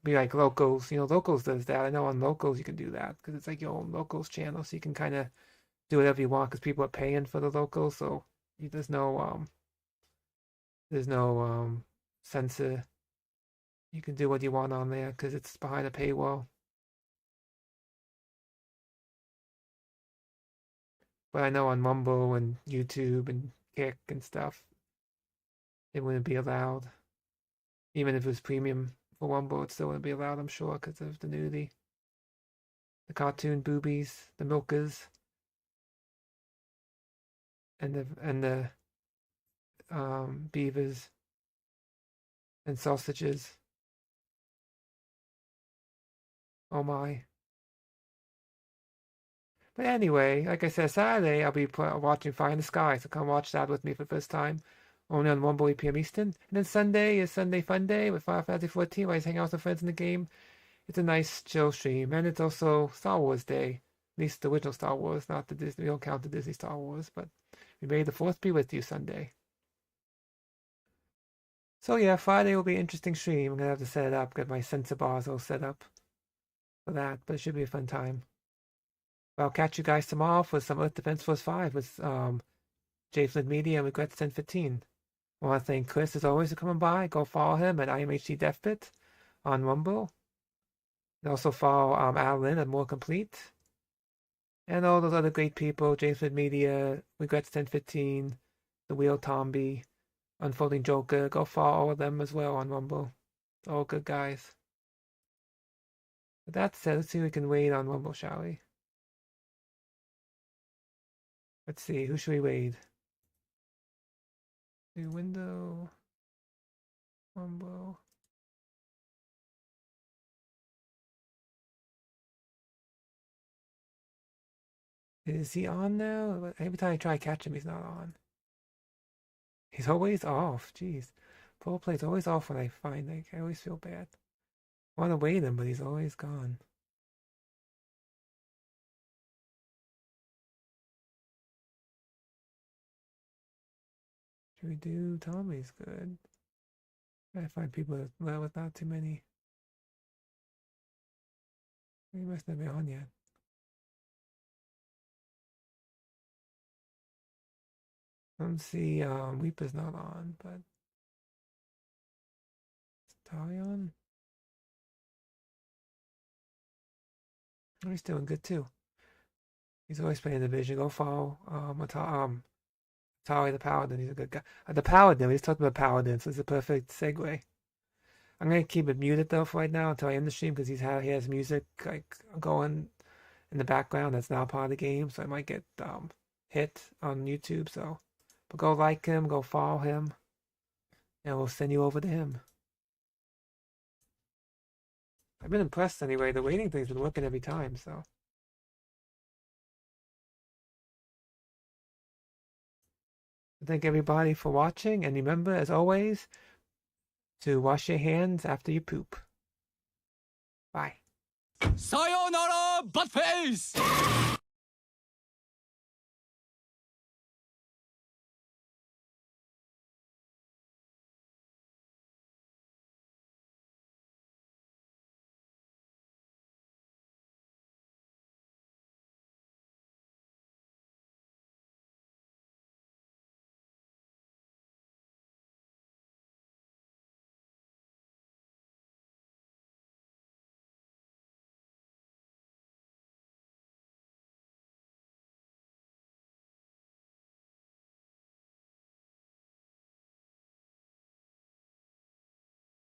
Be like Locals, Locals does that. I know on Locals you can do that because it's like your own Locals channel, so you can kind of do whatever you want because people are paying for the Locals, so there's no censor. You can do what you want on there because it's behind a paywall. But I know on Rumble and YouTube and Kick and stuff, it wouldn't be allowed. Even if it was premium for Rumble, it still wouldn't be allowed, I'm sure, because of the nudity. The cartoon boobies, the milkers, and the beavers and sausages. Oh my. But anyway, like I said, Saturday I'll be watching Fire in the Sky, so come watch that with me for the first time. Only on 1 p.m. Eastern. And then Sunday is Sunday Fun Day with Final Fantasy 14, where I just hang out with friends in the game. It's a nice chill stream, and it's also Star Wars Day. At least the original Star Wars, not the Disney. We don't count the Disney Star Wars, but may the 4th be with you Sunday. So yeah, Friday will be an interesting stream. I'm gonna have to set it up, get my sensor bars all set up for that, but it should be a fun time. But I'll catch you guys tomorrow for some Earth Defense Force 5 with J Flint Media and Regrets 1015. I want to thank Chris as always for coming by. Go follow him at IMHD Deathbit on Rumble. And also follow Alan at More Complete. And all those other great people, J Flint Media, Regrets 1015, The Wheel Tomby, Unfolding Joker. Go follow all of them as well on Rumble. All good guys. With that said, let's see if we can wait on Rumble, shall we? Let's see, who should we raid? New window. Rumble. Is he on now? Every time I try to catch him, he's not on. He's always off. Jeez. Pro play's always off when I find like I always feel bad. I want to wait him, but he's always gone. Should we do Tommy's good? I find people that with not too many. He must not be on yet. Let's see, Weeper's not on, but is Tali on? Oh, he's doing good too. He's always playing Division. Go follow Tali the Paladin. He's a good guy. The Paladin, we just talked about Paladin, so it's a perfect segue. I'm gonna keep it muted though for right now until I end the stream because he has music like going in the background that's now part of the game, so I might get hit on YouTube. So, but go like him, go follow him, and we'll send you over to him. I've been impressed anyway. The waiting thing's been working every time, so. Thank everybody for watching, and remember, as always, to wash your hands after you poop. Bye. Sayonara, buttface!